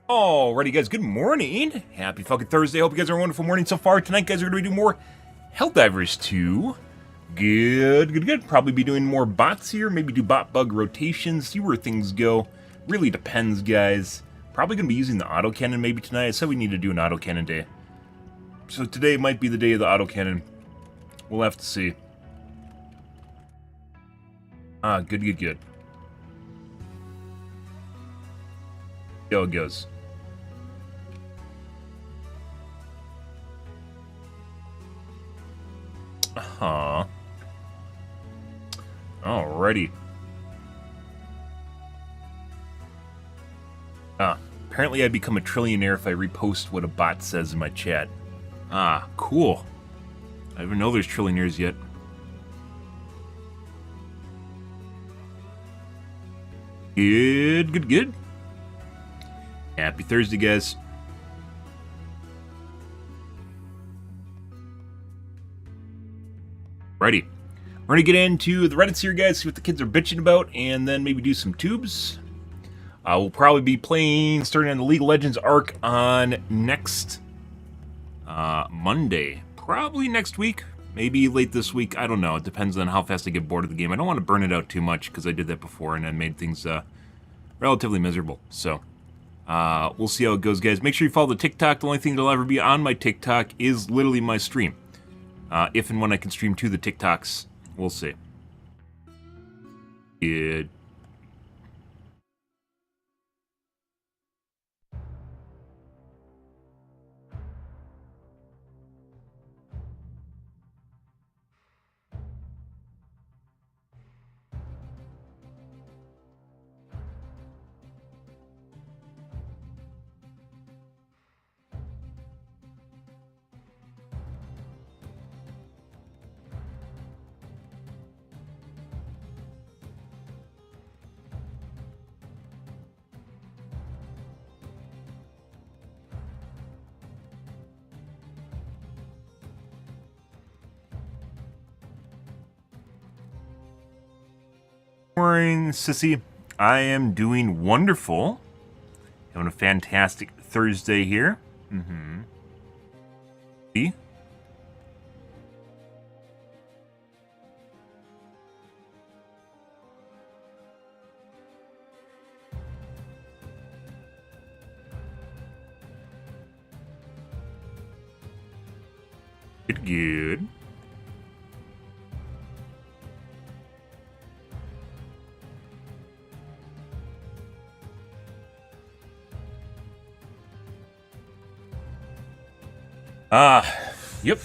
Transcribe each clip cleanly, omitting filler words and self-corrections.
Alrighty, guys, good morning. Happy fucking Thursday. Hope you guys are having a wonderful morning so far. Tonight, guys, we're going to be doing more Helldivers 2. Good. Probably be doing more bots here. Maybe do bot bug rotations. See where things go. Really depends, guys. Probably going to be using the autocannon maybe tonight. I said we need to do an autocannon day. So today might be the day of the autocannon. We'll have to see. Good. See how it goes. Alrighty. Apparently I'd become a trillionaire if I repost what a bot says in my chat. Cool. I don't even know there's trillionaires yet. Good. Happy Thursday, guys. Righty. We're going to get into the Reddits here, guys, see what the kids are bitching about, and then maybe do some tubes. We'll probably be starting on the League of Legends arc on next Monday. Probably next week. Maybe late this week. I don't know. It depends on how fast I get bored of the game. I don't want to burn it out too much, because I did that before, and I made things relatively miserable. So, we'll see how it goes, guys. Make sure you follow the TikTok. The only thing that'll ever be on my TikTok is literally my stream. If and when I can stream to the TikToks, we'll see. Good. Morning, Sissy. I am doing wonderful. Having a fantastic Thursday here. See? Good. Yep.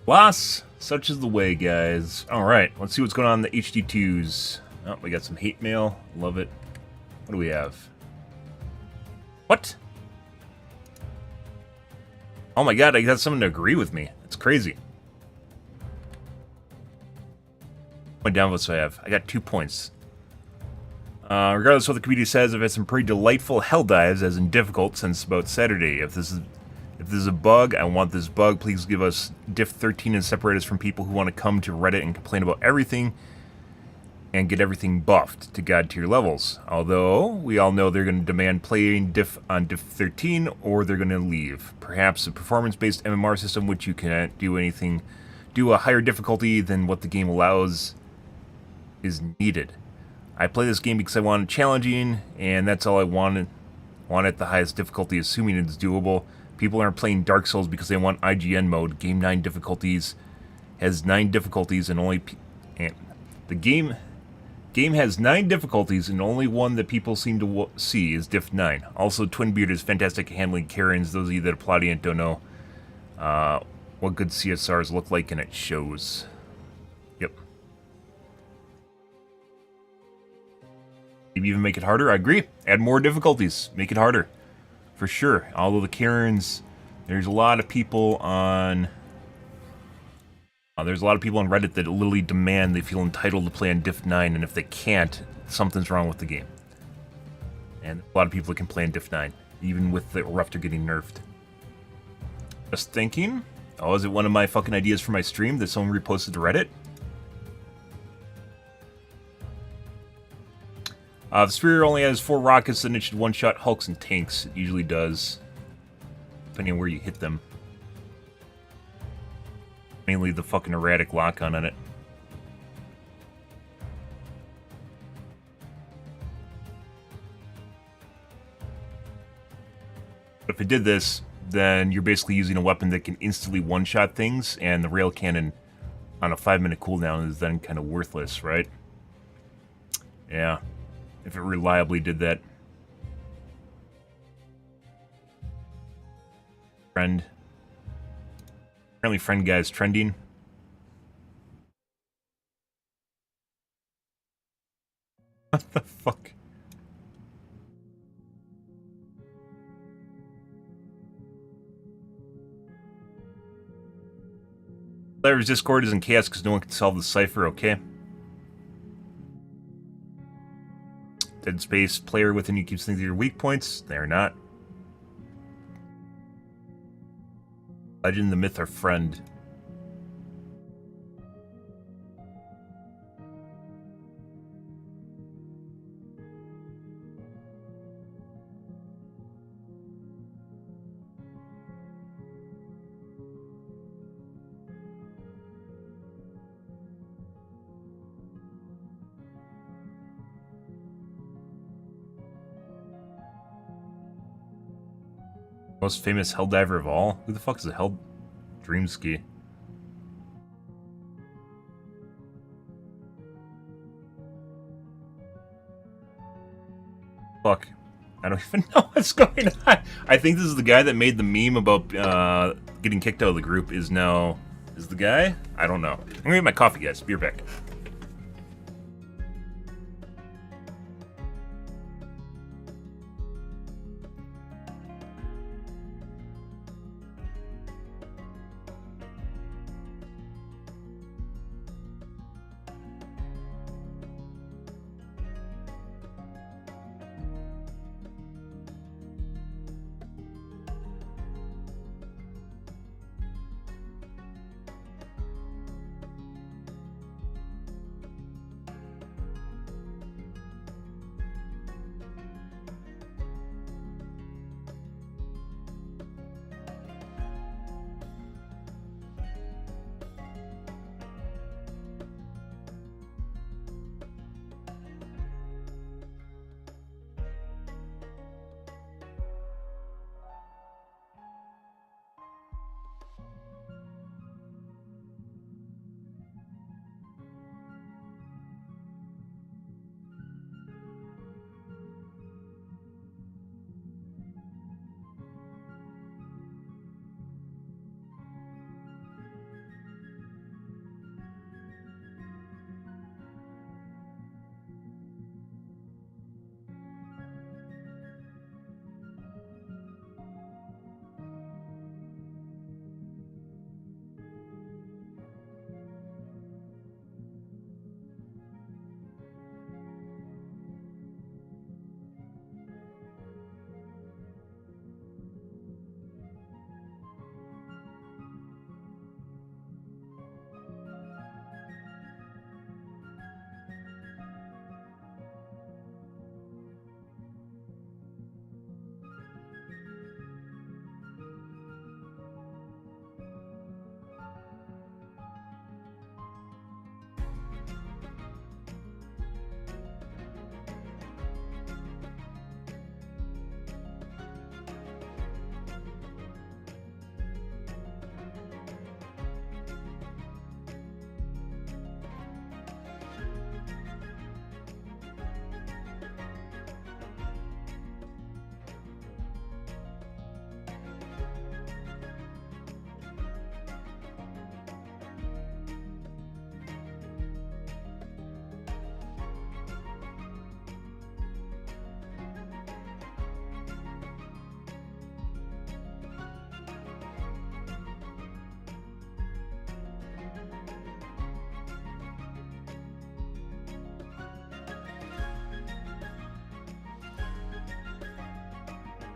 Loss, such is the way, guys. Alright, let's see what's going on in the HD2s. Oh, we got some hate mail. Love it. What do we have? What? Oh my god, I got someone to agree with me. It's crazy. What downvotes do I have? I got 2 points. Regardless of what the community says, I've had some pretty delightful Helldives, as in difficult, since about Saturday. If this is a bug, I want this bug. Please give us Diff 13 and separate us from people who want to come to Reddit and complain about everything and get everything buffed to god tier levels. Although, we all know they're going to demand playing Diff on Diff 13, or they're going to leave. Perhaps a performance-based MMR system, which you can't do a higher difficulty than what the game allows, is needed. I play this game because I want it challenging, and that's all I want at the highest difficulty, assuming it's doable. People aren't playing Dark Souls because they want IGN mode. Game 9 difficulties has 9 difficulties, and the game has 9 difficulties, and only one that people seem to see is Diff 9. Also, Twinbeard is fantastic at handling Karens. Those of you that are plotting don't know what good CSRs look like, and it shows. Yep. Maybe even make it harder. I agree. Add more difficulties. Make it harder. For sure. Although the Karens, there's a lot of people on Reddit that literally demand they feel entitled to play on Diff 9, and if they can't, something's wrong with the game. And a lot of people that can play on Diff 9, even with the Eruptor getting nerfed. Just thinking. Oh, is it one of my fucking ideas for my stream that someone reposted to Reddit? The Spear only has 4 rockets, and it should one-shot Hulks and tanks. It usually does, depending on where you hit them. Mainly the fucking erratic lock-on on it. But if it did this, then you're basically using a weapon that can instantly one-shot things, and the rail cannon on a 5-minute cooldown is then kind of worthless, right? Yeah, if it reliably did that. Friend. Apparently friend guy's trending. What the fuck? Helldivers Discord is in chaos because no one can solve the cipher, okay? Dead Space player within you keeps thinking your weak points. They're not. Legend, the myth, our friend. Most famous Helldiver of all? Who the fuck is a Hell Dreamski? Fuck. I don't even know what's going on. I think this is the guy that made the meme about getting kicked out of the group is now... Is the guy? I don't know. I'm gonna get my coffee, guys. Be right back.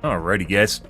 Alrighty, guys.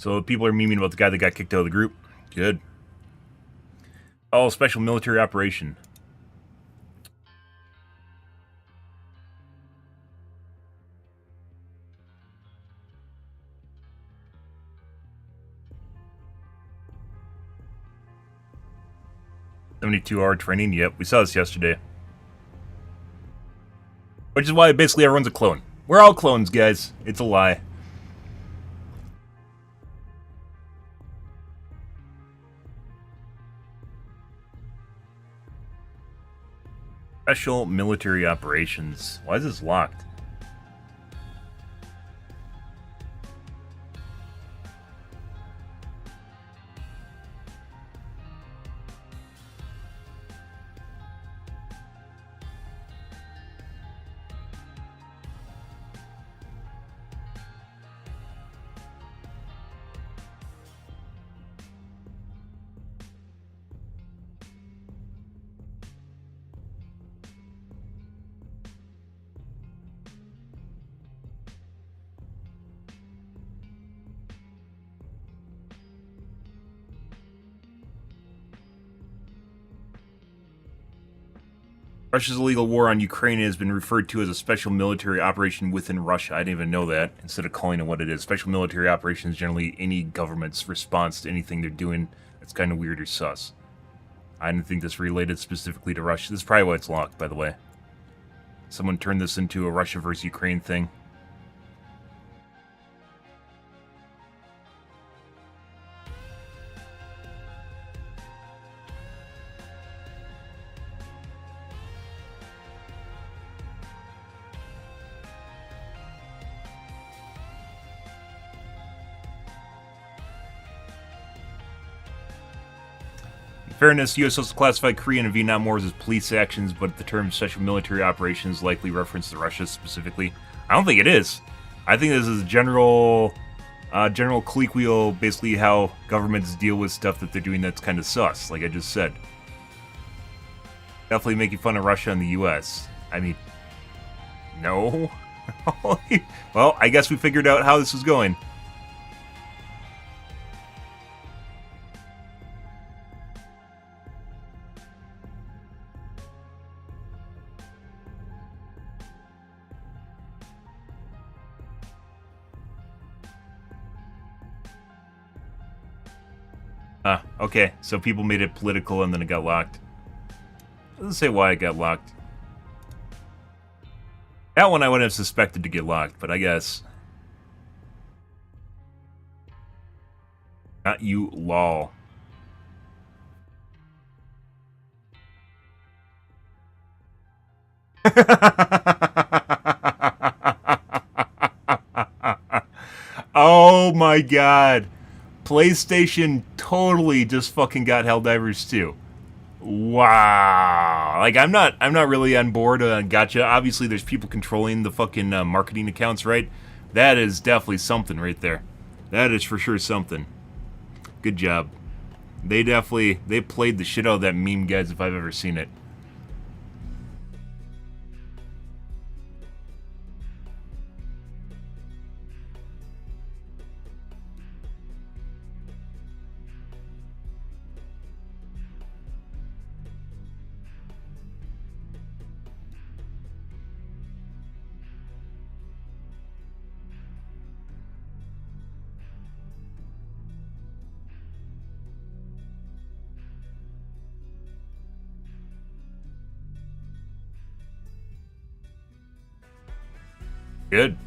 So people are memeing about the guy that got kicked out of the group. Good. Oh, special military operation. $72-hour training. Yep, we saw this yesterday. Which is why basically everyone's a clone. We're all clones, guys. It's a lie. Special military operations. Why is this locked? Russia's illegal war on Ukraine has been referred to as a special military operation within Russia. I didn't even know that, instead of calling it what it is. Special military operation is generally any government's response to anything they're doing that's kind of weird or sus. I didn't think this related specifically to Russia. This is probably why it's locked, by the way. Someone turned this into a Russia versus Ukraine thing. In fairness, U.S. also classified Korean and Vietnam wars as police actions, but the term special military operations likely reference to Russia specifically. I don't think it is. I think this is general colloquial, basically how governments deal with stuff that they're doing that's kind of sus, like I just said. Definitely making fun of Russia and the U.S. I mean, no. Well, I guess we figured out how this was going. Okay, so people made it political and then it got locked. Doesn't say why it got locked. That one I would have suspected to get locked, but I guess. Not you, lol. Oh my god. PlayStation totally just fucking got Helldivers too. Wow. Like I'm not really on board on gotcha. Obviously there's people controlling the fucking marketing accounts, right? That is definitely something right there. That is for sure something. Good job. They played the shit out of that meme, guys, if I've ever seen it. Good.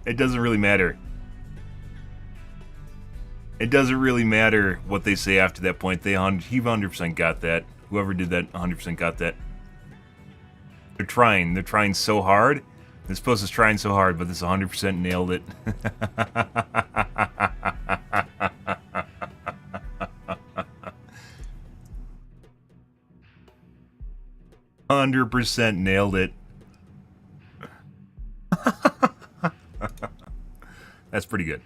It doesn't really matter. It doesn't really matter what they say after that point. He 100% got that. Whoever did that 100% got that. They're trying. They're trying so hard. This post is trying so hard, but this 100% nailed it. 100% nailed it. That's pretty good.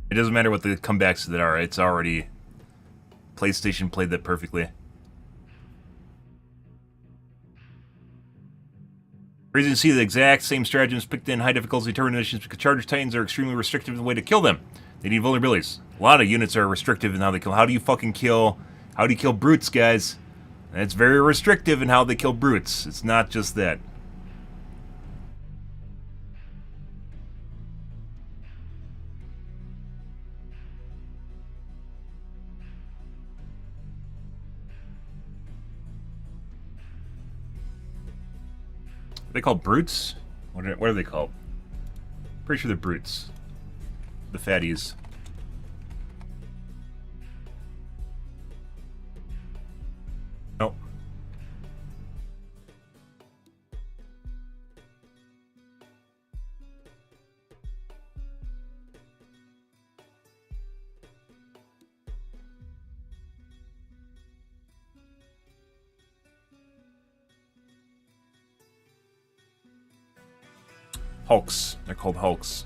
It doesn't matter what the comebacks that are. It's already PlayStation played that perfectly. Reason to see the exact same stratagems picked in high difficulty tournament missions because Charger Titans are extremely restrictive in the way to kill them. They need vulnerabilities. A lot of units are restrictive in how they kill. How do you fucking kill? How do you kill brutes, guys? And it's very restrictive in how they kill brutes. It's not just that. Are they called brutes? What are they called? Pretty sure they're brutes. The fatties. Nope. Hulks. They're called Hulks.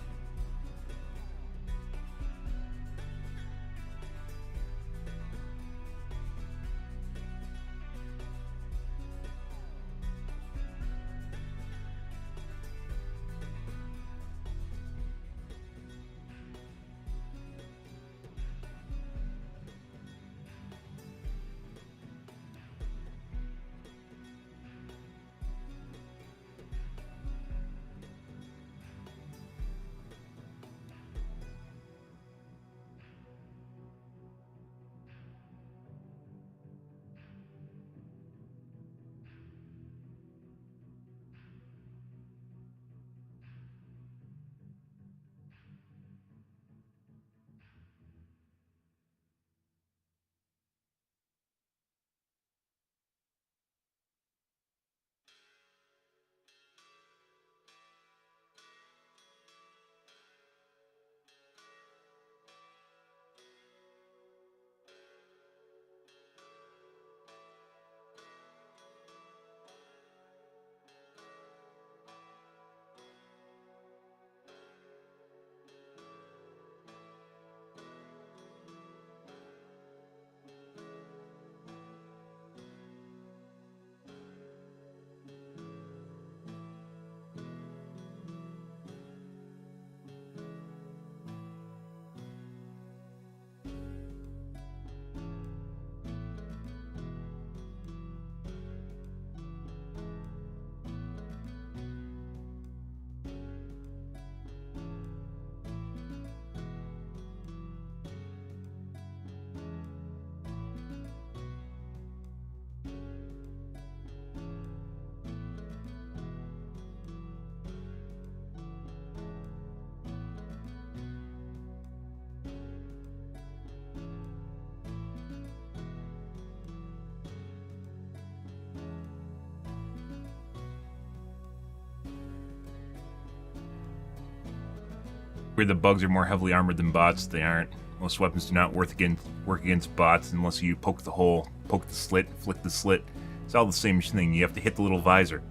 Where the bugs are more heavily armored than bots, they aren't. Most weapons do not work against bots unless you poke the hole, poke the slit, flick the slit. It's all the same thing. You have to hit the little visor.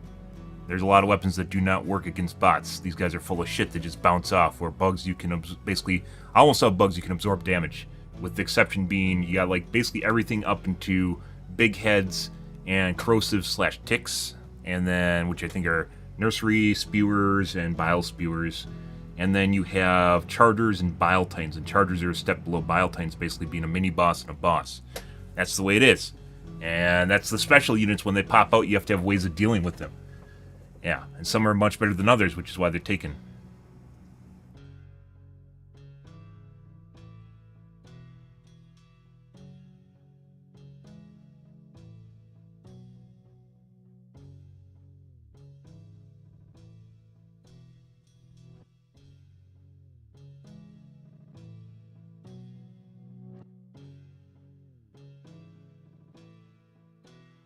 There's a lot of weapons that do not work against bots. These guys are full of shit that just bounce off. Where bugs, you can basically almost all bugs you can absorb damage. With the exception being, you got like basically everything up into big heads and corrosive / ticks, and then which I think are nursery spewers and bile spewers. And then you have Chargers and Bile Titans, and Chargers are a step below Bile Titans, basically being a mini-boss and a boss. That's the way it is. And that's the special units. When they pop out, you have to have ways of dealing with them. Yeah, and some are much better than others, which is why they're taken.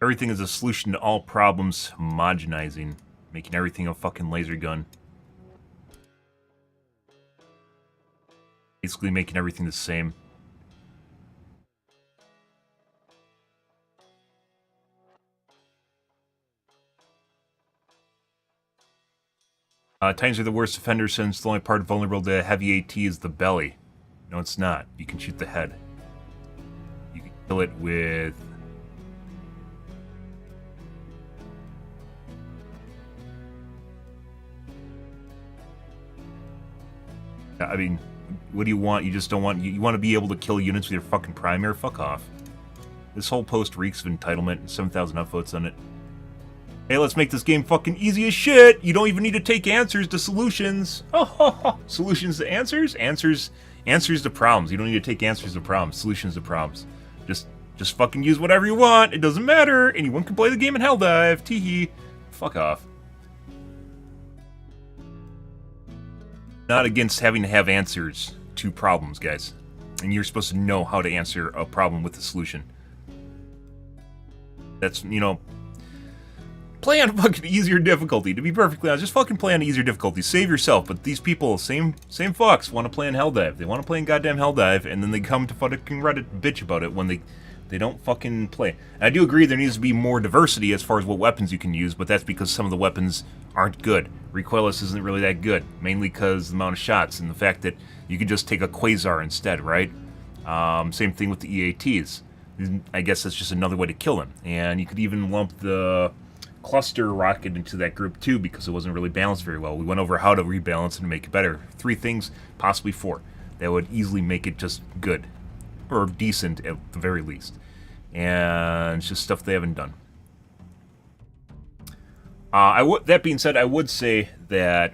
Everything is a solution to all problems, homogenizing, making everything a fucking laser gun. Basically making everything the same. Titans are the worst offenders since the only part vulnerable to heavy AT is the belly. No, it's not. You can shoot the head. Kill it with... I mean, what do you want? You just don't want... You want to be able to kill units with your fucking primary? Fuck off. This whole post reeks of entitlement. 7,000 upvotes on it. Hey, let's make this game fucking easy as shit! You don't even need to take answers to solutions! Oh, solutions to answers? Answers to problems. You don't need to take answers to problems. Solutions to problems. Just fucking use whatever you want. It doesn't matter. Anyone can play the game in Helldive. Teehee. Fuck off. Not against having to have answers to problems, guys. And you're supposed to know how to answer a problem with a solution. That's, you know... Play on fucking easier difficulty. To be perfectly honest, just fucking play on easier difficulty. Save yourself. But these people, same fucks, want to play in Helldive. They want to play in goddamn Helldive, and then they come to fucking Reddit bitch about it when they don't fucking play. And I do agree there needs to be more diversity as far as what weapons you can use, but that's because some of the weapons aren't good. Recoilless isn't really that good, mainly because the amount of shots and the fact that you can just take a Quasar instead, right? Same thing with the EATs. I guess that's just another way to kill him. And you could even lump the cluster rocket into that group too, because it wasn't really balanced very well. We went over how to rebalance and make it better. 3 things, possibly 4, that would easily make it just good. Or decent at the very least. And it's just stuff they haven't done. That being said, I would say that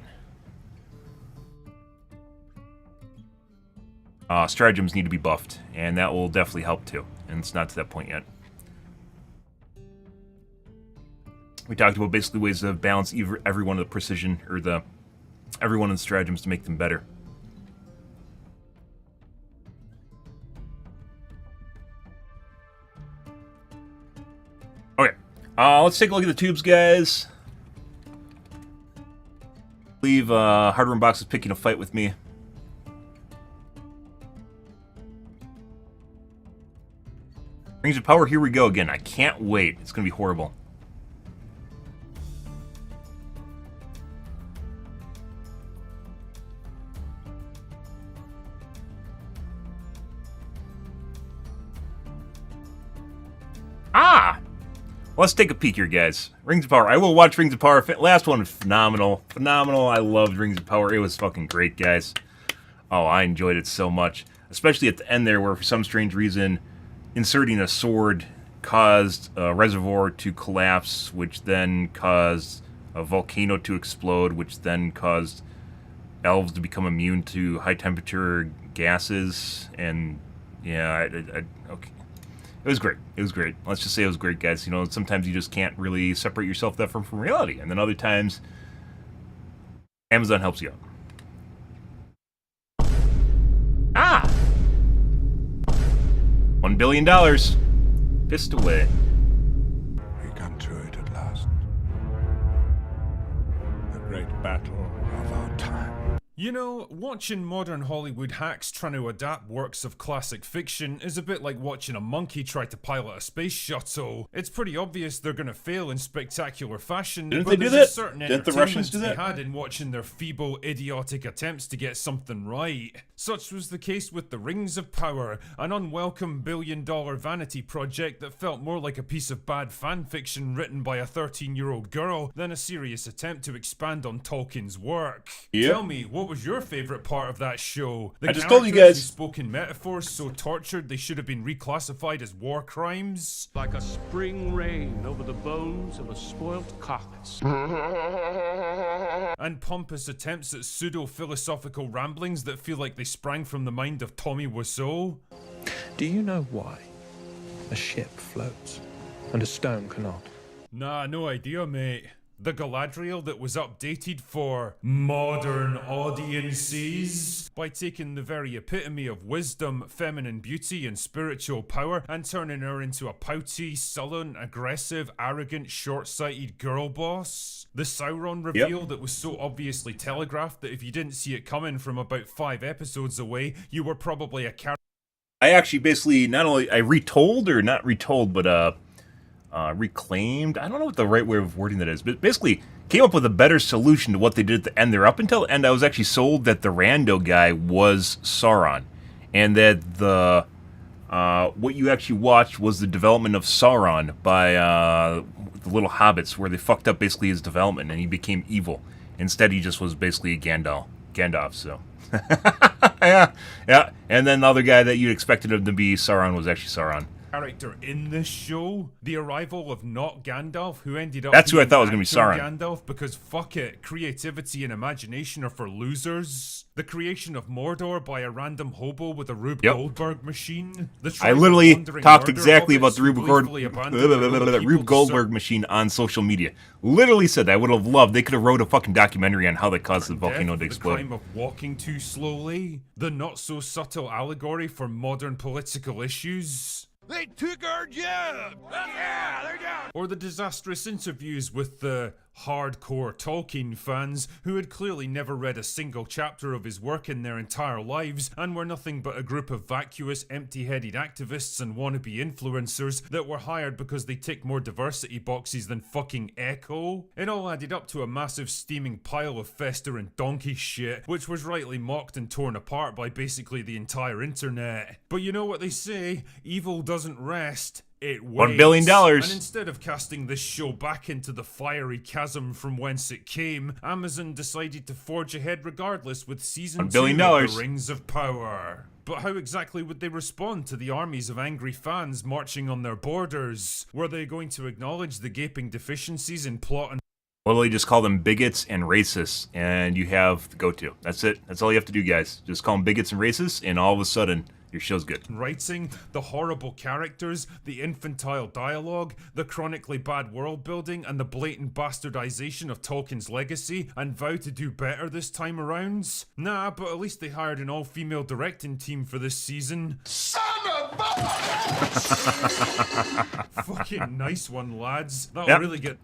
stratagems need to be buffed, and that will definitely help too. And it's not to that point yet. We talked about basically ways to balance every one of the precision, or every one of the stratagems to make them better. Okay, let's take a look at the tubes, guys. I believe Hardware Box is picking a fight with me. Rings of Power, here we go again. I can't wait. It's gonna be horrible. Let's take a peek here, guys. Rings of Power. I will watch Rings of Power. Last one was phenomenal. Phenomenal. I loved Rings of Power. It was fucking great, guys. Oh, I enjoyed it so much. Especially at the end there, where for some strange reason, inserting a sword caused a reservoir to collapse, which then caused a volcano to explode, which then caused elves to become immune to high-temperature gases. And, yeah, okay. It was great. It was great. Let's just say it was great, guys. You know, sometimes you just can't really separate yourself that from reality. And then other times, Amazon helps you out. Ah! $1 billion. Pissed away. We come to it at last. The great battle of our time. You know, watching modern Hollywood hacks trying to adapt works of classic fiction is a bit like watching a monkey try to pilot a space shuttle. It's pretty obvious they're gonna fail in spectacular fashion, Didn't but they do there's a that? certain Didn't the Russians do entertainment that? they had in watching their feeble, idiotic attempts to get something right. Such was the case with the Rings of Power, an unwelcome billion-dollar vanity project that felt more like a piece of bad fanfiction written by a 13-year-old girl than a serious attempt to expand on Tolkien's work. Yep. Tell me, what was your favorite part of that show? The I just told you characters guys. who spoke in metaphors so tortured they should have been reclassified as war crimes? Like a spring rain over the bones of a spoilt carcass. And pompous attempts at pseudo-philosophical ramblings that feel like they sprang from the mind of Tommy Wiseau? Do you know why a ship floats and a stone cannot? Nah, no idea, mate. The Galadriel that was updated for modern audiences by taking the very epitome of wisdom, feminine beauty, and spiritual power and turning her into a pouty, sullen, aggressive, arrogant, short-sighted girl boss. The Sauron reveal that was so obviously telegraphed that if you didn't see it coming from about 5 episodes away, you were probably a character. I actually basically not only I retold, or not retold, but reclaimed. I don't know what the right way of wording that is, but basically came up with a better solution to what they did at the end there. Up until the end, I was actually sold that the rando guy was Sauron, and that the what you actually watched was the development of Sauron by the little hobbits, where they fucked up basically his development and he became evil. Instead, he just was basically a Gandalf. So, yeah. And then the other guy that you expected him to be Sauron was actually Sauron. Character in this show, the arrival of not Gandalf, who ended up That's who I being thought was gonna be actor Sauron. Gandalf, because fuck it, creativity and imagination are for losers. The creation of Mordor by a random hobo with a Rube Goldberg machine. I literally talked exactly about the Rube Goldberg machine on social media. Literally said that. I would have loved. They could have wrote a fucking documentary on how they caused the volcano to explode. The crime of walking too slowly. The not so subtle allegory for modern political issues. They took our job! Yeah, they're down! Or the disastrous interviews with the hardcore Tolkien fans who had clearly never read a single chapter of his work in their entire lives and were nothing but a group of vacuous, empty-headed activists and wannabe influencers that were hired because they ticked more diversity boxes than fucking Echo. It all added up to a massive steaming pile of festering donkey shit, which was rightly mocked and torn apart by basically the entire internet. But you know what they say, evil doesn't rest. It waits. $1 billion. And instead of casting this show back into the fiery chasm from whence it came, Amazon decided to forge ahead regardless with season 2 of The Rings of Power. But how exactly would they respond to the armies of angry fans marching on their borders? Were they going to acknowledge the gaping deficiencies in plot and Well, they just call them bigots and racists, and you have the go-to. That's it. That's all you have to do, guys. Just call them bigots and racists, and all of a sudden, your show's good. writing, the horrible characters, the infantile dialogue, the chronically bad world building, and the blatant bastardization of Tolkien's legacy, and vow to do better this time around? Nah, but at least they hired an all-female directing team for this season. Son of a... Fucking nice one, lads. That'll really get...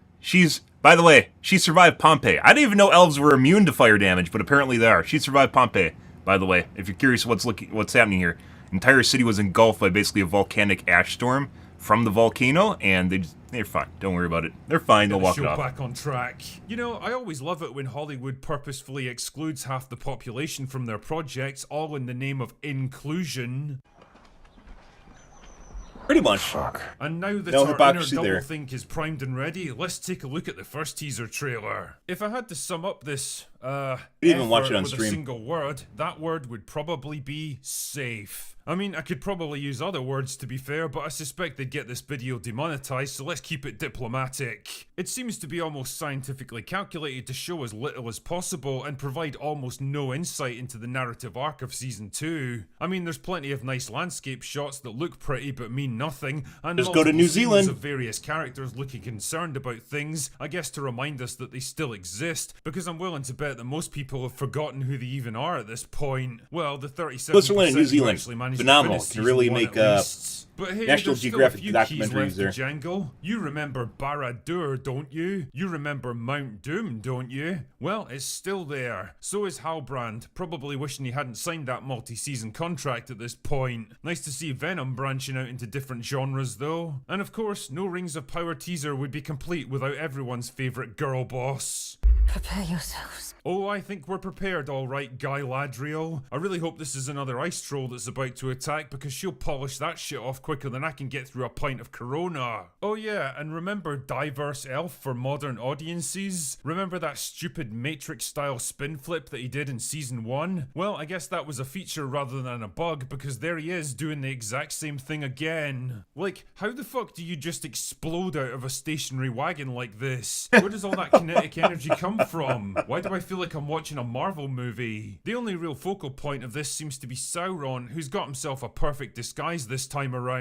By the way, she survived Pompeii. I didn't even know elves were immune to fire damage, but apparently they are. She survived Pompeii, by the way. If you're curious what's happening here. Entire city was engulfed by basically a volcanic ash storm from the volcano, and they're fine. Don't worry about it. They're fine. They'll walk it off. Back on track. You know, I always love it when Hollywood purposefully excludes half the population from their projects, all in the name of inclusion. Pretty much. Fuck. And now that No our inner hypocrisy there. doublethink is primed and ready, let's take a look at the first teaser trailer. If I had to sum up this, even watch it on with stream. a single word, that word would probably be safe. I mean, I could probably use other words to be fair, but I suspect they'd get this video demonetized, so let's keep it diplomatic. It seems to be almost scientifically calculated to show as little as possible and provide almost no insight into the narrative arc of Season 2. I mean, there's plenty of nice landscape shots that look pretty but mean nothing, and Just go to New Zealand. of various characters looking concerned about things, I guess to remind us that they still exist, because I'm willing to bet that most people have forgotten who they even are at this point. Well, the 37% Switzerland and New who Zealand, actually managed phenomenal. to finish Can really Season 1 make at least. But hey, National there's still Geographic a few documentaries keys left there. to jangle. You remember Barad-dûr, don't you? You remember Mount Doom, don't you? Well, it's still there. So is Halbrand, probably wishing he hadn't signed that multi-season contract at this point. Nice to see Venom branching out into different genres though. And of course, no Rings of Power teaser would be complete without everyone's favourite girl boss. Prepare yourselves. Oh, I think we're prepared alright, Guy Ladriel. I really hope this is another ice troll that's about to attack because she'll polish that shit off quicker than I can get through a pint of Corona. Oh yeah, and remember Diverse Elf for modern audiences? Remember that stupid Matrix-style spin flip that he did in Season 1? Well, I guess that was a feature rather than a bug because there he is doing the exact same thing again. Like, how the fuck do you just explode out of a stationary wagon like this? Where does all that kinetic energy come from? Why do I feel like I'm watching a Marvel movie? The only real focal point of this seems to be Sauron, who's got himself a perfect disguise this time around.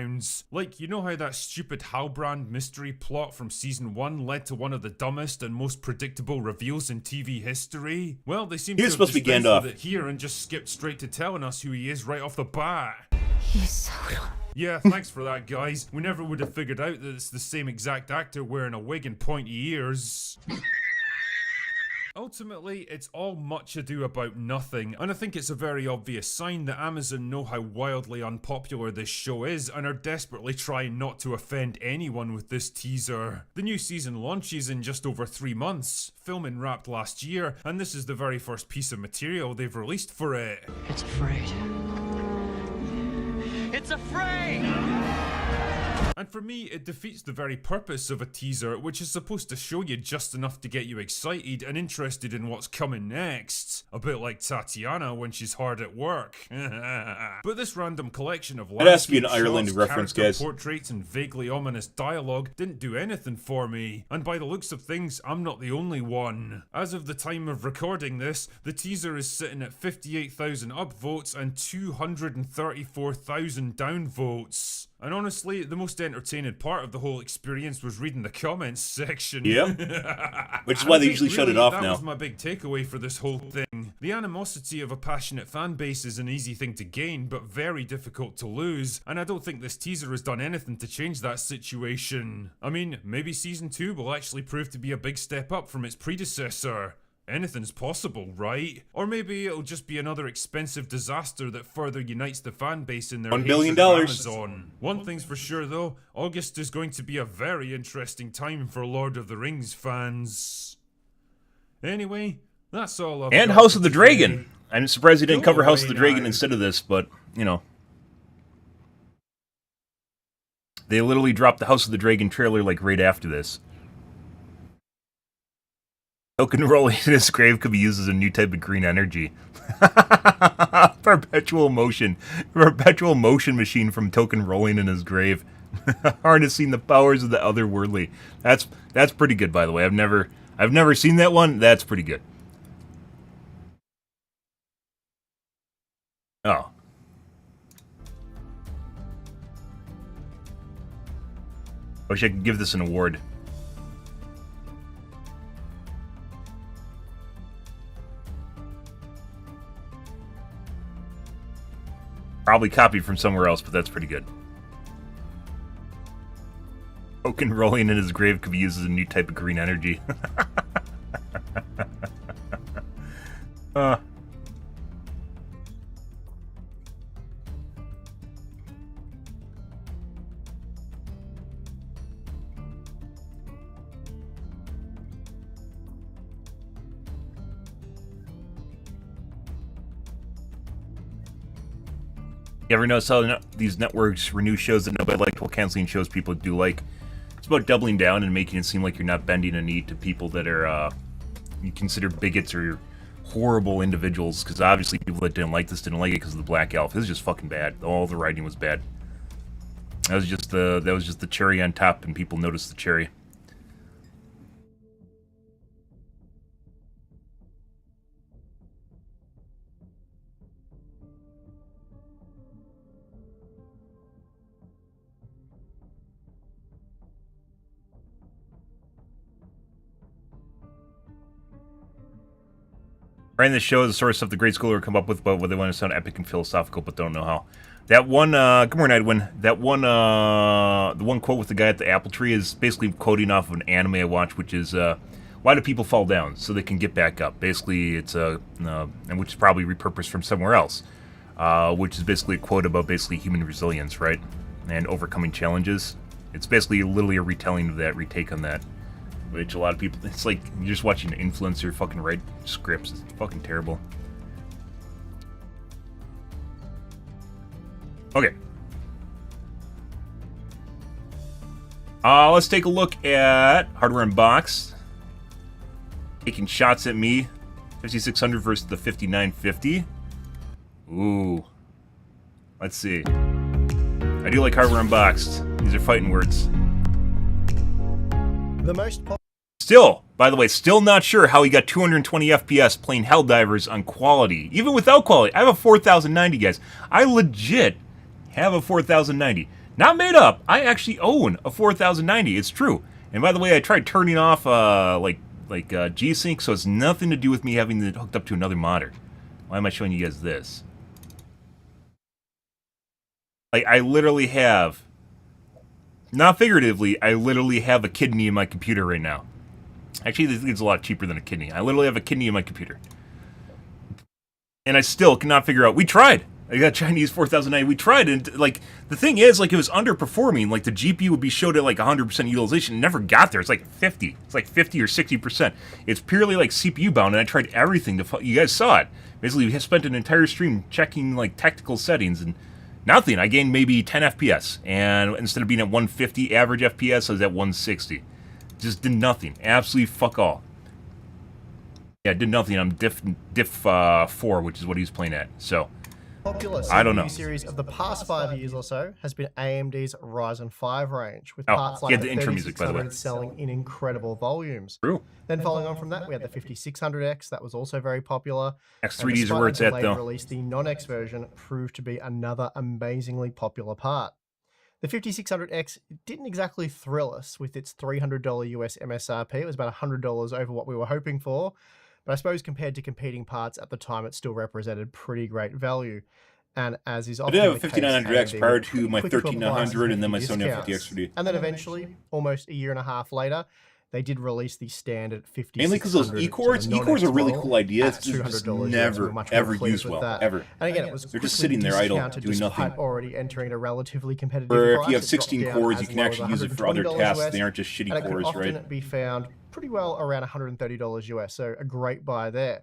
Like, you know how that stupid Halbrand mystery plot from Season 1 led to one of the dumbest and most predictable reveals in TV history? Well, they seem to have supposed to be dispensed Gandalf. with it here and just skipped straight to telling us who he is right off the bat. He's Sauron. Yeah, thanks for that, guys. We never would have figured out that it's the same exact actor wearing a wig and pointy ears. Ultimately, it's all much ado about nothing, and I think it's a very obvious sign that Amazon know how wildly unpopular this show is and are desperately trying not to offend anyone with this teaser. The new season launches in just over 3 months. Filming wrapped last year, and this is the very first piece of material they've released for it. It's afraid. It's a frame! And for me, it defeats the very purpose of a teaser, which is supposed to show you just enough to get you excited and interested in what's coming next. A bit like Tatiana when she's hard at work. But this random collection of It has to be an landscape Ireland shots, reference, character guys. portraits and vaguely ominous dialogue didn't do anything for me. And by the looks of things, I'm not the only one. As of the time of recording this, the teaser is sitting at 58,000 upvotes and 234,000 downvotes. And honestly, the most entertaining part of the whole experience was reading the comments section. Yep. Which is why they usually shut it off that now. was my big takeaway for this whole thing. The animosity of a passionate fan base is an easy thing to gain, but very difficult to lose, and I don't think this teaser has done anything to change that situation. I mean, maybe Season 2 will actually prove to be a big step up from its predecessor. Anything's possible, right? Or maybe it'll just be another expensive disaster that further unites the fan base in their $1 billion. hatred of Amazon. One thing's for sure though, August is going to be a very interesting time for Lord of the Rings fans. Anyway, that's all I've And got House for of the today. Dragon. I'm surprised he didn't Go cover House of away the Dragon now. instead of this, but, you know. They literally dropped the House of the Dragon trailer, like, right after this. Token rolling in his grave could be used as a new type of green energy. Perpetual motion machine from Token rolling in his grave. Harnessing the powers of the otherworldly. That's pretty good, by the way. I've never seen that one. That's pretty good. Oh. Wish I could give this an award. Probably copied from somewhere else, but that's pretty good. Token rolling in his grave could be used as a new type of green energy. You ever notice how these networks renew shows that nobody liked while canceling shows people do like? It's about doubling down and making it seem like you're not bending a knee to people that are, you consider bigots or horrible individuals, because obviously people that didn't like this didn't like it because of the Black Elf. This is just fucking bad. All the writing was bad. That was just the cherry on top, and people noticed the cherry. Writing this show is the sort of stuff the grade schooler come up with, but where they want to sound epic and philosophical, but don't know how. That one, good morning, Edwin. That one, the one quote with the guy at the apple tree is basically quoting off of an anime I watch, which is, why do people fall down? So they can get back up. Basically, it's and which is probably repurposed from somewhere else, which is basically a quote about basically human resilience, right? And overcoming challenges. It's basically literally a retelling of that, retake on that. Which a lot of people, it's like you're just watching an influencer fucking write scripts. It's fucking terrible. Okay. Let's take a look at Hardware Unboxed. Taking shots at me. 5600 versus the 5950. Ooh. Let's see. I do like Hardware Unboxed. These are fighting words. The most Still, by the way, still not sure how he got 220 FPS playing Helldivers on quality. Even without quality. I have a 4090, guys. I legit have a 4090. Not made up. I actually own a 4090. It's true. And by the way, I tried turning off G-Sync, so it's nothing to do with me having it hooked up to another monitor. Why am I showing you guys this? Like, I literally have, not figuratively, I literally have a kidney in my computer right now. Actually, this is a lot cheaper than a kidney. I literally have a kidney in my computer. And I still cannot figure out. We tried. I got Chinese 4090. We tried, and like the thing is, like it was underperforming. Like the GPU would be showed at like 100% utilization. It never got there. It's like 50. It's like 50 or 60%. It's purely like CPU bound, and I tried everything to. You guys saw it. Basically, we spent an entire stream checking like technical settings, and Nothing. I gained maybe 10 FPS, and instead of being at 150 average FPS, I was at 160. Just did nothing. Absolutely fuck all. Yeah, did nothing on Diff 4, which is what he was playing at. So, Popular I don't know. CPU series of the past 5 years or so has been AMD's Ryzen 5 range, with Oh, parts he like had the the intro music, by the way. 3600 selling in incredible volumes. True. Then following on from that, we had the 5600X, that was also very popular. X3Ds are where it's at, though. Release, the non-X version proved to be another amazingly popular part. The 5600X didn't exactly thrill us with its $300 US MSRP. It was about $100 over what we were hoping for. But I suppose compared to competing parts at the time, it still represented pretty great value. And as is I often did have a the case, 5900X AMD prior were to pretty my quick to apply 1300 and then my some Sony discounts. F50X3D. And then eventually, almost a year and a half later, they did release the standard 5600. Mainly because those E-cores. E-cores are a really cool idea. It's just never, ever used well. Ever. And again, it was They're just sitting there idle, discounted doing despite nothing. already entering a relatively competitive Or price. if you have It dropped 16 down cores, as you can low as actually use it for other $120 tasks. US, They aren't just and shitty it could cores, often right? be found pretty well around $130 US, so a great buy there.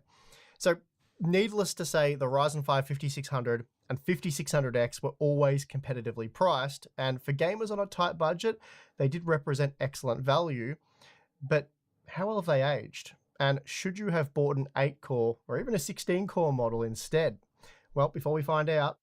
So needless to say, the Ryzen 5 5600 and 5600X were always competitively priced, and for gamers on a tight budget, they did represent excellent value. But how well have they aged? And should you have bought an 8-core or even a 16-core model instead? Well, before we find out,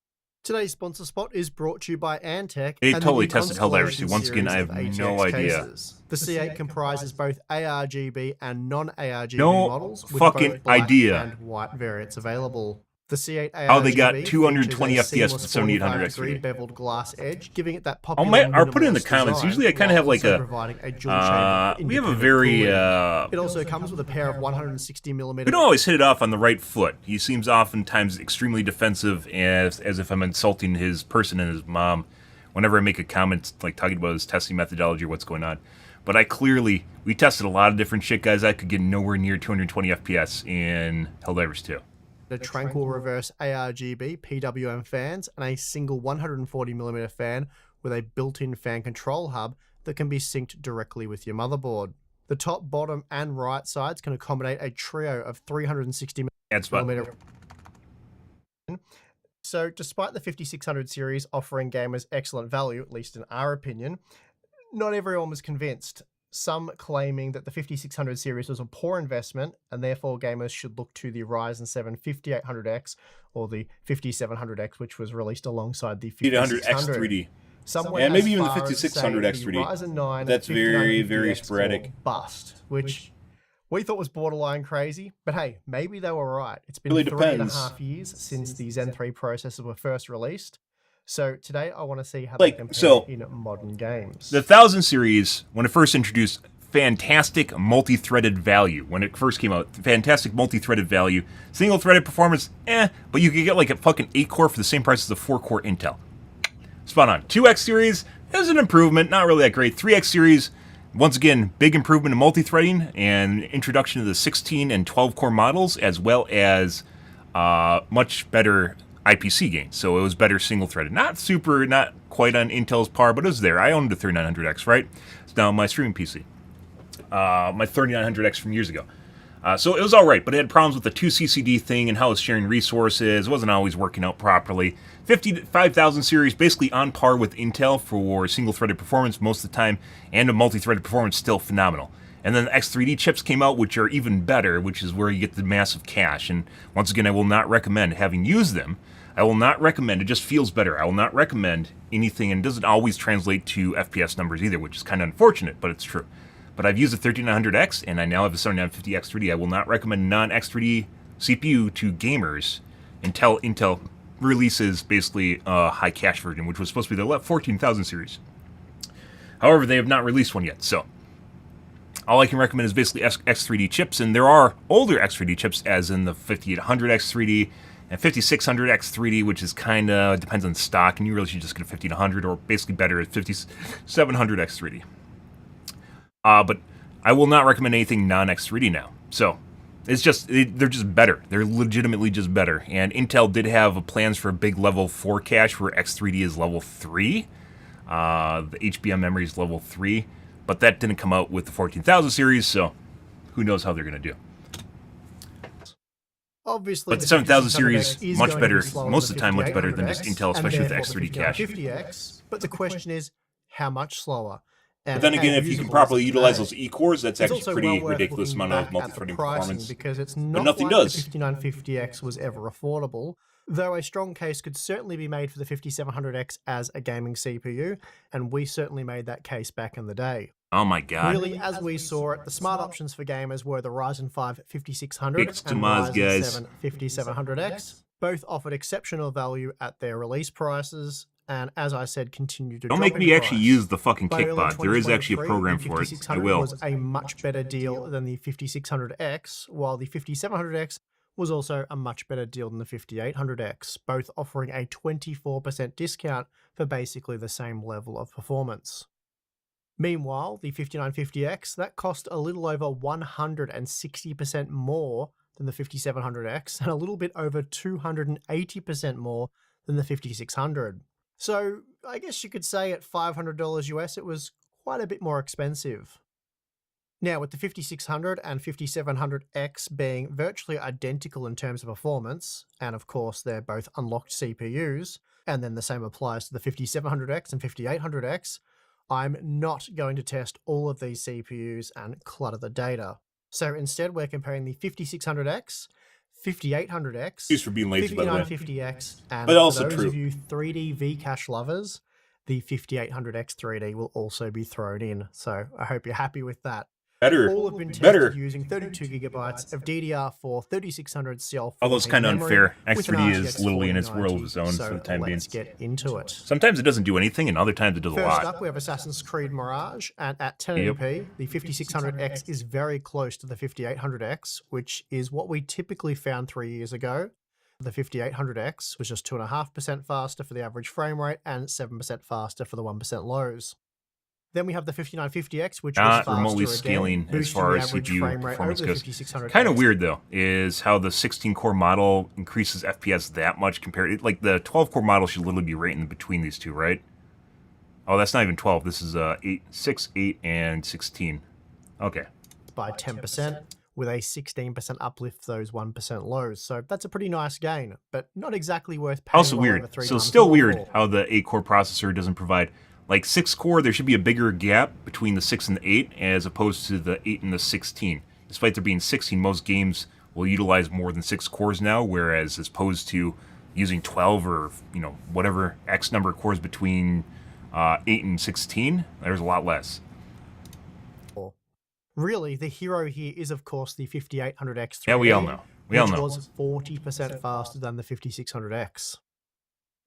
today's sponsor spot is brought to you by Antec. They and the totally new tested Helldivers. Constellation Once again, I series have of no ATX idea. cases. The C8 comprises both ARGB and non-ARGB No models, with fucking both black idea. and white variants available. The C8 ARGB How they got 220 features a FPS with seamless 7800 45-degree X3D. beveled glass edge, giving it that Oh, popular or put it in the minimalist comments. design, Usually I kind of while have like also a, providing a dual chamber we have a independent very, cooling. It also comes with a pair of 160mm. we don't always hit it off on the right foot. He seems oftentimes extremely defensive, as if I'm insulting his person and his mom whenever I make a comment like talking about his testing methodology or what's going on. But we tested a lot of different shit, guys. I could get nowhere near 220 FPS in Helldivers 2. A tranquil reverse ARGB PWM fans and a single 140mm fan with a built-in fan control hub that can be synced directly with your motherboard. The top, bottom, and right sides can accommodate a trio of 360mm. So despite the 5600 series offering gamers excellent value, at least in our opinion, not everyone was convinced. Some claiming that the 5600 series was a poor investment and therefore gamers should look to the Ryzen 7 5800X or the 5700X, which was released alongside the 5800 5600. X3D. Some And maybe as even the far as 5600 saying X3D. the Ryzen 9 That's very, 5950X very or sporadic. Bust, which we thought was borderline crazy, but hey, maybe they were right. It's been Really 3.5 depends. years since the Zen 3 processors were first released. So today I want to see how Like, they compare so, in modern games. The 1000 series, when it first introduced, fantastic multi-threaded value. When it first came out, fantastic multi-threaded value. Single-threaded performance, but you could get like a fucking 8-core for the same price as a 4-core Intel. Spot on. 2X series is an improvement, not really that great. 3X series, once again, big improvement in multi-threading and introduction of the 16 and 12-core models, as well as much better IPC gain. So it was better single-threaded. Not quite on Intel's par, but it was there. I owned a 3900X, right? It's now on my streaming PC. My 3900X from years ago. So it was all right, but it had problems with the 2CCD thing and how it's sharing resources. It wasn't always working out properly. 5000 series, basically on par with Intel for single-threaded performance most of the time, and a multi-threaded performance still phenomenal. And then the X3D chips came out, which are even better, which is where you get the massive cache. And once again, I will not recommend, having used them, I will not recommend, it just feels better. I will not recommend anything, and it doesn't always translate to FPS numbers either, which is kind of unfortunate, but it's true. But I've used the 3900X, and I now have a 7950 X3D. I will not recommend non-X3D CPU to gamers until Intel releases basically a high cache version, which was supposed to be the 14000 series. However, they have not released one yet, so all I can recommend is basically X3D chips, and there are older X3D chips, as in the 5800 X3D and 5600 X3D, which is kind of depends on stock, and you really should just get a 1500 or basically better at 5700 X3D. But I will not recommend anything non-X3D now. So it's just they're just better. They're legitimately just better. And Intel did have plans for a big level 4 cache where X3D is level 3. The HBM memory is level 3. But that didn't come out with the 14000 series, so who knows how they're going to do. Obviously, But the 7000 5600X series, is much going to be better, slower most than of the time much better than 5800X, just Intel, and especially with the therefore the X3D cache. 5950X. But the question is, how much slower? And But then how again, if you can usable properly is it utilize today? those E-cores, that's It's actually also pretty well worth ridiculous looking amount of back at the multi-threading pricing performance. because it's But not nothing like does. the 5950X was ever affordable, though a strong case could certainly be made for the 5700X as a gaming CPU, and we certainly made that case back in the day. Oh my god. Really, as we saw it, the smart options for gamers were the Ryzen 5 5600 Kicks to and Maz, Ryzen guys. 7 5700X. Both offered exceptional value at their release prices, and as I said, continue to Don't drop make me in actually price. use the fucking By early kickbot. There is actually a 2023, program the for it. I 5600 will. was a much better deal than the 5600X, while the 5700X was also a much better deal than the 5800X, both offering a 24% discount for basically the same level of performance. Meanwhile, the 5950X, that cost a little over 160% more than the 5700X and a little bit over 280% more than the 5600. So I guess you could say at $500 US it was quite a bit more expensive. Now, with the 5600 and 5700X being virtually identical in terms of performance, and of course they're both unlocked CPUs, and then the same applies to the 5700X and 5800X, I'm not going to test all of these CPUs and clutter the data. So instead, we're comparing the 5600X, 5800X, Excuse for being lazy, by the way. 5950X, and But also for those true. of you 3D Vcache lovers, the 5800X 3D will also be thrown in. So I hope you're happy with that. Better. All have been tested Better. using 32 gigabytes of DDR4 3600 CL4 Although it's kind of memory unfair. with an X3D is RTX literally in its 4090, world of its own so for the time being. let's get into it. Sometimes it doesn't do anything, and other times it does a First lot. up, we have Assassin's Creed Mirage, and at 1080p, the 5600X is very close to the 5800X, which is what we typically found 3 years ago. The 5800X was just 2.5% faster for the average frame rate and 7% faster for the 1% lows. Then we have the 5950X, which was Not faster remotely again, scaling as boosting far the as average CPU frame rate over performance the goes. 5600X. Kind of weird though, is how the 16-core model increases FPS that much compared. Like the 12-core model should literally be right in between these two, right? Oh, that's not even 12. This is 6, 8, and 16. Okay. By 10%, with a 16% uplift for those 1% lows. So that's a pretty nice gain, but not exactly worth paying Also well over weird. 3 So times still more weird for. how the 8-core processor doesn't provide. Like 6-core, there should be a bigger gap between the 6 and the 8 as opposed to the 8 and the 16. Despite there being 16, most games will utilize more than 6 cores now, whereas as opposed to using 12 or, you know, whatever X number of cores between 8 and 16, there's a lot less. Really, the hero here is, of course, the 5800X 3D, Yeah, we all know. We all which know. was 40% faster than the 5600X.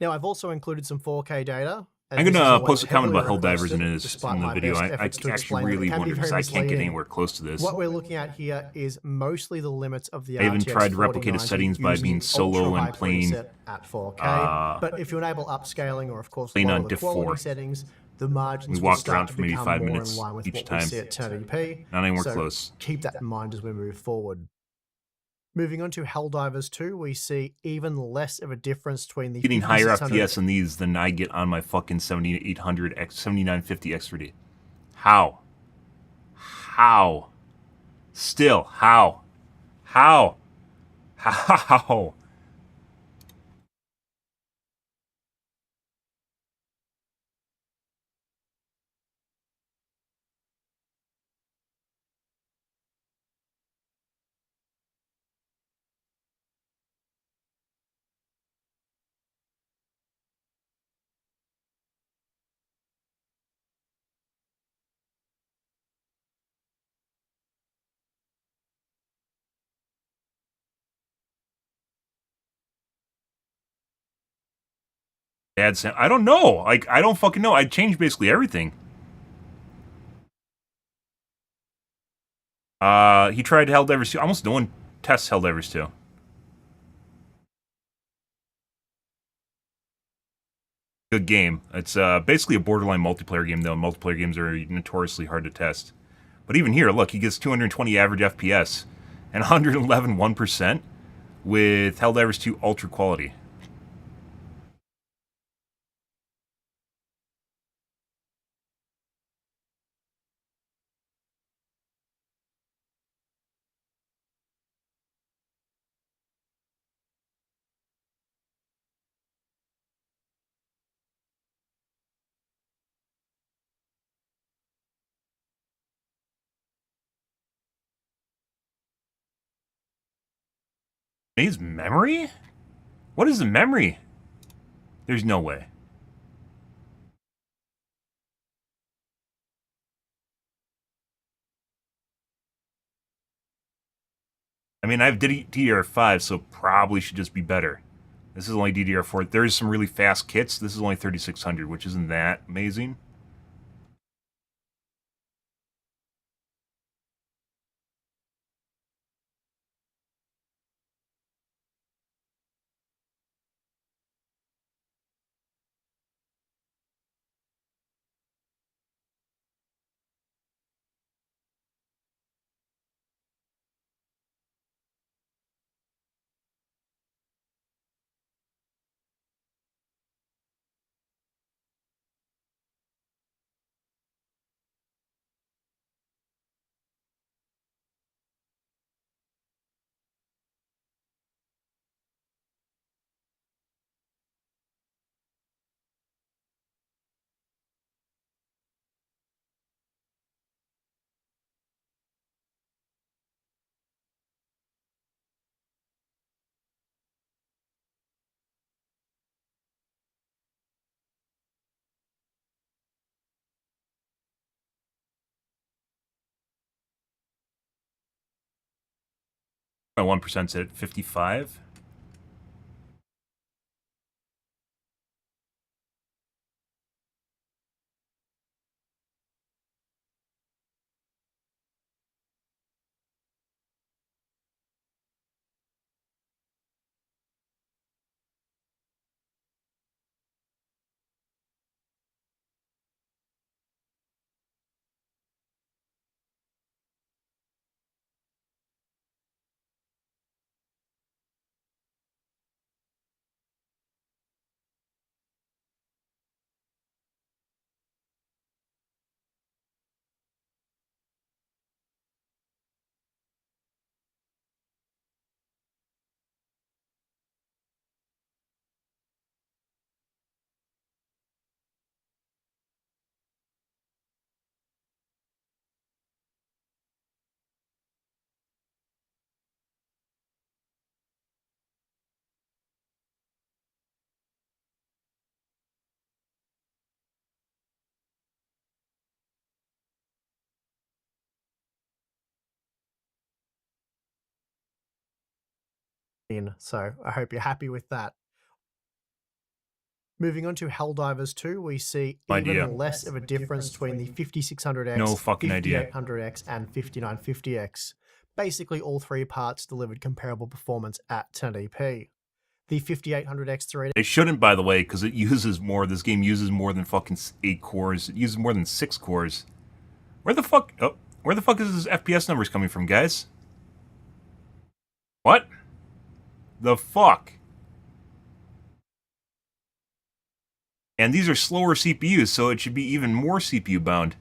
Now, I've also included some 4K data. I'm going to post a comment about heavily Helldivers in requested, the video. despite my I best efforts to actually explain that it really can be wonder because very I can't get misleading. anywhere close to this. What we're looking at here is mostly the limits of the I even RTX tried to replicate his 4090 settings by using being the solo ultra-high and playing, preset at 4K. But if you enable upscaling or, of course, playing lower on the Diff quality 4. settings, the margins We will walked start around to for maybe become 5 more minutes in line with each what time. we see at 1080p. Not anywhere so close. Keep that in mind as we move forward. Moving on to Helldivers 2, we see even less of a difference between the Getting higher 5600 FPS in these than I get on my fucking 7800 X 7950 X3D. How? How? Still, how? How? How? Bad sound. I don't know. Like, I don't fucking know. I changed basically everything. He tried Helldivers 2. Almost no one tests Helldivers 2. Good game. It's basically a borderline multiplayer game, though. Multiplayer games are notoriously hard to test. But even here, look, he gets 220 average FPS and 111 1% with Helldivers 2 Ultra Quality. Needs memory? What is the memory? There's no way. I mean, I have DDR5, so probably should just be better. This is only DDR4. There's some really fast kits. This is only 3600, which isn't that amazing. My 1%'s at 55. So I hope you're happy with that. Moving on to Helldivers 2, we see even less of a difference between the 5600X, No fucking idea. 5800X, and 5950X. Basically, all three parts delivered comparable performance at 1080p. The 5800X 3D. It shouldn't, by the way, because it uses more. This game uses more than fucking 8 cores. It uses more than 6 cores. Where the fuck is this FPS numbers coming from, guys? What? The fuck? And these are slower CPUs, so it should be even more CPU bound.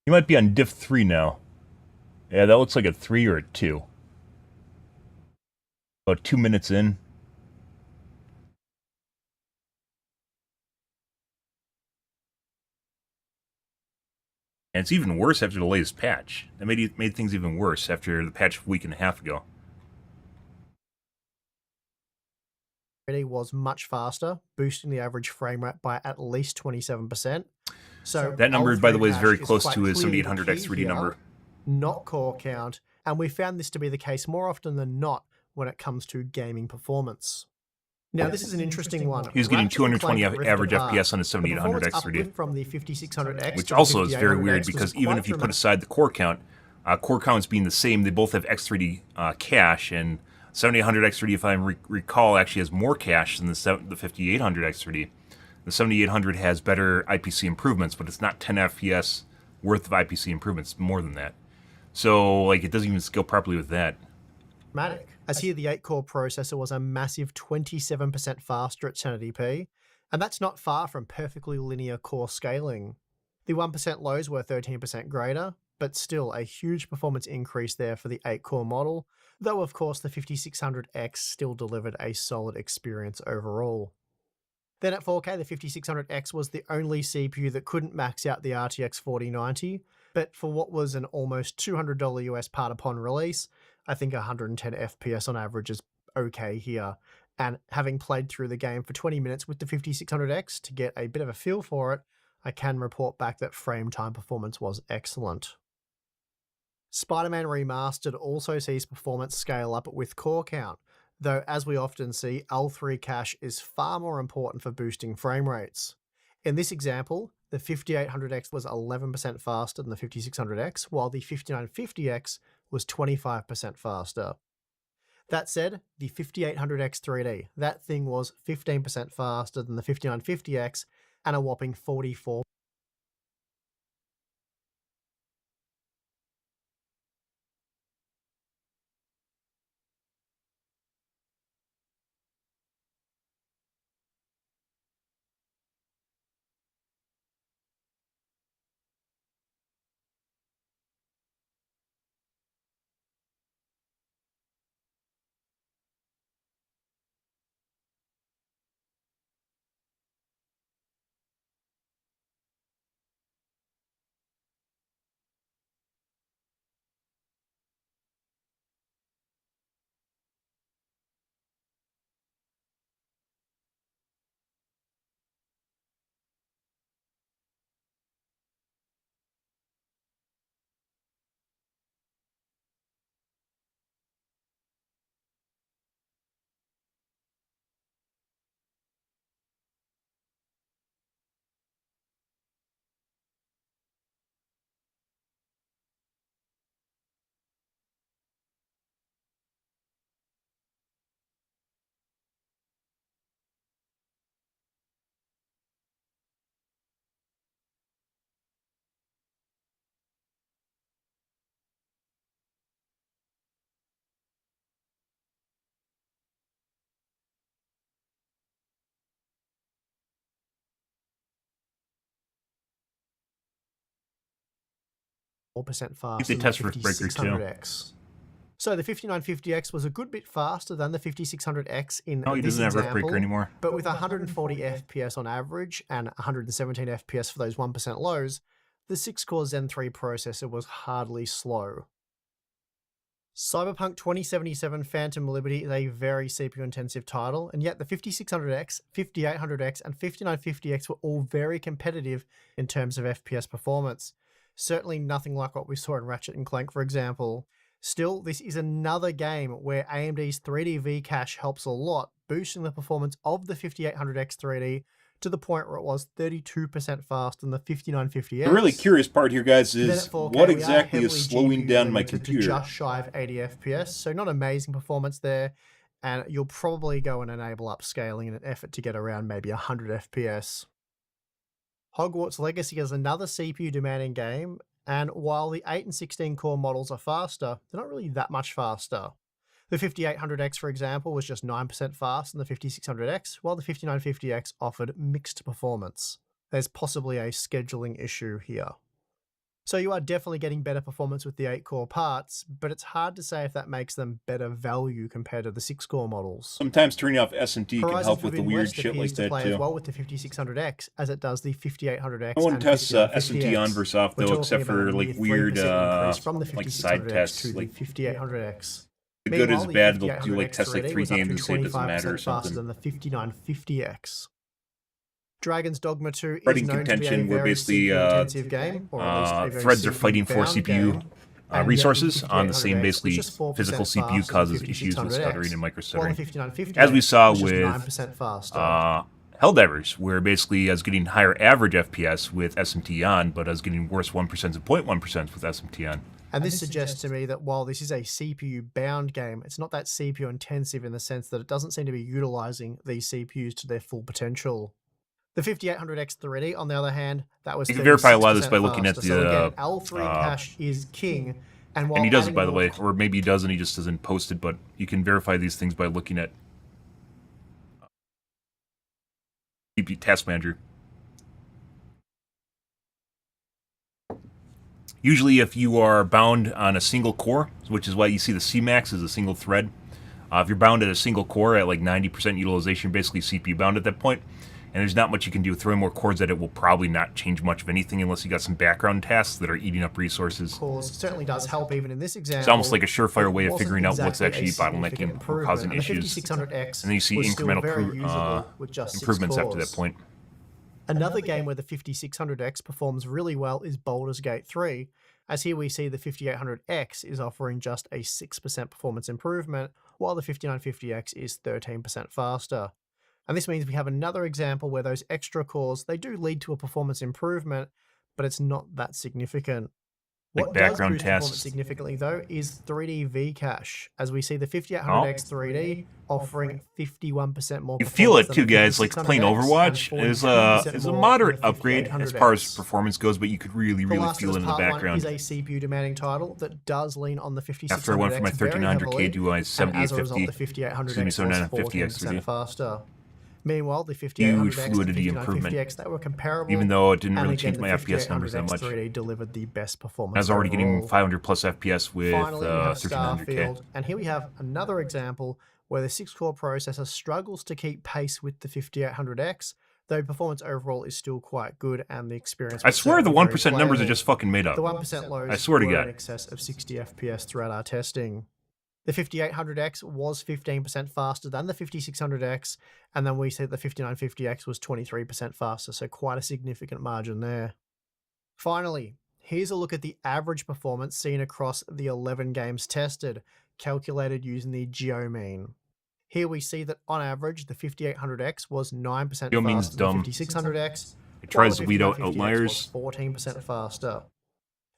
You might be on diff 3 now. Yeah, that looks like a 3 or a 2. About 2 minutes in. And it's even worse after the latest patch. That made things even worse after the patch a week and a half ago. Was much faster, boosting the average frame rate by at least 27%. So that number, by the way, is very close to his clearly 7800X 3D number. Not core count, and we found this to be the case more often than not when it comes to gaming performance. Now, this is an interesting one. He was getting 220 average FPS on his 7800X 3D. From the 5600X, which also is very weird because even if you put aside the core counts being the same, they both have X3D cache, and 7800X 3D, if I recall, actually has more cache than the 5800X 3D. The 7800 has better IPC improvements, but it's not 10 FPS worth of IPC improvements, more than that. So, like, it doesn't even scale properly with that. As here, the 8-core processor was a massive 27% faster at 1080p, and that's not far from perfectly linear core scaling. The 1% lows were 13% greater, but still a huge performance increase there for the 8-core model, though of course the 5600X still delivered a solid experience overall. Then at 4K, the 5600X was the only CPU that couldn't max out the RTX 4090, but for what was an almost $200 US part upon release, I think 110 FPS on average is okay here. And having played through the game for 20 minutes with the 5600X to get a bit of a feel for it, I can report back that frame time performance was excellent. Spider-Man Remastered also sees performance scale up with core count, though as we often see, L3 cache is far more important for boosting frame rates. In this example, the 5800X was 11% faster than the 5600X, while the 5950X was 25% faster. That said, the 5800X 3D, that thing was 15% faster than the 5950X and a whopping 44% faster They than test the for breaker too. 5600X. So the 5950X was a good bit faster than the 5600X in Oh, he this doesn't have example, Riftbreaker anymore. but with 140 FPS on average and 117 FPS for those 1% lows, the 6-core Zen 3 processor was hardly slow. Cyberpunk 2077 Phantom Liberty is a very CPU-intensive title, and yet the 5600X, 5800X, and 5950X were all very competitive in terms of FPS performance. Certainly nothing like what we saw in Ratchet & Clank, for example. Still, this is another game where AMD's 3D V-Cache helps a lot, boosting the performance of the 5800X 3D to the point where it was 32% faster than the 5950X. The really curious part here, guys, Then is at 4K, what we are exactly heavily is slowing GPU down my limited to computer? just shy of 80 FPS, so not amazing performance there, and you'll probably go and enable upscaling in an effort to get around maybe 100 FPS. Hogwarts Legacy is another CPU demanding game, and while the 8 and 16 core models are faster, they're not really that much faster. The 5800X, for example, was just 9% faster than the 5600X, while the 5950X offered mixed performance. There's possibly a scheduling issue here. So you are definitely getting better performance with the 8-core parts, but it's hard to say if that makes them better value compared to the 6-core models. Sometimes turning off SMT can Horizon help with the Forbidden weird West shit like appears to that play too. as well with the 5600X as it does the 5800X. No one and tests 5950X. SMT on versus off We're though, talking except about for a like near weird 3% increase from the like side 5600X tests. to Like the 5800X. the good is Meanwhile, bad. the They'll do like 5800X test like 3D 3 was up games to and say it doesn't matter or 25% faster something. than the 5950X. Dragon's Dogma 2 Spreading is known to be a contention where very basically CPU-intensive game, or at least a very threads are fighting for CPU-bound CPU game, and yet resources the on the same 5800X basically was just 4% physical faster CPU than causes the issues with 5600X, stuttering and while microstuttering. the 5950X As we saw was just with 9% faster. Helldivers, where basically I was getting higher average FPS with SMT on, but I was getting worse 1% and 0.1% with SMT on. And this suggests to me that while this is a CPU-bound game, it's not that CPU-intensive in the sense that it doesn't seem to be utilizing these CPUs to their full potential. The 5800X 3D, on the other hand, that was You can verify a lot of this 36% by looking at faster. the, So again, L3 cache is king, and while And he does it, adding by the more way, or maybe he doesn't, he just doesn't post it, but you can verify these things by looking at CPU Task Manager. Usually if you are bound on a single core, which is why you see the Cmax is a single thread, if you're bound at a single core at like 90% utilization, basically CPU bound at that point, And there's not much you can do. Throwing more cores at it will probably not change much of anything unless you got some background tasks that are eating up resources. Cores certainly does help even in this example. It's almost like a surefire way of It figuring out wasn't what's actually exactly a bottlenecking significant or causing improvement, issues. And the 5600X And then you see was still incremental very usable with just 6 improvements after cores. that point. Another game where the 5600X performs really well is Baldur's Gate 3, as here we see the 5800X is offering just a 6% performance improvement, while the 5950X is 13% faster. And this means we have another example where those extra cores, they do lead to a performance improvement, but it's not that significant. Like What background does boost performance tasks. significantly though is 3D Vcache, as we see the 5800X 3D offering 51% more. You feel it performance too, than the guys. Like 5600X playing Overwatch and is 42% a more moderate than the upgrade as far as 5800X. performance goes, but you could really The Last feel of it Us in the Part 1 background. is a CPU demanding title that does lean on the 5600X After I went from my very 1300K heavily, to my and as a result, 7850, the 5800X excuse me, was 7950X 14% 3D. faster. Meanwhile, the Huge 5800X and fluidity improvement. 5950X, they were comparable. Even though it didn't and really again, change the my FPS numbers that 5800X much. 3D delivered the best performance. I was already getting overall. 500 plus FPS with Finally, we have 1300K. Starfield, and here we have another example where the 6-core processor struggles to keep pace with the 5800X, though performance overall is still quite good and the experience. I was swear the certainly 1% very numbers are playable. just fucking made up. The 1% lows I swear to were God. in excess of 60 FPS throughout our testing. The 5800X was 15% faster than the 5600X, and then we see the 5950X was 23% faster, so quite a significant margin there. Finally, here's a look at the average performance seen across the 11 games tested, calculated using the GeoMean. Here we see that on average, the 5800X was 9% GeoMean's faster than dumb. the 5600X. It tries while to the weed out 5950X outliers. was 14% faster.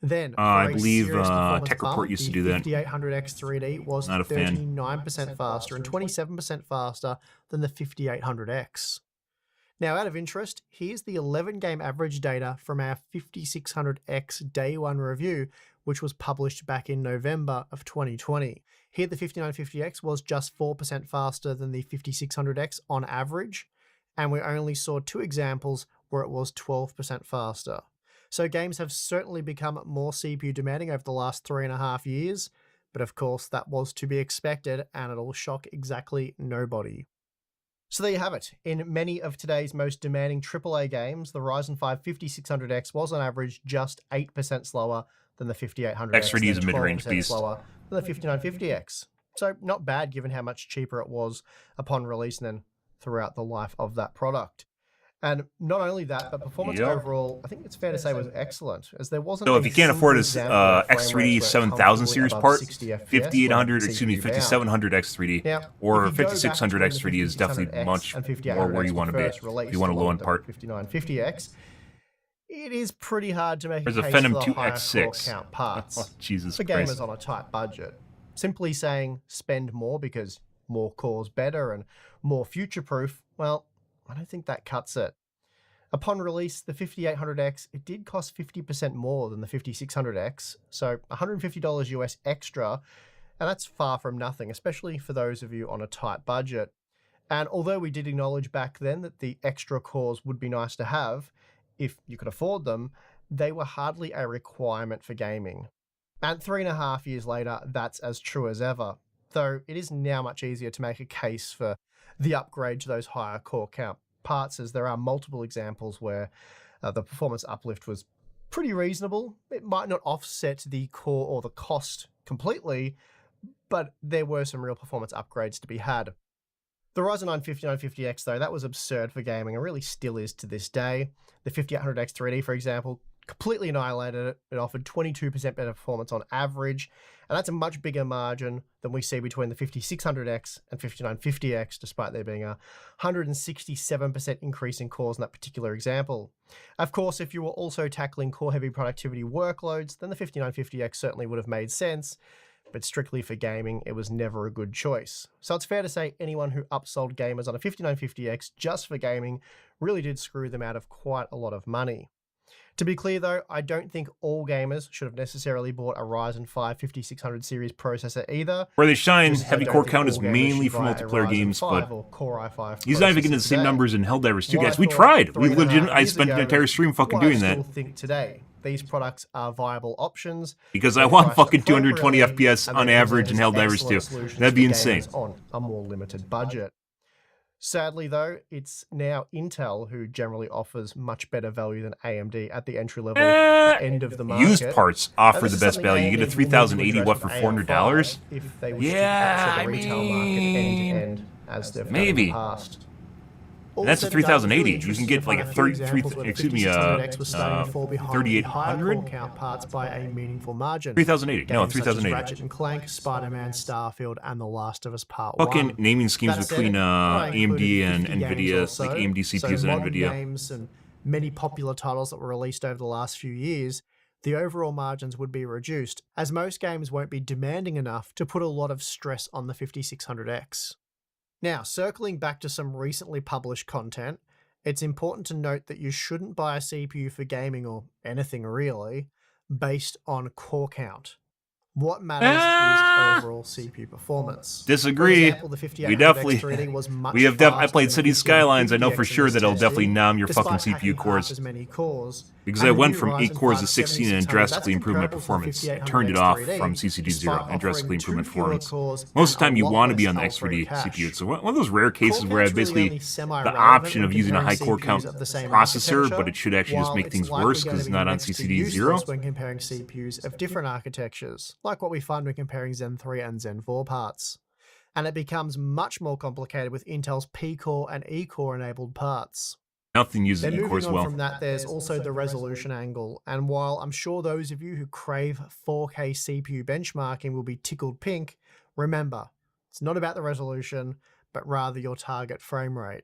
Then, I for a believe, serious performance Tech Report bump, used to the do that. 5800X 3D was Not a fan. 39% faster and 27% faster than the 5800X. Now, out of interest, here's the 11-game average data from our 5600X Day 1 review, which was published back in November of 2020. Here, the 5950X was just 4% faster than the 5600X on average, and we only saw 2 examples where it was 12% faster. So games have certainly become more CPU demanding over the last 3.5 years, but of course that was to be expected and it'll shock exactly nobody. So there you have it. In many of today's most demanding AAA games, the Ryzen 5 5600X was on average just 8% slower than the 5800X, X3D is a and mid-range 12% beast. slower than the 5950X. So not bad given how much cheaper it was upon release and then throughout the life of that product. And not only that, but performance Yep. overall, I think it's fair to say, was excellent, as there wasn't. So a if you can't single afford a example where frame X3D rates were 7000 comfortably series above part, 60 FPS 5800, when excuse me, CPU bound. 5700 X3D, Now, or if you go back 5600 between the X3D is definitely 5600X much and more where 5800X you want to be. first If released, you want a along low-end with part. the 5950X, it is pretty hard to make There's a a case Phantom for the 2 higher core X6. count parts Oh, Jesus for Christ. gamers on a tight budget. Simply saying spend more because more cores better and more future-proof, well, I don't think that cuts it. Upon release, the 5800X, it did cost 50% more than the 5600X, so $150 US extra, and that's far from nothing, especially for those of you on a tight budget. And although we did acknowledge back then that the extra cores would be nice to have, if you could afford them, they were hardly a requirement for gaming. And 3.5 years later, that's as true as ever, though it is now much easier to make a case for the upgrade to those higher core count parts, as there are multiple examples where the performance uplift was pretty reasonable. It might not offset the core or the cost completely, but there were some real performance upgrades to be had. The Ryzen 9 5950X, though, that was absurd for gaming and really still is to this day. The 5800X 3D, for example, completely annihilated it. It offered 22% better performance on average, and that's a much bigger margin than we see between the 5600X and 5950X, despite there being a 167% increase in cores in that particular example. Of course, if you were also tackling core-heavy productivity workloads, then the 5950X certainly would have made sense, but strictly for gaming, it was never a good choice. So it's fair to say anyone who upsold gamers on a 5950X just for gaming really did screw them out of quite a lot of money. To be clear though, I don't think all gamers should have necessarily bought a Ryzen 5 5600 series processor either. Where they shine, Just as I heavy don't core think count all is gamers mainly should for buy a multiplayer Ryzen games, 5 but or Core i5 he's not even getting the processor same today. numbers in Helldivers too, What I guys. We thought tried. We 3.5 legit, I years spent an ago entire is stream fucking what doing I that. still think today. These products are viable options. Because I They're want priced fucking 220 appropriately, FPS and on they average in present Helldivers excellent too. solutions That'd for be gamers insane. on a more limited budget. Sadly, though, it's now Intel who generally offers much better value than AMD at the entry level end of the market. Used parts offer This the is best something value. You get a AMD will need to 3080 address what for with $400? AM5 if they wish Yeah, to capture I the retail market mean, end to end as they've done in maybe. the past. And that's a All said and done, 3080. it's You can really get like a interesting to 30, find a few examples where the 5600X was starting to fall behind the higher 3800? core count parts by a meaningful margin. 3080. No, Games such as 3080. Ratchet and Clank, Spider-Man, Starfield, and The Last of Us Part Fucking 1. naming schemes That said, between I AMD and included 50 games NVIDIA, or so, like AMD CPUs so and modern NVIDIA. games and many popular titles that were released over the last few years, the overall margins would be reduced, as most games won't be demanding enough to put a lot of stress on the 5600X. Now, circling back to some recently published content, it's important to note that you shouldn't buy a CPU for gaming or anything really based on core count. What matters is overall CPU performance. Disagree. For example, the We definitely. 5800X3D was much We have. I faster played than City the Skylines. I know 5850X for sure in that it'll this definitely testing, nom your fucking despite hacking CPU half cores. as many cores, Because and I the went new from 8 Ryzen cores to 5 16 and 7600, drastically that's improved my comparable to the performance. I 5800X3D, turned it off from CCD0 despite and drastically offering improved my 2 fewer performance. cores Most of the and time a you lot want to be less on the alpha X3D cache. CPU. It's one of those rare cases Core where I have count's really basically only the semi-relevant option when of using a high comparing core count CPUs of the same processor, architecture, but it should actually just while make it's things likely worse going because to it's be not on next to CCD0. useless when comparing CPUs of different architectures, like what we find when comparing Zen 3 and Zen 4 parts. And it becomes much more complicated with Intel's P-core and E-core enabled parts. Nothing uses Then E-core moving as on well. from that, there's also the resolution angle. And while I'm sure those of you who crave 4K CPU benchmarking will be tickled pink, remember, it's not about the resolution, but rather your target frame rate.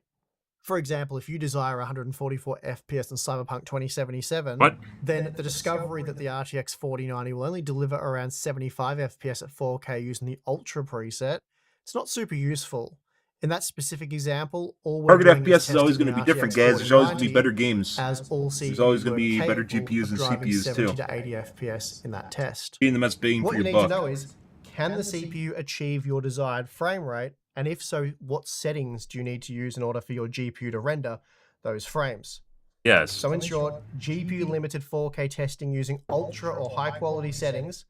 For example, if you desire 144 FPS in Cyberpunk 2077, What? then the discovery that the RTX 4090 will only deliver around 75 FPS at 4K using the Ultra preset, it's not super useful. In that specific example, all we're Target doing FPS is always testing going to the be different, RTX guys. There's always going to 4090 be better games. as all CPUs There's always going to be were better capable GPUs of and driving CPUs 70 too. to 80 FPS in that test. Being the best bang for What you your need to buck. know is, can the CPU achieve your desired frame rate? And if so, what settings do you need to use in order for your GPU to render those frames? Yes. So in short, GPU limited 4K testing using ultra or high quality settings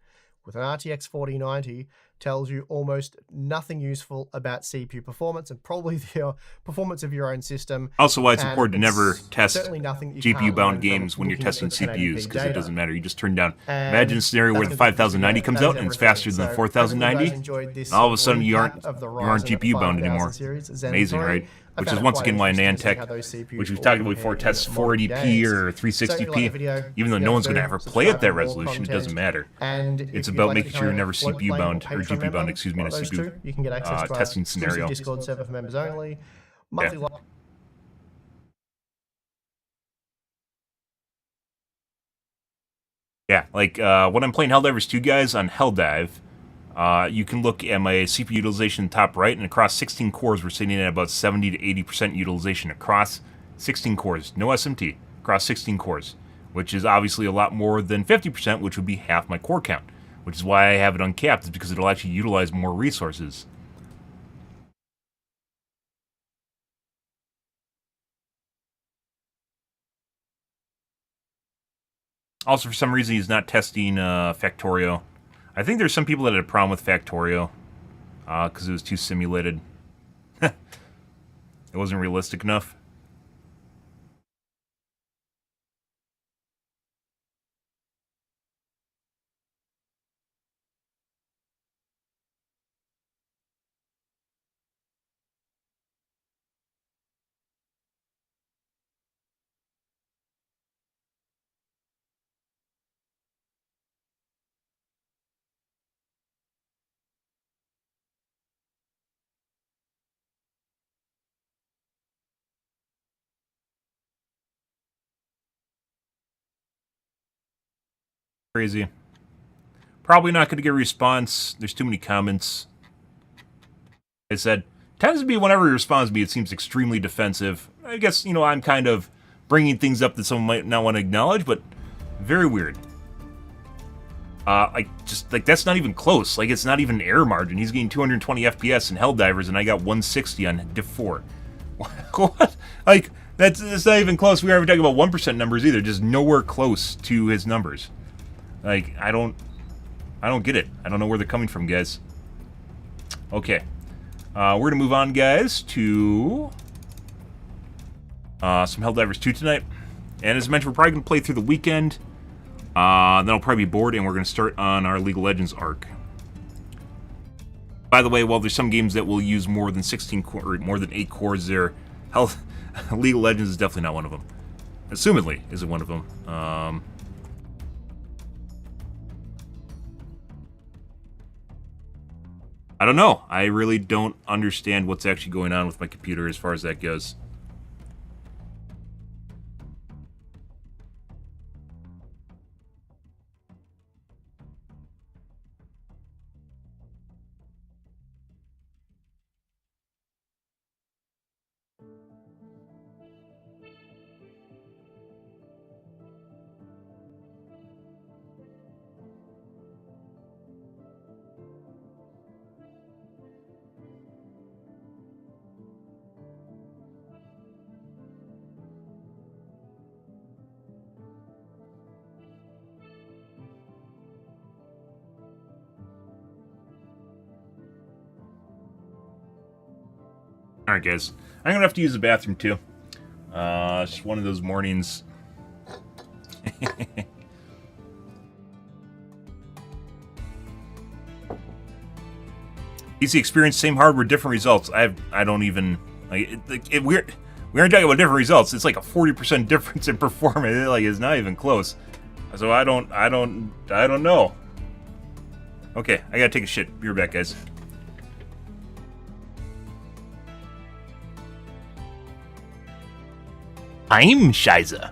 with an RTX 4090 tells you almost nothing useful about CPU performance and probably the performance of your own system. Also why it's And important to never test certainly nothing that you can't GPU-bound learn from games when you're looking at testing the CPUs, because it data. doesn't matter. You just turn down. And Imagine a scenario where the that's gonna be 5090 it. comes That out is and it's everything. faster than the So, 4090. hopefully you guys enjoyed this And all of a sudden you recap aren't of the GPU Ryzen bound 5000 anymore. series, Zen Amazing, 3. right? I Which found is it once quite again why interesting to see how Nantech, those CPUs which we've all talked about before, compare in tests modern 480p games. or So if you like the 360p, video, even though you no have one's to going to ever play at subscribe that for more resolution, it content. doesn't matter. And It's if you'd about like making to sure you're become never a float CPU playing bound or Patreon GPU bound, member, excuse me, one not of those CPU two, you can get access to our testing exclusive scenario. Discord server for members only. Monthly Yeah, like when I'm playing Helldivers 2, guys, on Helldive, you can look at my CPU utilization top right, and across 16 cores, we're sitting at about 70 to 80% utilization across 16 cores. No SMT, across 16 cores, which is obviously a lot more than 50%, which would be half my core count, which is why I have it uncapped, is because it'll actually utilize more resources. Also, for some reason, he's not testing Factorio. I think there's some people that had a problem with Factorio because it was too simulated. It wasn't realistic enough. Crazy. Probably not going to get a response. There's too many comments. I said, tends to be whenever he responds to me, it seems extremely defensive. I guess, you know, I'm kind of bringing things up that someone might not want to acknowledge, but very weird. Like, that's not even close. Like, it's not even an error margin. He's getting 220 FPS in Helldivers, and I got 160 on Diff 4. What? Like, that's not even close. We aren't even talking about 1% numbers either. Just nowhere close to his numbers. Like, I don't get it. I don't know where they're coming from, guys. Okay. We're going to move on, guys, to some Helldivers 2 tonight. And as I mentioned, we're probably going to play through the weekend. Then I'll probably be bored, and we're going to start on our League of Legends arc. By the way, while there's some games that will use more than 16 or more than 8 cores, there, League of Legends is definitely not one of them. Assumedly, isn't one of them. I don't know. I really don't understand what's actually going on with my computer as far as that goes. Alright, guys. I'm going to have to use the bathroom, too. It's just one of those mornings. PC experience, same hardware, different results. I don't even... we aren't talking about different results. It's like a 40% difference in performance. Like, it's not even close. So I don't know. Okay, I gotta take a shit. Be right back, guys. I'm Shiza.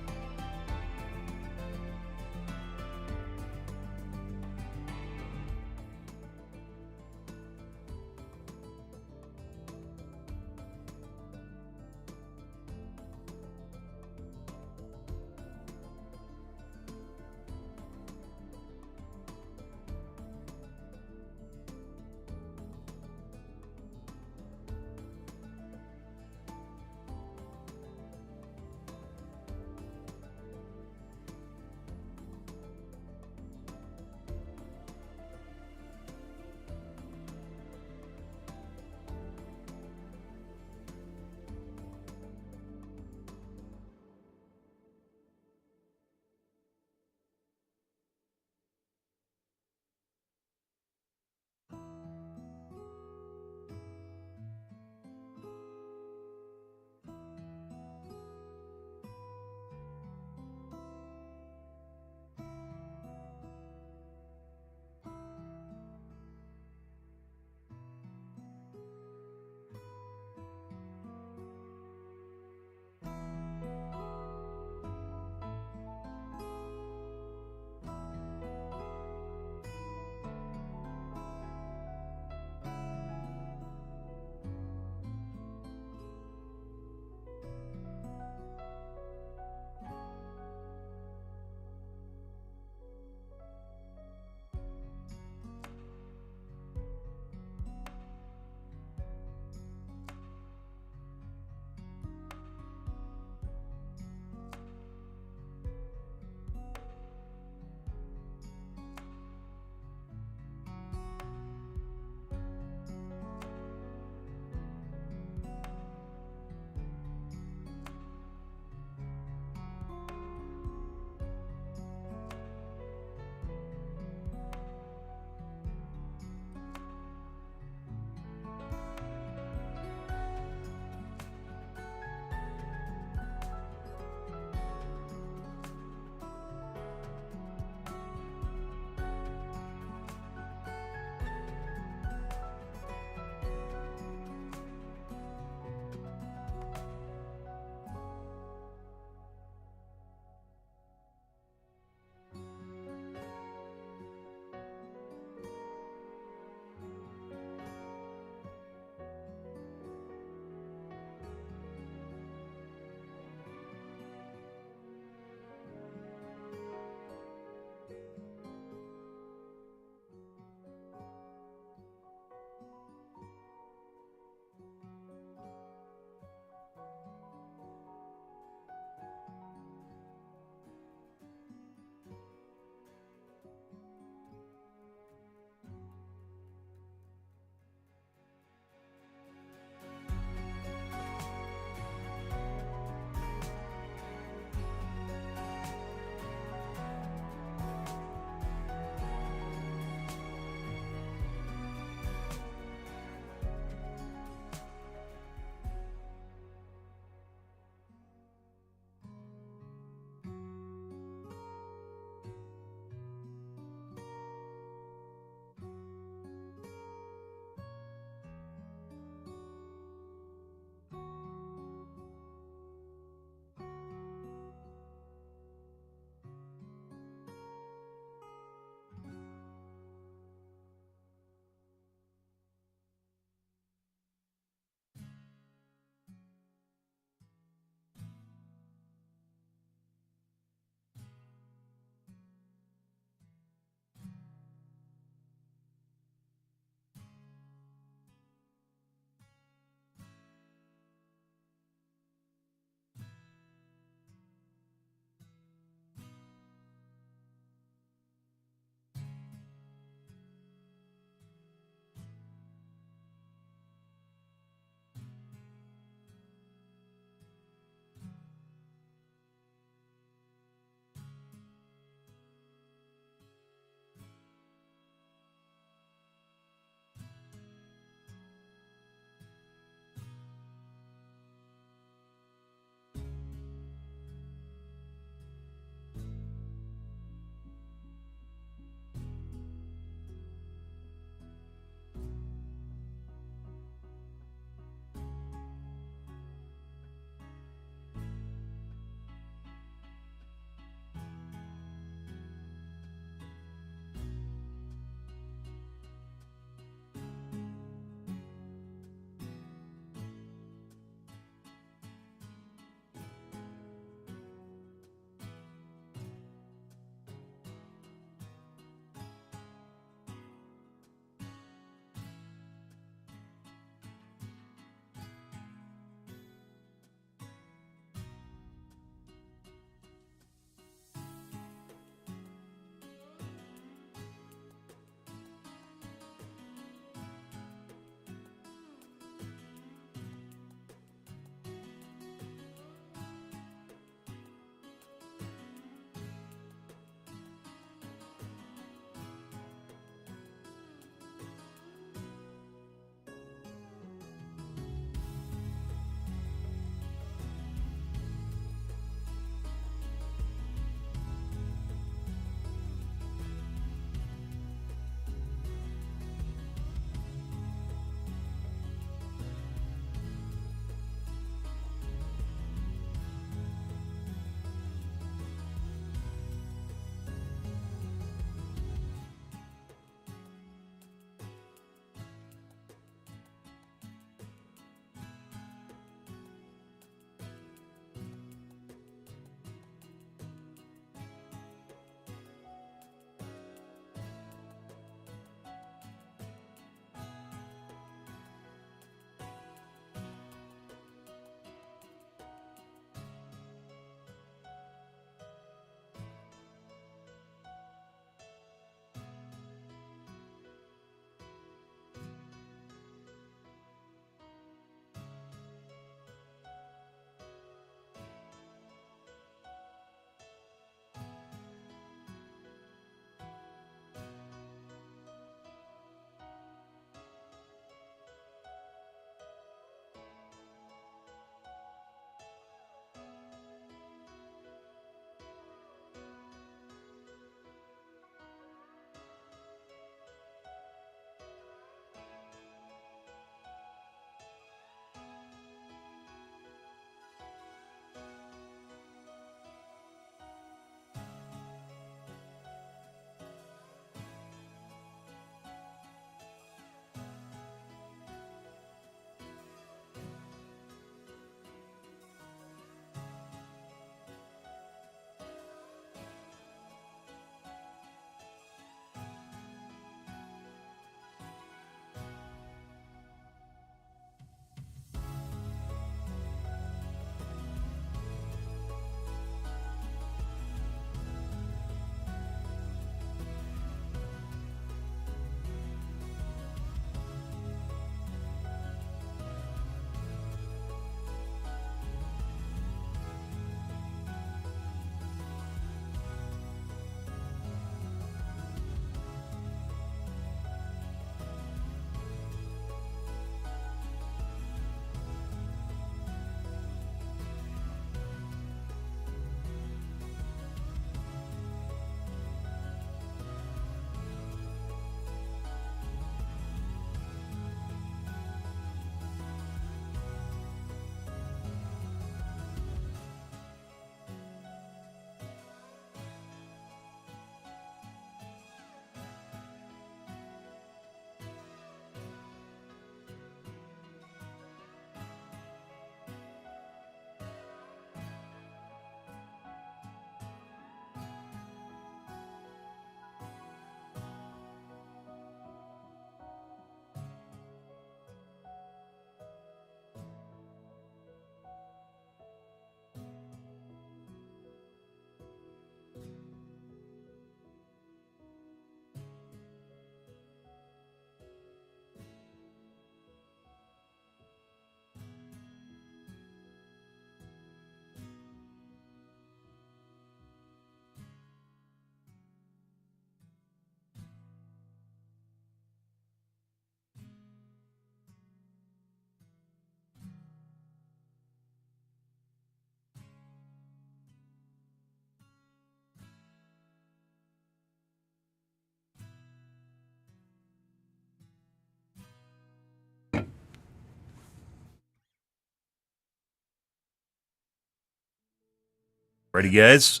Ready, guys?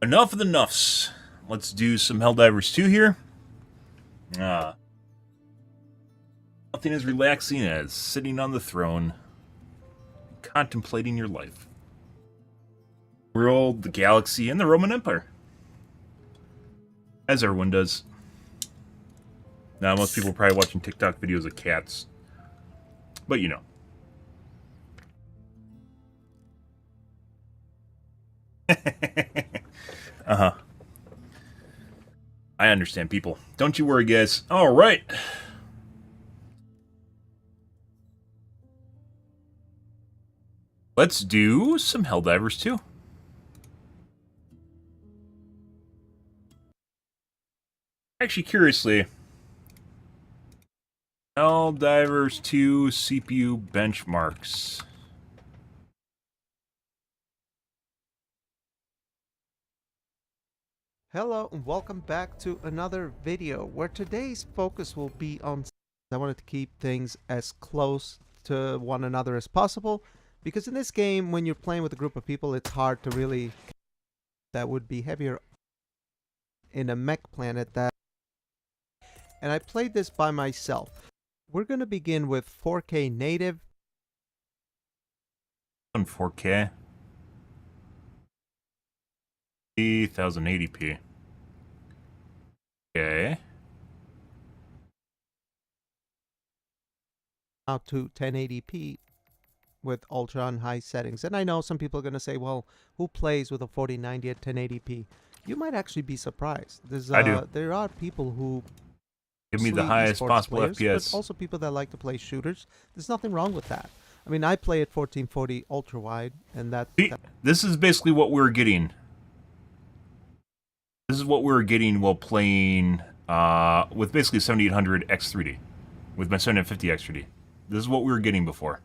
Enough of the nuffs. Let's do some Helldivers 2 here. Nothing as relaxing as sitting on the throne, contemplating your life. World, the galaxy, and the Roman Empire. As everyone does. Now, most people are probably watching TikTok videos of cats. But you know. Uh-huh. I understand, people. Don't you worry, guys. All right. Let's do some Helldivers 2. Actually, curiously, Helldivers 2 CPU benchmarks. Hello and welcome back to another video where today's focus will be on... I wanted to keep things as close to one another as possible because in this game when you're playing with a group of people it's hard to really... That would be heavier in a mech planet that... And I played this by myself. We're going to begin with 4K native. On 4K. 1080p. Okay. Out to 1080p with ultra on high settings. And I know some people are going to say, well, who plays with a 4090 at 1080p? You might actually be surprised. I do. There are people who... Give me the highest possible players, FPS. But also people that like to play shooters. There's nothing wrong with that. I mean, I play at 1440 ultra wide, and This is basically what we're getting. This is what we're getting while playing with basically 7800 X3D, with my 750 X3D. This is what we were getting before.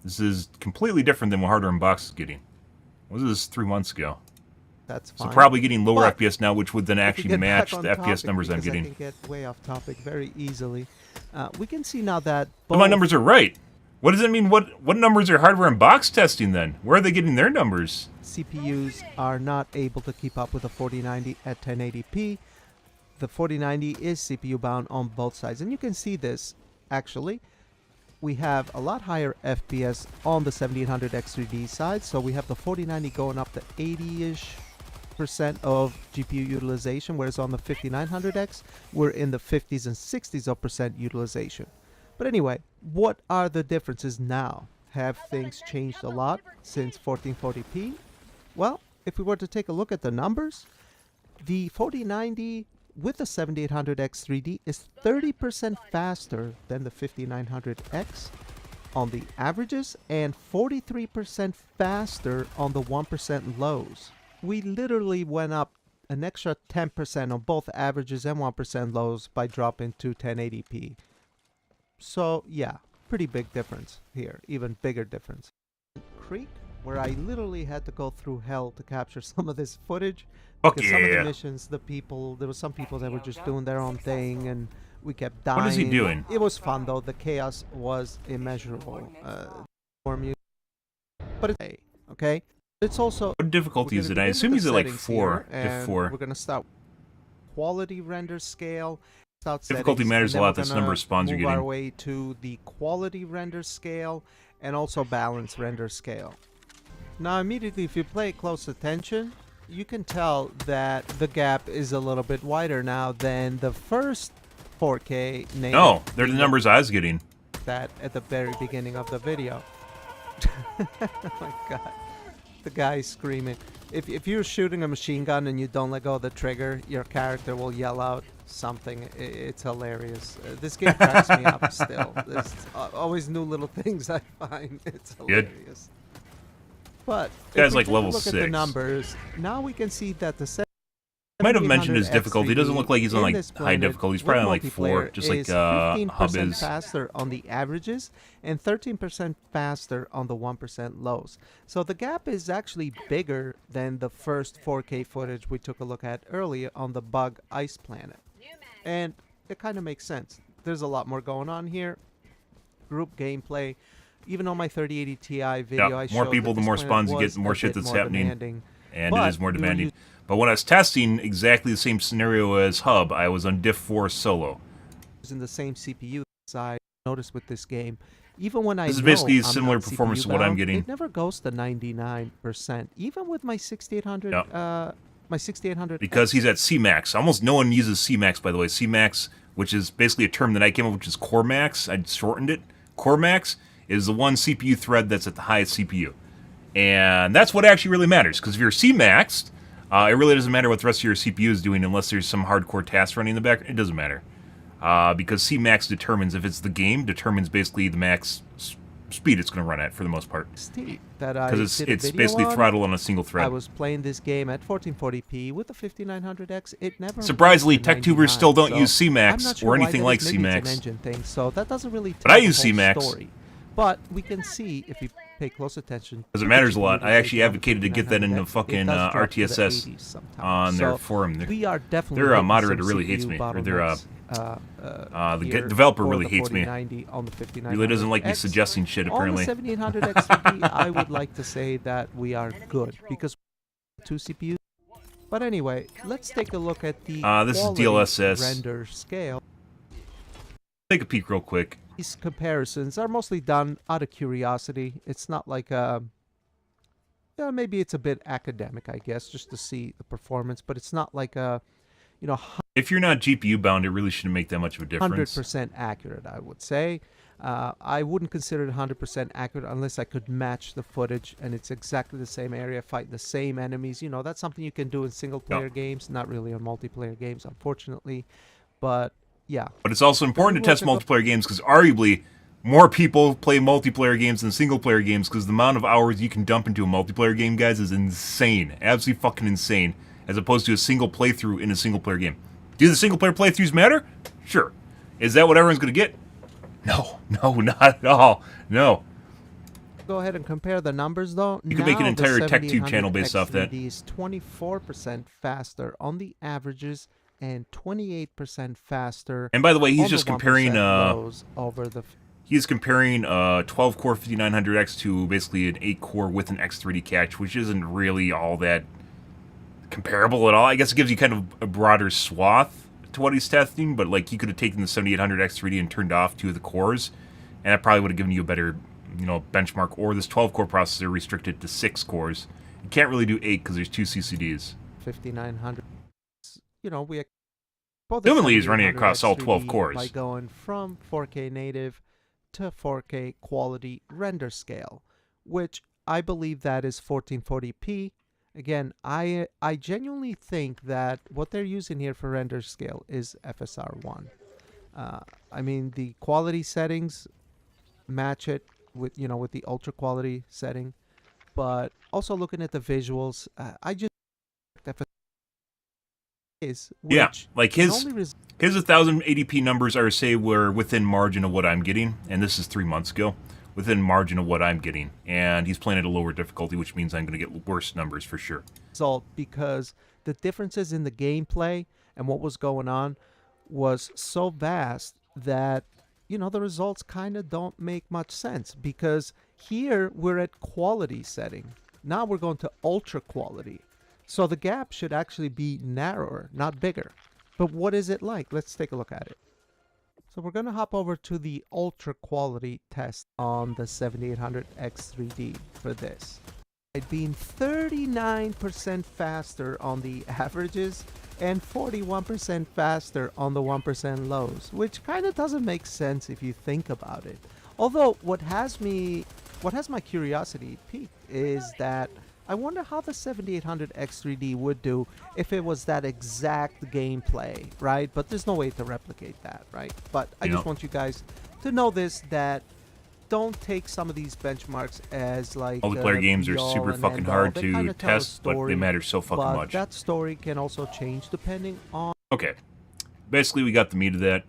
This is completely different than what Harder and Box is getting. What was this 3 months ago? That's fine. So probably getting lower But FPS now, which would then actually match the FPS numbers I'm getting. I can get way off topic very easily. We can see now that But my numbers are right. What does that mean? What numbers are Hardware and Box testing then? Where are they getting their numbers? CPUs are not able to keep up with the 4090 at 1080p. The 4090 is CPU bound on both sides, and you can see this actually. We have a lot higher FPS on the 7800 X3D side, so we have the 4090 going up to 80-ish% of GPU utilization, whereas on the 5900X we're in the 50s and 60s of percent utilization. But anyway, what are the differences now? Have things changed a lot since 1440p? Well, if we were to take a look at the numbers, the 4090 with the 7800X3D is 30% faster than the 5900X on the averages and 43% faster on the 1% lows. We literally went up an extra 10% on both averages and 1% lows by dropping to 1080p. So yeah, pretty big difference here, even bigger difference. Creek, where I literally had to go through hell to capture some of this footage. Because some of the missions, there were some people that were just doing their own thing and we kept dying. What is he doing? It was fun though, the chaos was immeasurable. But it's okay? It's also... What difficulty is it? I assume he's at like 4. Here, Diff 4. We're going to start quality render scale. Difficulty matters a lot. This number of spawns you're getting. getting. Our way to the quality render scale and also balance render scale. Now immediately, if you pay close attention, you can tell that the gap is a little bit wider now than the first 4K native. No, they're the numbers I was getting. That at the very beginning of the video. Oh my god. The guy screaming. If you're shooting a machine gun and you don't let go of the trigger, your character will yell out something. It's hilarious. This game cracks me up still. There's always new little things I find. It's hilarious. But guy's like level look 6. At the numbers, now we can see that the Might have mentioned his difficulty. He doesn't look like he's on like high difficulty. He's probably on like 4, just like Hub is. Faster on the averages and 13% faster on the 1% lows. So the gap is actually bigger than the first 4K footage we took a look at earlier on the Bug Ice Planet. And it kind of makes sense. There's a lot more going on here. Group gameplay. Even on my 3080 Ti video, I Yeah, showed more people, that the more this spawns you planet get, the more was a shit bit that's more happening. demanding. And But it is more we were demanding. But when I was testing exactly the same scenario as Hub, I was on Diff 4 solo. using the same CPU side. Notice with this game, even when I This is know basically I'm similar not performance CPU to what I'm bound, getting. It never goes to 99%. Even with my 6800, Yeah. my 6800. Because he's at C-Max. Almost no one uses C-Max, by the way. C-Max, which is basically a term that I came up with, which is Core Max. I shortened it. Core Max is the one CPU thread that's at the highest CPU. And that's what actually really matters. Because if you're C-Maxed, it really doesn't matter what the rest of your CPU is doing unless there's some hardcore task running in the back. It doesn't matter. Because C-Max determines, if it's the game, determines basically the max speed it's going to run at for the most part. Because it's basically throttle on a single thread. I was playing this game at 1440p with the 5900X. It never. Surprisingly, went to tech tubers 99, still don't so use I'm C-Max not sure or why anything that like is. Maybe it's C-Max. an engine thing, so that doesn't really tell But I the use whole C-Max. story. But we can see if you pay close attention. Because it to matters the a lot. GPU I actually on the advocated to get that into 5900X, it fucking does drop to the RTSS 80s sometimes. on their So forum. we are definitely Their hitting moderator some really CPU hates me. Or their bottlenecks, the here developer for really the hates me. 4090 on the 5900X. Really doesn't like me suggesting shit, apparently. On the 7800X, I would like to say that we are good because two CPUs. But anyway, let's take a look at the this is quality DLSS. render scale. Take a peek real quick. These comparisons are mostly done out of curiosity. It's not like maybe it's a bit academic, I guess, just to see the performance. But it's not like a, If you're not GPU bound, it really shouldn't make that much of a difference. 100% accurate, I would say. I wouldn't consider it 100% accurate unless I could match the footage and it's exactly the same area, fighting the same enemies. That's something you can do in single-player games, not really on multiplayer games, unfortunately. But yeah. But it's also important to test multiplayer games because arguably more people play multiplayer games than single-player games because the amount of hours you can dump into a multiplayer game, guys, is insane. Absolutely fucking insane. As opposed to a single playthrough in a single-player game. Do the single-player playthroughs matter? Sure. Is that what everyone's going to get? No, not at all. No. Go ahead and compare the numbers, though. You could make an entire TechTube channel based off that. It is 24% faster on the averages and 28% faster. And by the way, he's on just the 1% comparing lows over the. He's comparing 12-core 5900X to basically an 8-core with an X3D cache, which isn't really all that comparable at all. I guess it gives you kind of a broader swath to what he's testing, but like he could have taken the 7800 X3D and turned off 2 of the cores, and that probably would have given you a better, benchmark. Or this 12-core processor restricted to 6 cores. You can't really do 8 because there's 2 CCDs. 5900. We Ultimately, he's running across all 12 cores. By going from 4K native to 4K quality render scale, which I believe that is 1440p. Again, I genuinely think that what they're using here for render scale is FSR1. I mean, the quality settings match it with the ultra quality setting, but also looking at the visuals, I just is like his 1080p numbers were within margin of what I'm getting, and this is 3 months ago. Within margin of what I'm getting, and he's playing at a lower difficulty, which means I'm going to get worse numbers for sure. Because the differences in the gameplay and what was going on was so vast that the results kind of don't make much sense, because here we're at quality setting, now we're going to ultra quality, so the gap should actually be narrower, not bigger. But what is it like? Let's take a look at it. So we're going to hop over to the ultra quality test on the 7800 X3D for this. It being 39% faster on the averages and 41% faster on the 1% lows, which kind of doesn't make sense if you think about it. Although what has my curiosity piqued is that I wonder how the 7800 X3D would do if it was that exact gameplay, right? But there's no way to replicate that, right? But I just want you guys to know this, that don't take some of these benchmarks as like multiplayer games are super fucking hard to test, but they matter so fucking much. That story can also change depending on. Okay, basically we got the meat of that.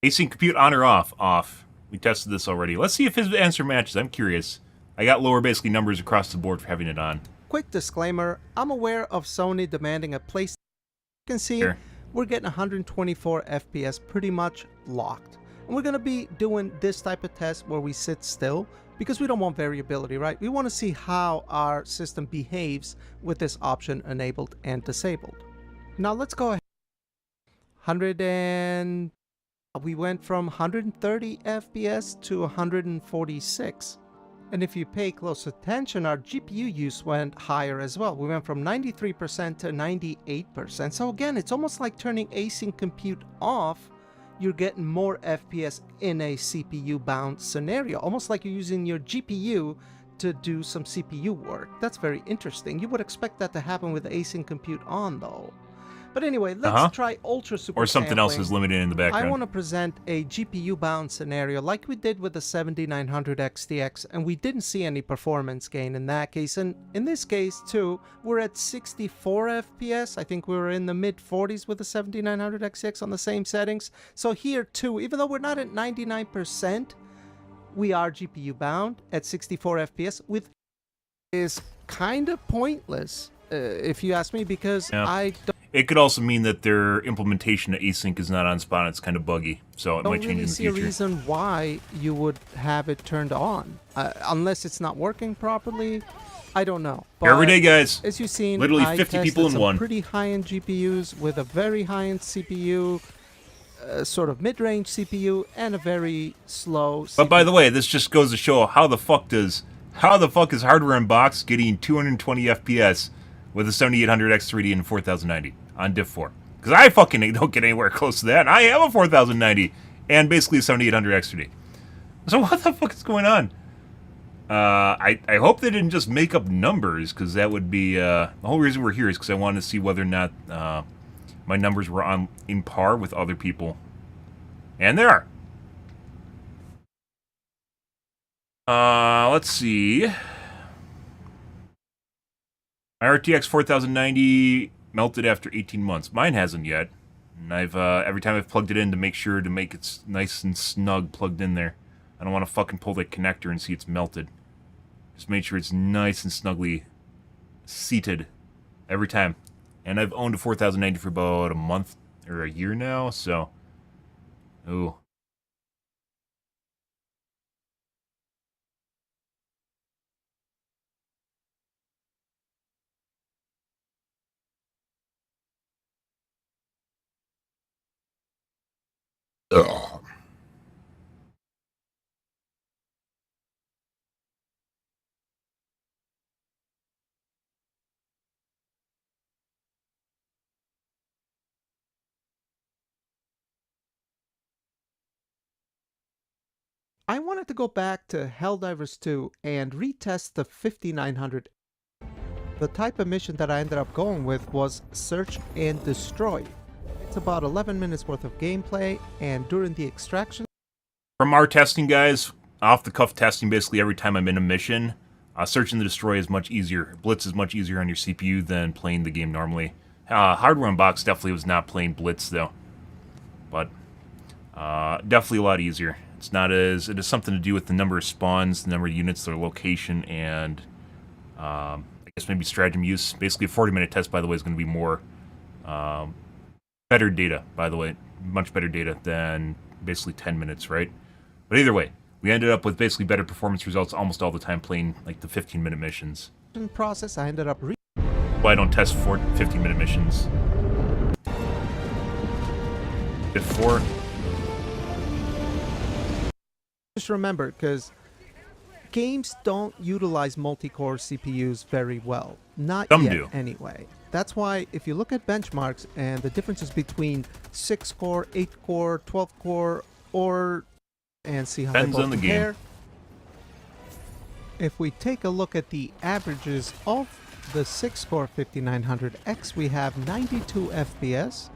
Async compute on or off? Off. We tested this already. Let's see if his answer matches. I'm curious. I got lower basically numbers across the board for having it on. Quick disclaimer, I'm aware of Sony demanding a PlayStation. You can see we're getting 124 FPS pretty much locked. And we're going to be doing this type of test where we sit still because we don't want variability, right? We want to see how our system behaves with this option enabled and disabled. Now let's go ahead. We went from 130 FPS to 146. And if you pay close attention, our GPU use went higher as well. We went from 93% to 98%. So again, it's almost like turning async compute off. You're getting more FPS in a CPU-bound scenario, almost like you're using your GPU to do some CPU work. That's very interesting. You would expect that to happen with async compute on, though. But anyway, let's try ultra super or something else is limited in the background. I want to present a GPU-bound scenario like we did with the 7900 XTX, and we didn't see any performance gain in that case. And in this case, too, we're at 64 FPS. I think we were in the mid-40s with the 7900 XTX on the same settings. So here, too, even though we're not at 99%, we are GPU-bound at 64 FPS, with is kind of pointless, if you ask me, because I don't... It could also mean that their implementation of async is not on spawn. It's kind of buggy, so it might change in the future. I don't really see a reason why you would have it turned on, unless it's not working properly. I don't know. But every day, guys. As you've seen, literally I 50 people in some one. Pretty high-end GPUs with a very high-end CPU, sort of mid-range CPU, and a very slow CPU. But by the way, this just goes to show how the fuck is Hardware Unboxed getting 220 FPS with a 7800X 3D and 4090 on Diff 4. Because I fucking don't get anywhere close to that. I have a 4090 and basically a 7800X 3D. So what the fuck is going on? I hope they didn't just make up numbers, because that would be... the whole reason we're here is because I wanted to see whether or not my numbers were in par with other people. And they are. Let's see... My RTX 4090 melted after 18 months. Mine hasn't yet. And I've every time I've plugged it in to make sure to make it nice and snug plugged in there. I don't want to fucking pull that connector and see it's melted. Just make sure it's nice and snugly seated every time. And I've owned a 4090 for about a month or a year now, so... Ooh. Ugh. I wanted to go back to Helldivers 2 and retest the 5900. The type of mission that I ended up going with was Search and Destroy. It's about 11 minutes worth of gameplay, and during the extraction... From our testing, guys, off-the-cuff testing basically every time I'm in a mission, Search and Destroy is much easier. Blitz is much easier on your CPU than playing the game normally. Hardware Unboxed definitely was not playing Blitz, though. But, definitely a lot easier. It's not as... It has something to do with the number of spawns, the number of units, their location, and... I guess maybe stratagem use. Basically, a 40-minute test, by the way, is going to be more... better data, by the way. Much better data than basically 10 minutes, right? But either way, we ended up with basically better performance results almost all the time playing like the 15-minute missions. Process, I ended up Well, I don't test for 15-minute missions. Diff 4. Just remember, because games don't utilize multi-core CPUs very well. Not Some yet, do. anyway. That's why if you look at benchmarks and the differences between 6-core, 8-core, 12-core, or... and see how Depends they both on the compare. game. If we take a look at the averages of the 6-core 5900X, we have 92 FPS,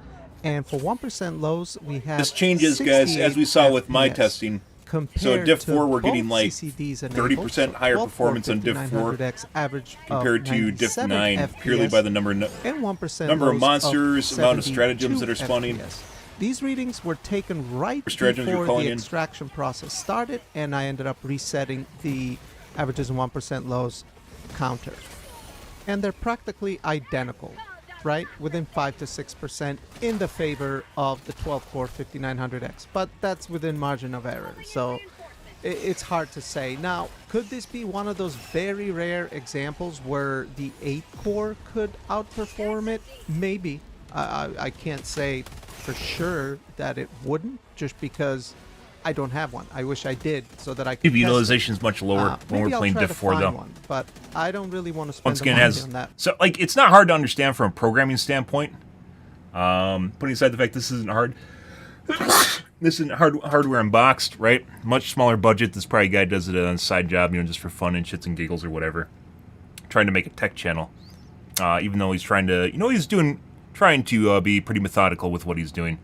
and for 1% lows, we have This changes, guys, as we saw with my FPS. testing. So Compared Diff to 4, we're getting both like CCDs 30% higher 12-core performance on Diff 4 5900X average compared to Diff 9, purely by the number and 1% number of lows monsters, amount of 72 stratagems that are spawning. FPS. These readings were taken right Stratagems you're before calling the in. extraction process started, and I ended up resetting the averages and 1% lows counter. And they're practically identical. right? Within 5 to 6% in the favor of the 12-core 5900X. But that's within margin of error, so it's hard to say. Now, could this be one of those very rare examples where the 8-core could outperform it? Maybe. I can't say for sure that it wouldn't, just because I don't have one. I wish I did, so that I could CPU utilization is much lower when we're playing Diff 4, though. One, but I don't really want to spend Once again, the money on that. So, like, it's not hard to understand from a programming standpoint. Putting aside the fact this isn't hard. This isn't hardware unboxed, right? Much smaller budget. This probably guy does it on a side job, you know, just for fun and shits and giggles or whatever. Trying to make a tech channel. Even though he's trying to, you know, trying to be pretty methodical with what he's doing.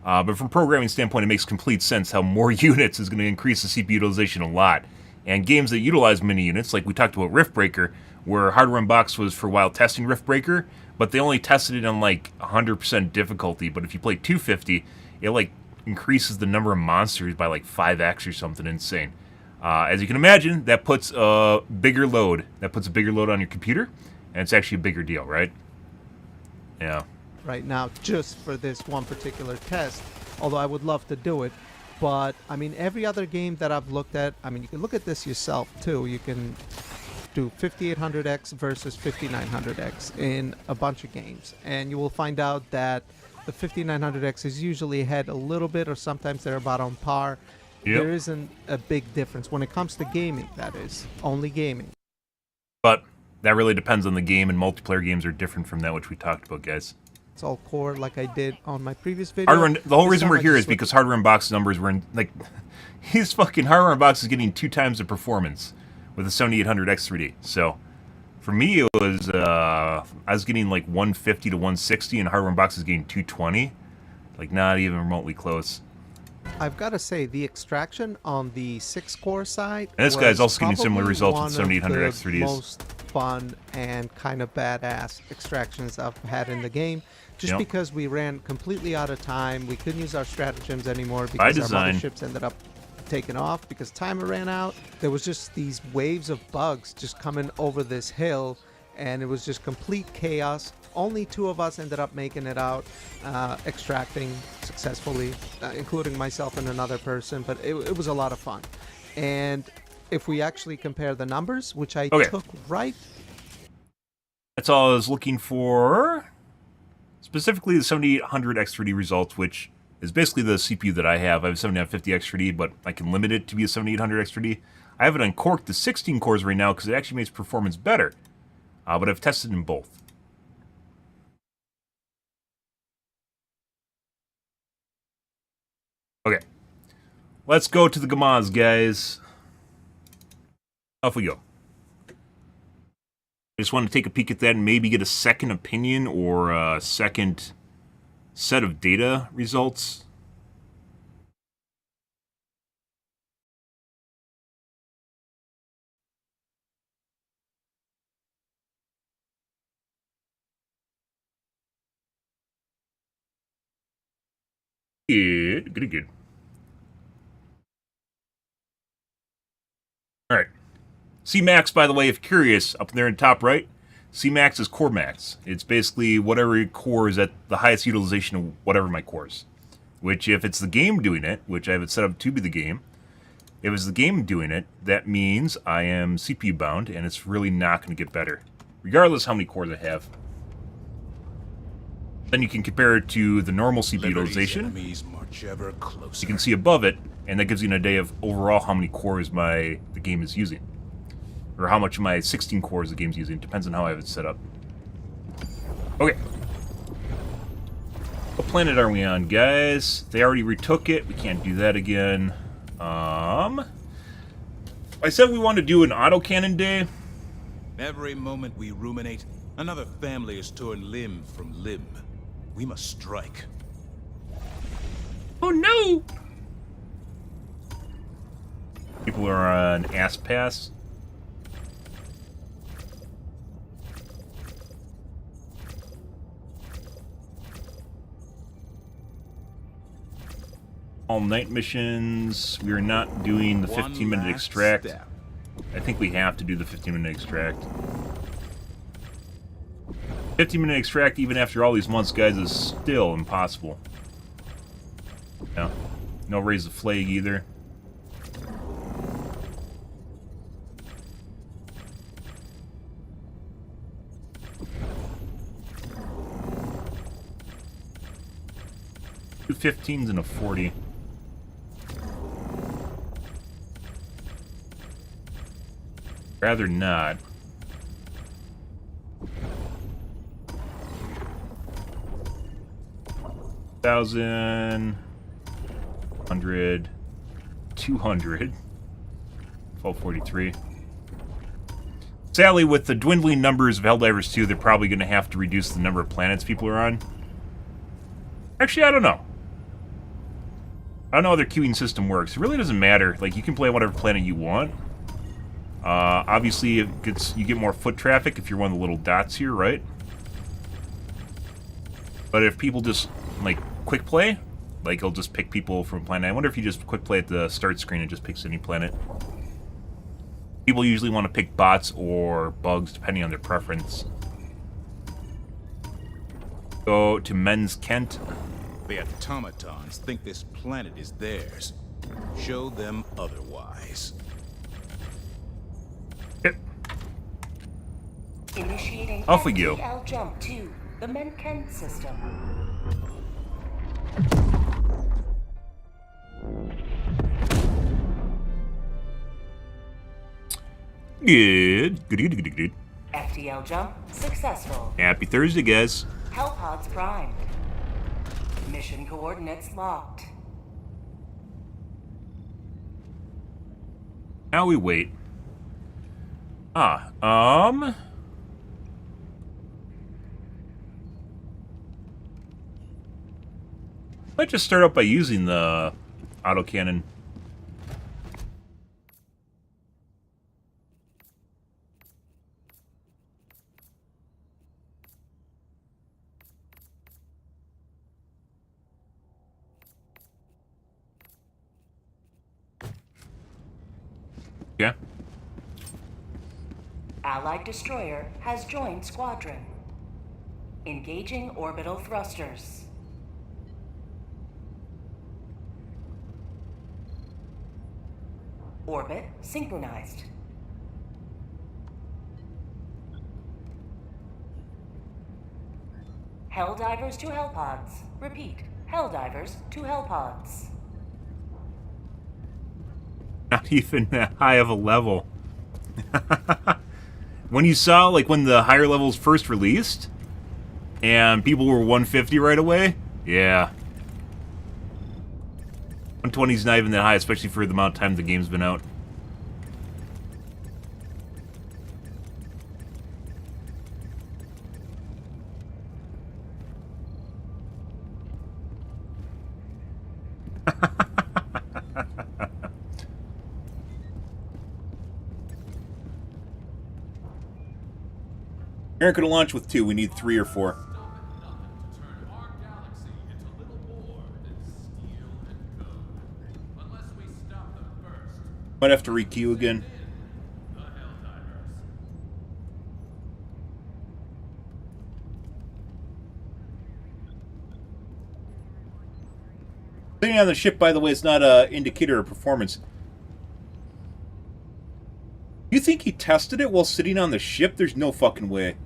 But from a programming standpoint, it makes complete sense how more units is going to increase the CPU utilization a lot. And games that utilize many units, like we talked about Riftbreaker, where Hardware Unboxed was for a while testing Riftbreaker, but they only tested it on like 100% difficulty. But if you play 250, it like increases the number of monsters by like 5x or something insane. As you can imagine, that puts a bigger load. That puts a bigger load on your computer, and it's actually a bigger deal, right? Yeah. Right now, just for this one particular test, although I would love to do it. But, I mean, every other game that I've looked at, I mean, you can look at this yourself, too. You can do 5800X versus 5900X in a bunch of games. And you will find out that the 5900X is usually ahead a little bit, or sometimes they're about on par. Yep. There isn't a big difference when it comes to gaming, that is. Only gaming. But that really depends on the game, and multiplayer games are different from that, which we talked about, guys. It's all core, like I did on my previous video. The whole reason we're here is because Hardware Unboxed numbers were in, like, his fucking Hardware Unboxed is getting 2 times the performance with the 7800X 3D. So, for me, it was, I was getting like 150 to 160, and Hardware Unboxed is getting 220. Like, not even remotely close. I've got to say, the extraction on the 6-core side. And this guy's also getting similar probably results with one of 7800X the 3Ds. Most fun and kind of badass extractions I've had in the game. Just Yep. because we ran completely out of time, we couldn't use our stratagems anymore By because our design. motherships ended up taking off because timer ran out. There was just these waves of bugs just coming over this hill, and it was just complete chaos. Only 2 of us ended up making it out, extracting successfully, including myself and another person, but it was a lot of fun. And if we actually compare the numbers, which I took right... That's all I was looking for. Specifically the 7800X3D results, which is basically the CPU that I have. I have a 7950X3D, but I can limit it to be a 7800X3D. I have it uncorked to 16 cores right now because it actually makes performance better. But I've tested in both. Okay. Let's go to the Gamaz, guys. Off we go. I just want to take a peek at that and maybe get a second opinion or a second set of data results. Good. All right. C-Max, by the way, if curious, up there in the top right, C-Max is core max. It's basically whatever core is at the highest utilization of whatever my cores. Which, if it's the game doing it, which I have it set up to be the game, if it's the game doing it, that means I am CPU bound, and it's really not going to get better, regardless how many cores I have. Then you can compare it to the normal CPU utilization. You can see above it, and that gives you an idea of overall how many cores the game is using. Or how much of my 16 cores the game's using. Depends on how I have it set up. Okay. What planet are we on, guys? They already retook it. We can't do that again. I said we wanted to do an autocannon day. Every moment we ruminate, another family is torn limb from limb. We must strike. Oh no! People are on ass pass. All night missions. We are not doing the 15-minute extract. I think we have to do the 15-minute extract. 50-minute extract even after all these months, guys, is still impossible. Yeah. No raise the flag either. Two 15s and a 40. Rather not. $1,000, 100, 200, 1243. Sadly, with the dwindling numbers of Helldivers 2, they're probably going to have to reduce the number of planets people are on. Actually, I don't know. I don't know how their queuing system works. It really doesn't matter. Like, you can play on whatever planet you want. Obviously, you get more foot traffic if you're one of the little dots here, right? But if people just, like, quick play, like, it'll just pick people from a planet. I wonder if you just quick play at the start screen and just picks any planet. People usually want to pick bots or bugs, depending on their preference. Go to Men's Kent. The automatons think this planet is theirs. Show them otherwise. Yep. Initiating Off we go. FTL jump to the Menken system. Good. FTL jump successful. Happy Thursday, guys. Hellpods primed. Mission coordinates locked. Now we wait. Let's just start out by using the autocannon. Yeah. Allied destroyer has joined squadron. Engaging orbital thrusters. Orbit synchronized. Helldivers to Hellpods. Repeat. Helldivers to Hellpods. Not even that high of a level. When you saw, like, when the higher levels first released, and people were 150 right away, yeah. 120 is not even that high, especially for the amount of time the game's been out. America to launch with 2. We need 3 or 4. Might have to re-queue again. Sitting on the ship, by the way, is not an indicator of performance. You think he tested it while sitting on the ship? There's no fucking way.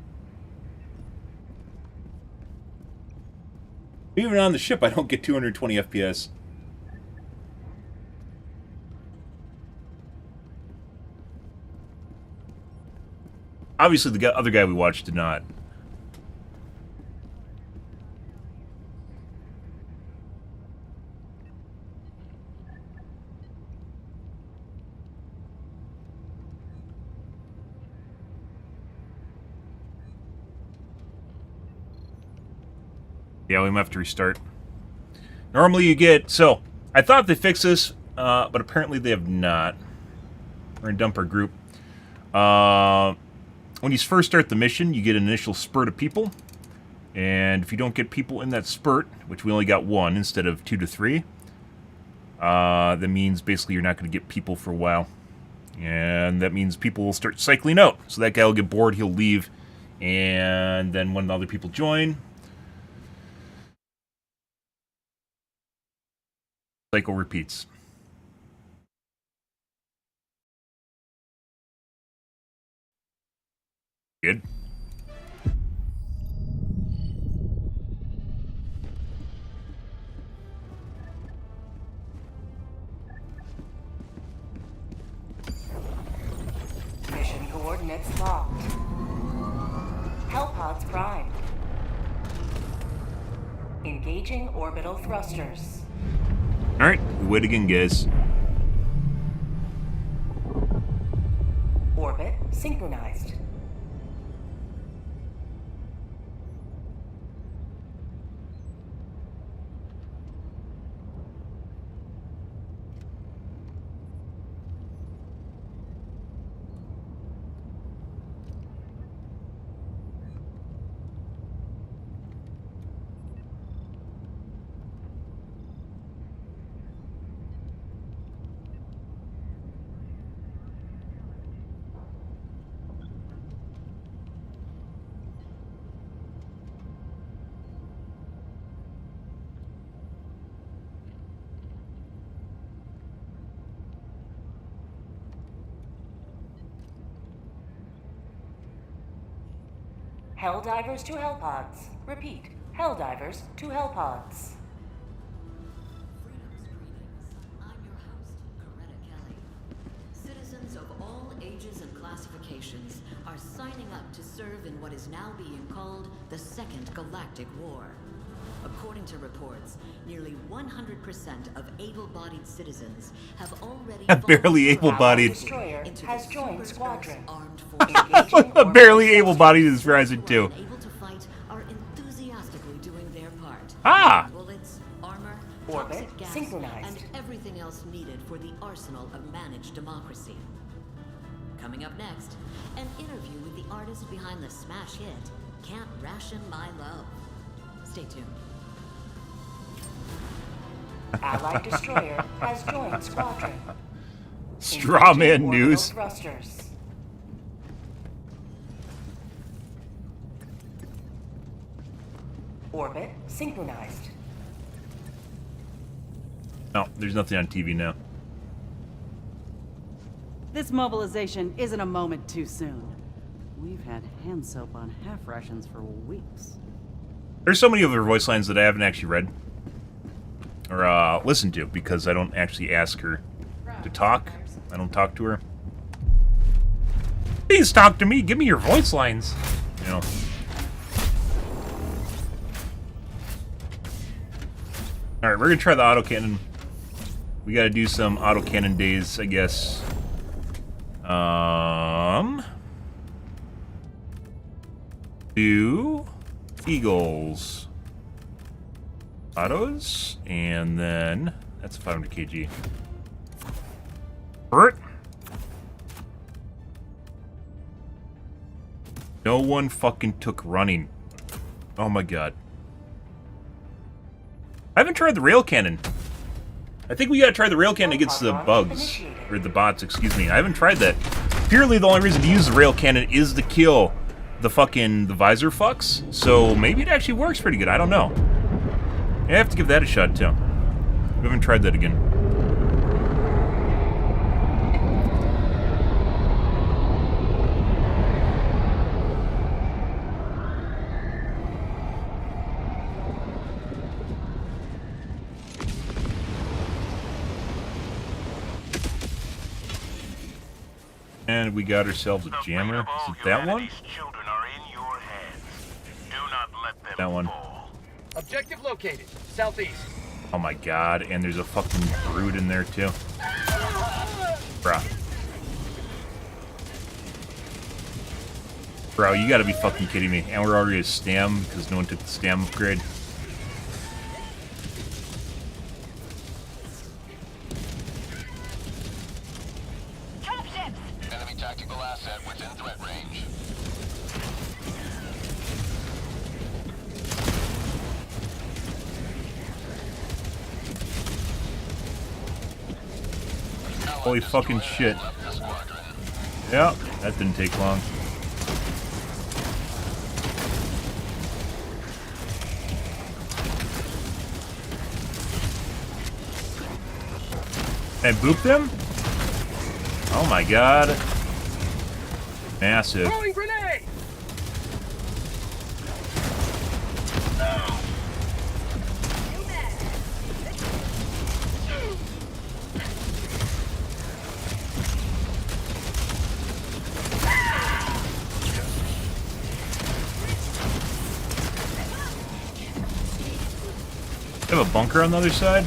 Even on the ship, I don't get 220 FPS. Obviously, the other guy we watched did not. Yeah, we might have to restart. Normally you get... So, I thought they fixed this, but apparently they have not. We're going to dump our group. When you first start the mission, you get an initial spurt of people. And if you don't get people in that spurt, which we only got 1 instead of 2 to 3, that means basically you're not going to get people for a while. And that means people will start cycling out. So that guy will get bored, he'll leave, And then when other people join, cycle repeats. Good. Mission coordinates locked. Hellpods primed. Engaging orbital thrusters. Alright, we wait again, guys. Orbit synchronized. Helldivers to Hellpods. Repeat. Helldivers to Hellpods. I'm your host, Coretta Kelly. Citizens of all ages and classifications are signing up to serve in what is now being called the Second Galactic War. According to reports, nearly 100% of able-bodied citizens have already Barely able-bodied. Destroyer has joined squadron. Barely able-bodied is rising too. Able to fight are enthusiastically doing their part. Ah! Bullets, armor, Orbit toxic gas, synchronized. and everything else needed for the arsenal of managed democracy. Coming up next, an interview with the artist behind the smash hit, Can't Ration My Love. Stay tuned. Allied destroyer has joined squadron. Straw man Engaging orbital news. Thrusters. Orbit synchronized. No, there's nothing on TV now. This mobilization isn't a moment too soon. We've had hand soap on half rations for weeks. There's so many of her voice lines that I haven't actually read or listened to because I don't actually ask her to talk. I don't talk to her. Please talk to me. Give me your voice lines. You know. All right, we're gonna try the autocannon. We gotta do some autocannon days, I guess. Do Eagles. Autos, and then that's 500 kg. Bert. No one fucking took running. Oh my god. I haven't tried the rail cannon. I think we gotta try the rail cannon against the bugs. Or the bots, excuse me. I haven't tried that. Purely the only reason to use the rail cannon is to kill the visor fucks. So maybe it actually works pretty good. I don't know. I have to give that a shot too. We haven't tried that again. And we got ourselves a jammer. Is it that one? That one. Objective located. Southeast. Oh my god, and there's a fucking brood in there too. Bruh. Bro, you gotta be fucking kidding me. And we're already a stam because no one took the stam upgrade. Enemy tactical asset within threat range. Holy fucking shit. Yep, that didn't take long. And boop them? Oh my god. Massive. Throwing grenade! They have a bunker on the other side?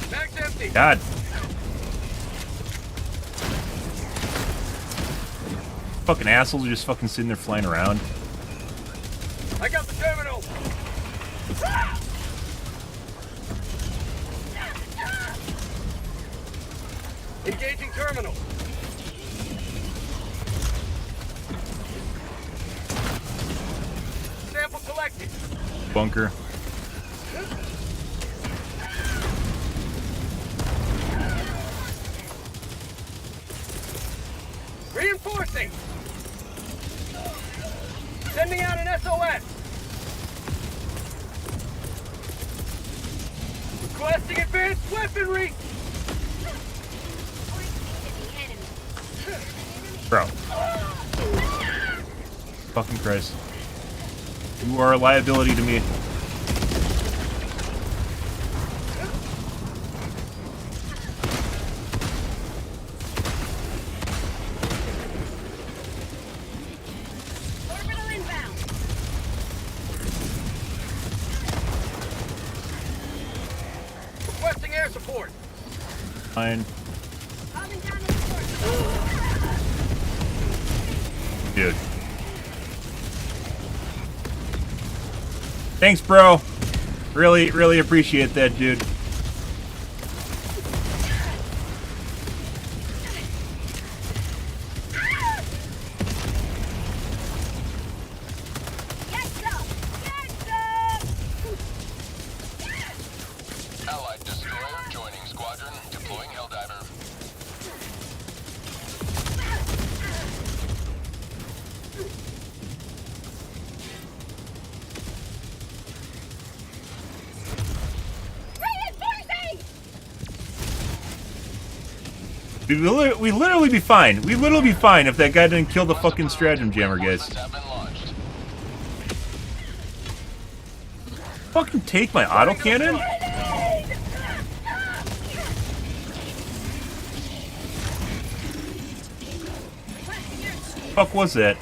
Bag's empty. God. Fucking assholes are just fucking sitting there flying around. I got the terminal. Engaging terminal. Sample collected. Bunker. Reinforcing. Sending out an SOS. Requesting advanced weaponry. Bro. Fucking Christ. You are a liability to me. Orbital inbound. Requesting air support. Fine. Coming down to support. Dude. Thanks, bro. Really, really appreciate that, dude. Allied destroyer joining squadron, deploying Helldiver. We literally be fine. We literally be fine if that guy didn't kill the fucking stratagem jammer, guys. Fucking take my autocannon? Fuck was that?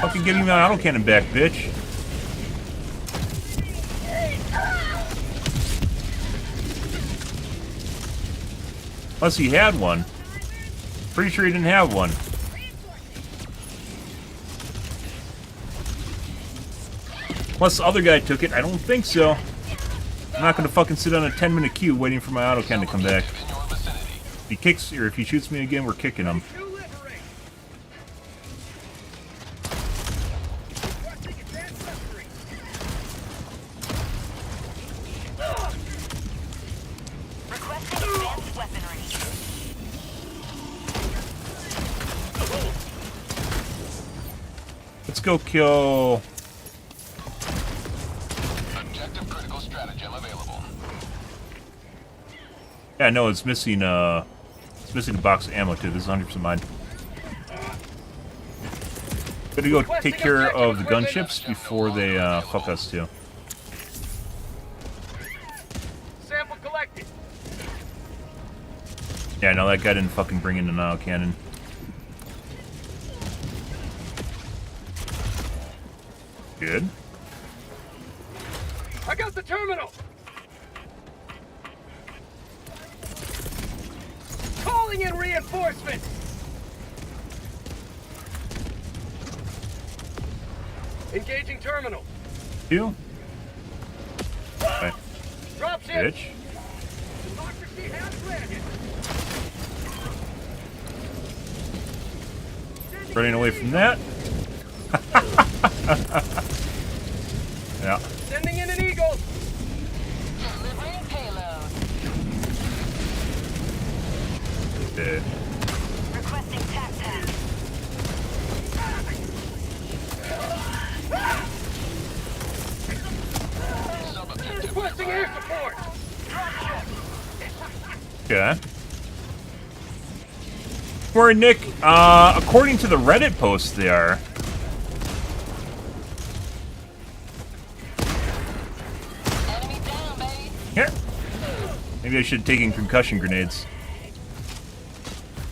Fucking give me my autocannon back, bitch. Unless he had one. Pretty sure he didn't have one. Unless the other guy took it, I don't think so. I'm not gonna fucking sit on a 10-minute queue waiting for my autocannon to come back. If he kicks, or if he shoots me again, we're kicking him. Let's go kill. Objective critical stratagem available. Yeah, no, it's missing. It's missing a box of ammo too. This is 100% mine. Gotta go take care of the gunships before they fuck us too. Sample collected. Yeah, no, that guy didn't fucking bring in an autocannon. Good. I got the terminal. Calling in reinforcements. Engaging terminal. You? Okay. Dropship. Bitch. Democracy has landed. Running away from that. Yeah. Sending in an eagle. Delivering payload. Dead. Requesting tac. Okay. Where, Nick, according to the Reddit post, they are. Enemy down, baby. Here. Maybe I should have taken concussion grenades.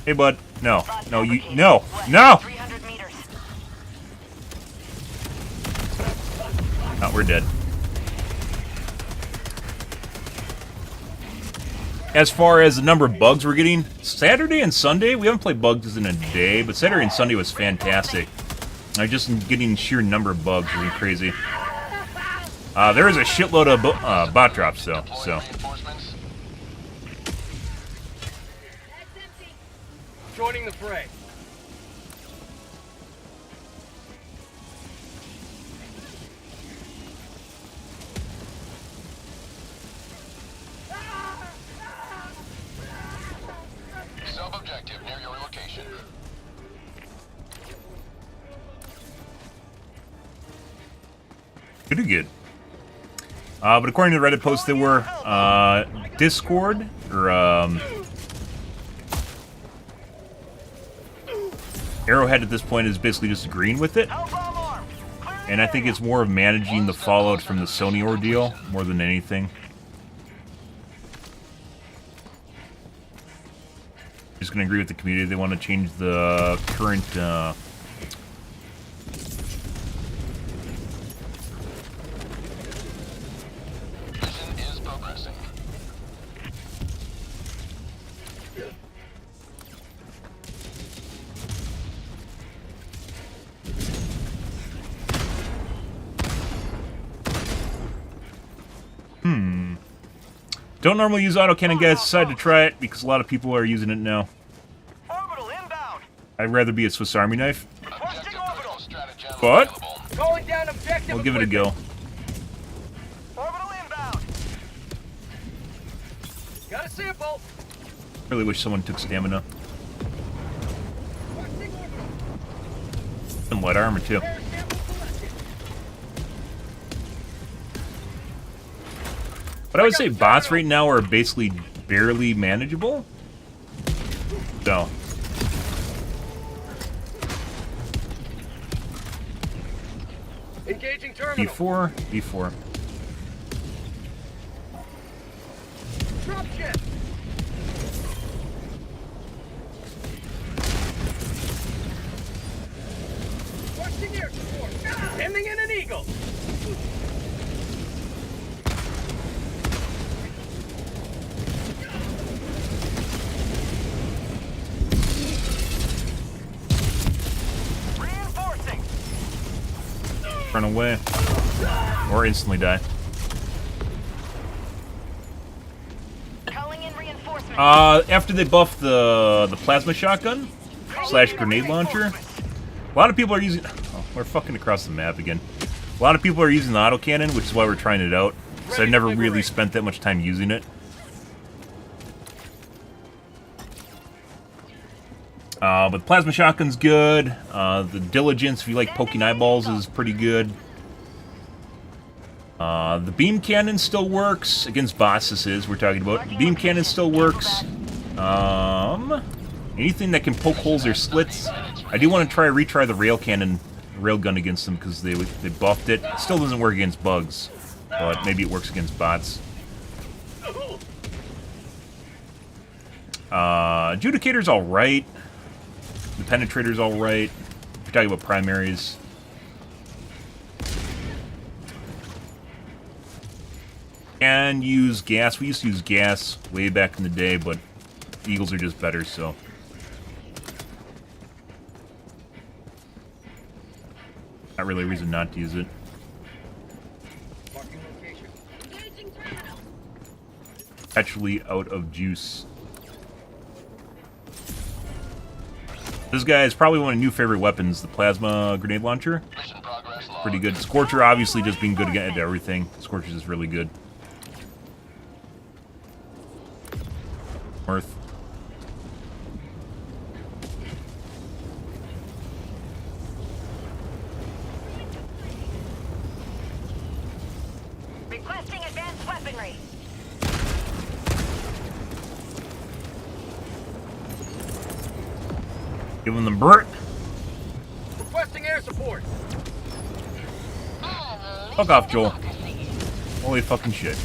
Hey, bud. No. No, you. No. No! Oh, we're dead. As far as the number of bugs we're getting, Saturday and Sunday, we haven't played bugs in a day, but Saturday and Sunday was fantastic. I just getting sheer number of bugs really crazy. There is a shitload of bot drops though, so. Joining the fray. Sub-objective near your location. Pretty good. But according to the Reddit post, there were Discord or Arrowhead at this point is basically just agreeing with it. And I think it's more of managing the fallout from the Sony ordeal more than anything. Just gonna agree with the community. They want to change the current Mission is progressing. Don't normally use autocannon, guys. Decided to try it because a lot of people are using it now. Orbital inbound. I'd rather be a Swiss Army knife, Requesting orbital. but Calling down objective. I'll give it a go. Orbital inbound. Got a sample. Really wish someone took stamina. And light armor too. But I would say bots right now are basically barely manageable. So. Engaging terminal. B4, B4. Drop ship. Requesting air support. Hemming in an eagle. Reinforcing. Run away. Or instantly die. Calling in reinforcements. After they buffed the plasma shotgun / grenade launcher, a lot of people are using. Oh, we're fucking across the map again. A lot of people are using the autocannon, which is why we're trying it out. So I've never really spent that much time using it. But the plasma shotgun's good. The diligence, if you like poking eyeballs, is pretty good. The beam cannon still works against boss. This is we're talking about. The beam cannon still works. Anything that can poke holes or slits. I do want to retry the railgun against them because they buffed it. It still doesn't work against bugs, but maybe it works against bots. Adjudicator's all right. The penetrator's all right. We're talking about primaries. Can use gas. We used to use gas way back in the day, but Eagles are just better, so. Not really a reason not to use it. Actually out of juice. This guy is probably one of my new favorite weapons, the plasma grenade launcher. Pretty good. Scorcher obviously just being good at everything. Scorcher's is really good. North. Requesting advanced weaponry. Giving them Burt. Requesting air support. Fuck off, Joel. Holy fucking shit.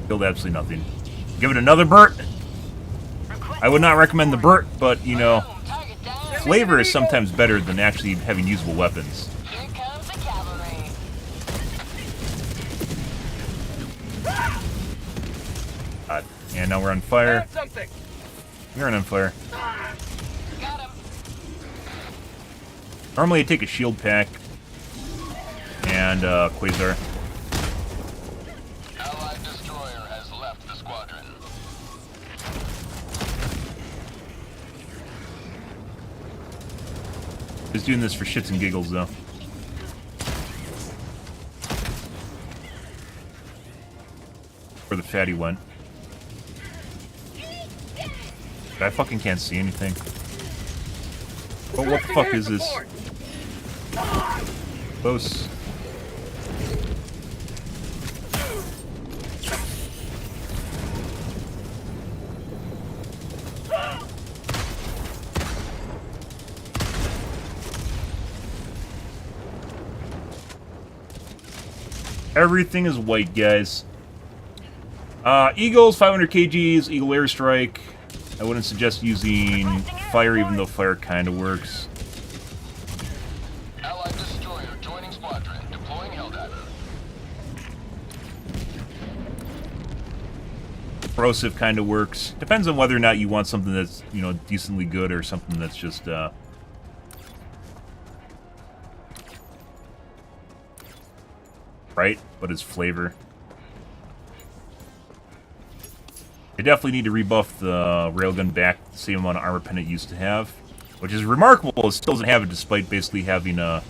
Killed absolutely nothing. Give it another Burt. I would not recommend the Burt, but, you know, flavor is sometimes better than actually having usable weapons. Here comes the cavalry. God. And now we're on fire. Something. We're on fire. Got him. Normally I take a shield pack and Quasar. Allied destroyer has left the squadron. Just doing this for shits and giggles, though. Where the fatty went. I fucking can't see anything. But what the fuck is this? Close. Everything is white, guys. Eagles, 500 kgs, Eagle Airstrike. I wouldn't suggest using fire, even though fire kind of works. Allied destroyer joining squadron. Deploying Helldiver. Corrosive kind of works. Depends on whether or not you want something that's, you know, decently good or something that's just, right, but it's flavor. They definitely need to rebuff the railgun back the same amount of armor pen it used to have, which is remarkable. It still doesn't have it despite basically having a...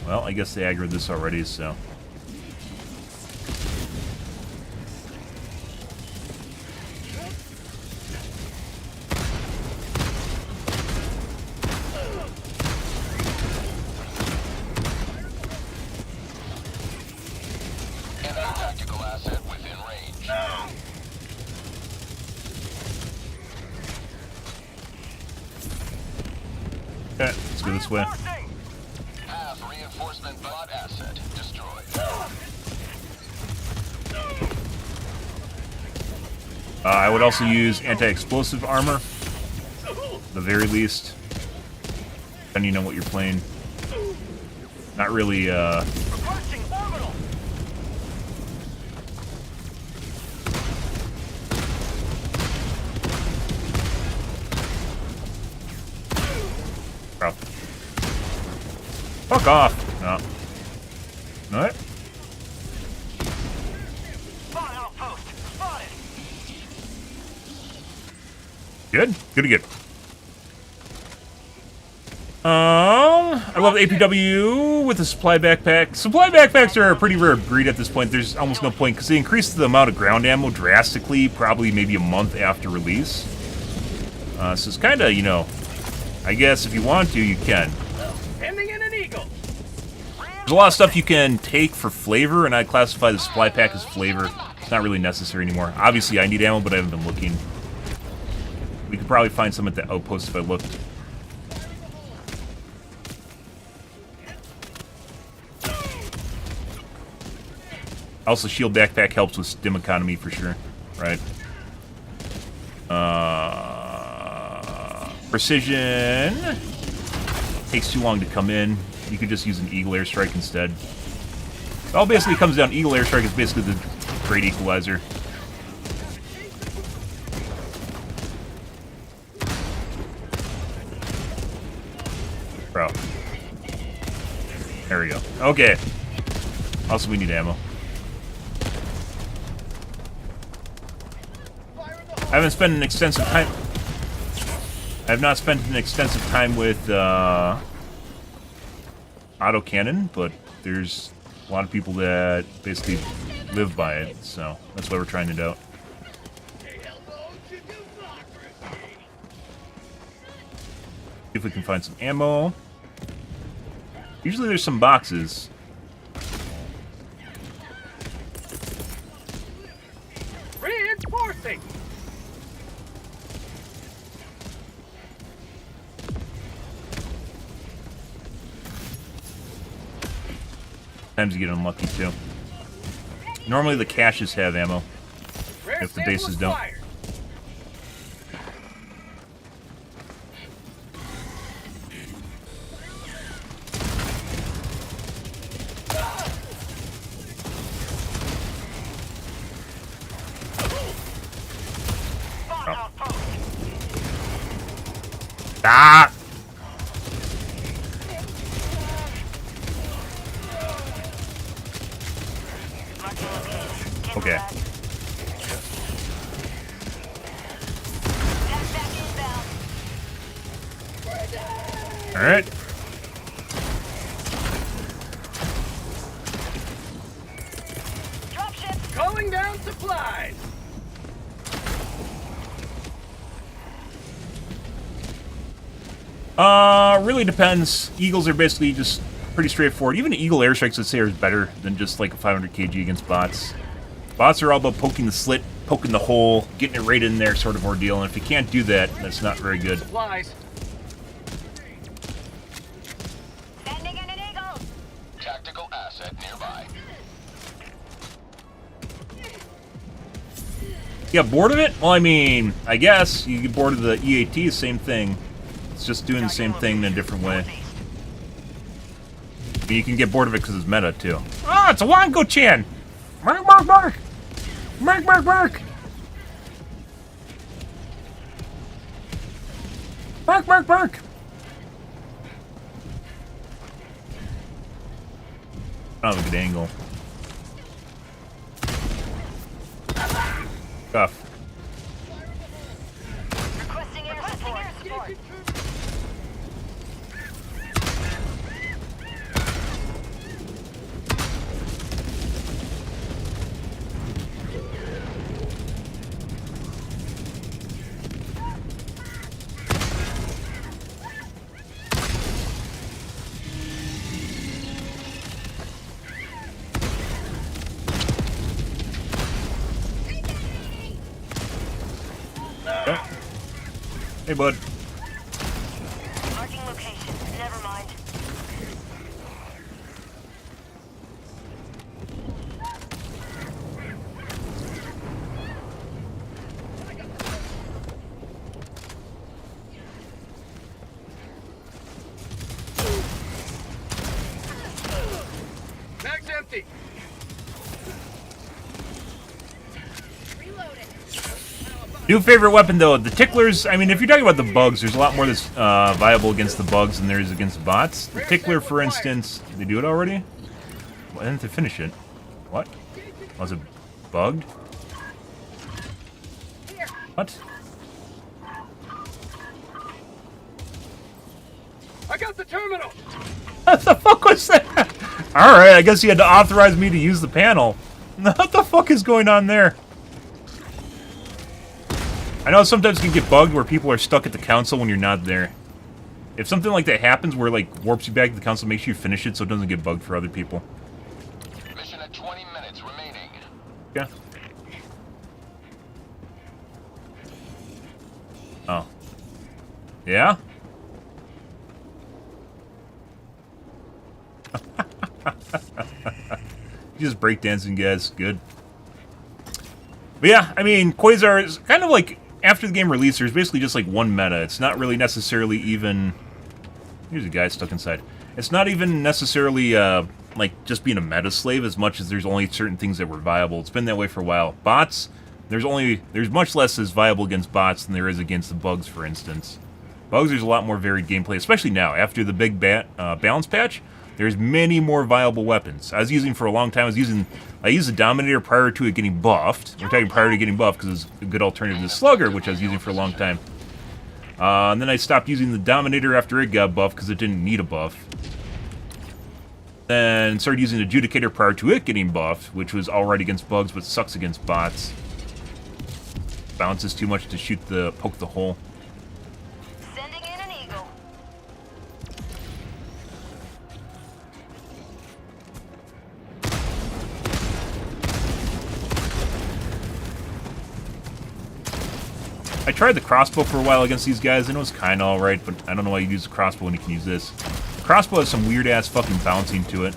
well, I guess they aggroed this already, so... Okay, let's go this way. Half reinforcement bot asset destroyed. I would also use anti-explosive armor, the very least, depending on what you're playing. Not really, fuck off! No. Alright. Good? Good to good. I love the APW with the supply backpack. Supply backpacks are a pretty rare breed at this point. There's almost no point, because they increase the amount of ground ammo drastically, probably maybe a month after release. So it's kind of, you know, I guess if you want to, you can. Ending in an eagle. There's a lot of stuff you can take for flavor, and I classify the supply pack as flavor. It's not really necessary anymore. Obviously, I need ammo, but I haven't been looking. We could probably find some at the outpost if I looked. Also, shield backpack helps with stim economy for sure, right? Precision takes too long to come in. You could just use an Eagle Airstrike instead. It all basically comes down. Eagle Airstrike is basically the great equalizer. Bro. There we go. Okay. Also, we need ammo. I haven't spent an extensive time... I have not spent an extensive time with autocannon, but there's a lot of people that basically live by it, so that's why we're trying it out. See if we can find some ammo. Usually there's some boxes. Broadcasting. Sometimes you get unlucky too. Normally the caches have ammo, if the bases don't. Ah! Okay. All right. Calling down supplies. Really depends. Eagles are basically just pretty straightforward. Even Eagle airstrikes, I'd say, are better than just like a 500 kg against bots. Bots are all about poking the slit, poking the hole, getting it right in there sort of ordeal, and if you can't do that, that's not very good. Supplies. Sending in an eagle. Tactical asset nearby. You got bored of it? Well, I mean, I guess you get bored of the EAT, same thing. It's just doing the same thing in a different way. But you can get bored of it because it's meta, too. Ah, it's a Wango-chan! Mark, mark, mark! Mark, mark, mark! Mark, mark, mark! I don't have a good angle. Tough. Requesting air support. Hey, bud. Marking location. Never mind. Mag's empty. New favorite weapon, though, the ticklers. I mean, if you're talking about the bugs, there's a lot more that's viable against the bugs than there is against bots. The tickler, for instance, did they do it already? Why didn't they finish it? What? Was it bugged? What? I got the terminal. What the fuck was that? Alright, I guess you had to authorize me to use the panel. What the fuck is going on there? I know sometimes it can get bugged where people are stuck at the council when you're not there. If something like that happens where, like, warps you back to the council, make sure you finish it so it doesn't get bugged for other people. Mission at 20 minutes remaining. Yeah. Oh. Yeah? Just breakdancing, guys. Good. But yeah, I mean, Quasar is kind of like, after the game release, there's basically just like one meta. It's not really necessarily even... Here's a guy stuck inside. It's not even necessarily, like, just being a meta slave as much as there's only certain things that were viable. It's been that way for a while. Bots, there's much less as viable against bots than there is against the bugs, for instance. Bugs, there's a lot more varied gameplay, especially now. After the big balance patch, there's many more viable weapons. I was using for a long time, I used the Dominator prior to it getting buffed. We're talking prior to getting buffed because it's a good alternative to Slugger, which I was using for a long time. And then I stopped using the Dominator after it got buffed because it didn't need a buff. Then started using the Adjudicator prior to it getting buffed, which was alright against bugs but sucks against bots. Bounces too much to poke the hole. Sending in an eagle. I tried the crossbow for a while against these guys, and it was kind of alright, but I don't know why you use the crossbow when you can use this. Crossbow has some weird-ass fucking bouncing to it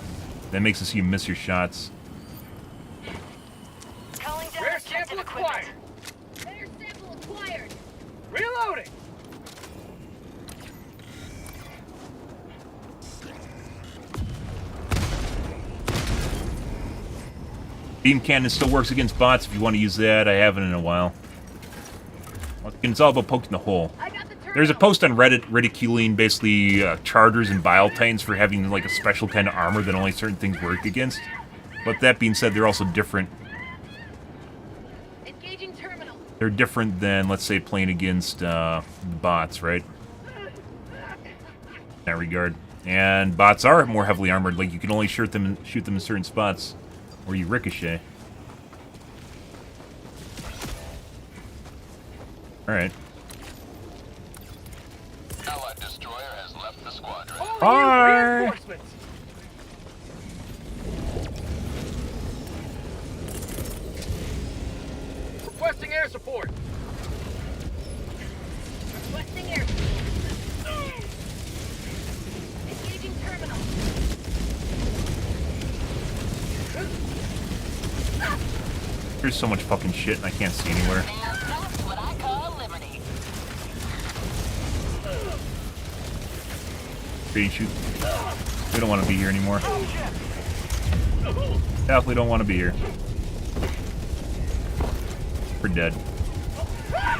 that makes it so you miss your shots. Calling down rare sample acquired. Rare sample acquired. Reloading. Beam cannon still works against bots if you want to use that. I haven't in a while. It's all about poking the hole. There's a post on Reddit ridiculing basically chargers and bile titans for having like a special kind of armor that only certain things work against. But that being said, they're also different. Engaging terminal. They're different than, let's say, playing against bots, right? In that regard. And bots are more heavily armored. Like you can only shoot them in certain spots, or you ricochet. Alright. Allied destroyer has left the squadron. Bye! Reinforcements. Requesting air support. Requesting air support. Engaging terminal. There's so much fucking shit and I can't see anywhere. That's what I call liberty. Bait shoot. We don't want to be here anymore. Definitely don't want to be here. We're dead.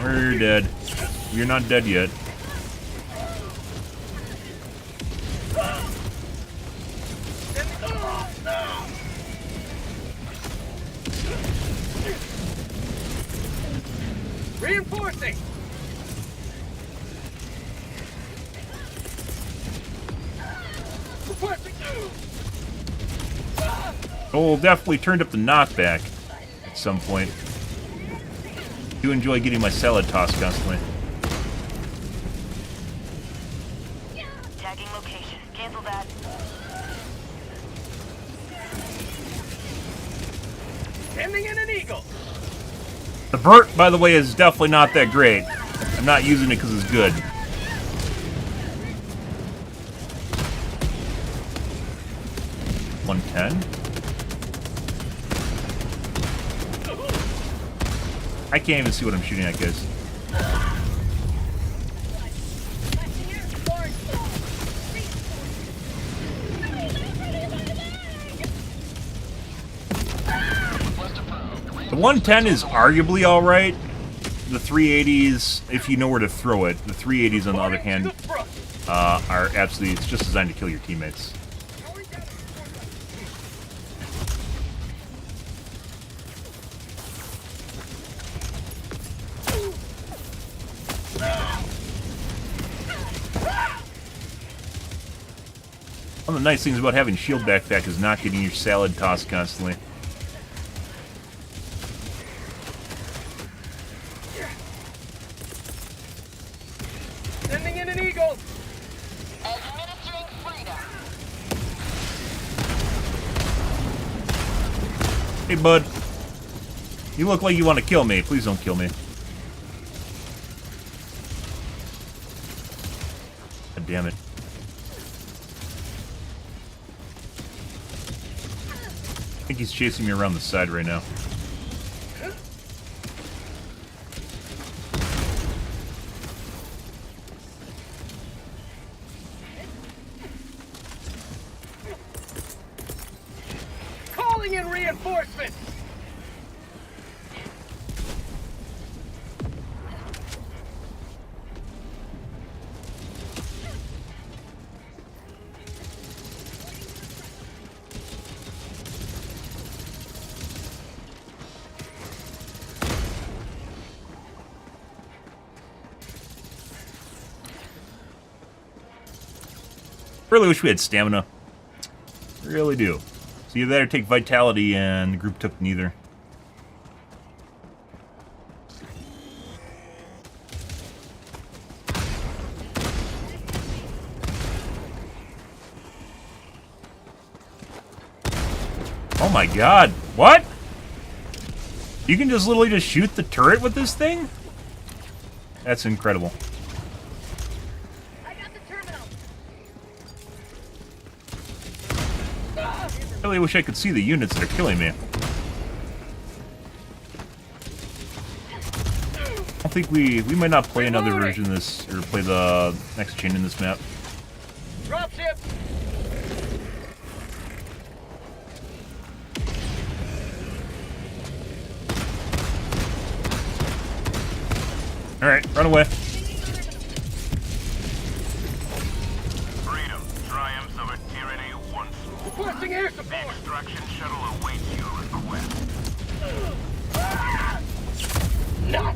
We're dead. We're not dead yet. Reinforcing. Requesting. Oh, definitely turned up the knockback at some point. Do enjoy getting my salad tossed constantly. Tagging location. Cancel that. Sending in an eagle. The Burt, by the way, is definitely not that great. I'm not using it because it's good. $110? I can't even see what I'm shooting at, guys. The 110 is arguably alright. The 380s, if you know where to throw it, the 380s on the other hand are absolutely, it's just designed to kill your teammates. One of the nice things about having shield backpack is not getting your salad tossed constantly. Sending in an eagle. Administering freedom. Hey, bud. You look like you want to kill me. Please don't kill me. God damn it. I think he's chasing me around the side right now. Calling in reinforcements. Really wish we had stamina. Really do. So you better take vitality, and the group took neither. Oh my god. What? You can just literally just shoot the turret with this thing? That's incredible. I got the terminal. I really wish I could see the units that are killing me. I think we might not play another version of this, or play the next chain in this map. Dropship. Alright, run away. Freedom triumphs over tyranny once more. Requesting air support. The extraction shuttle awaits you in the west. No.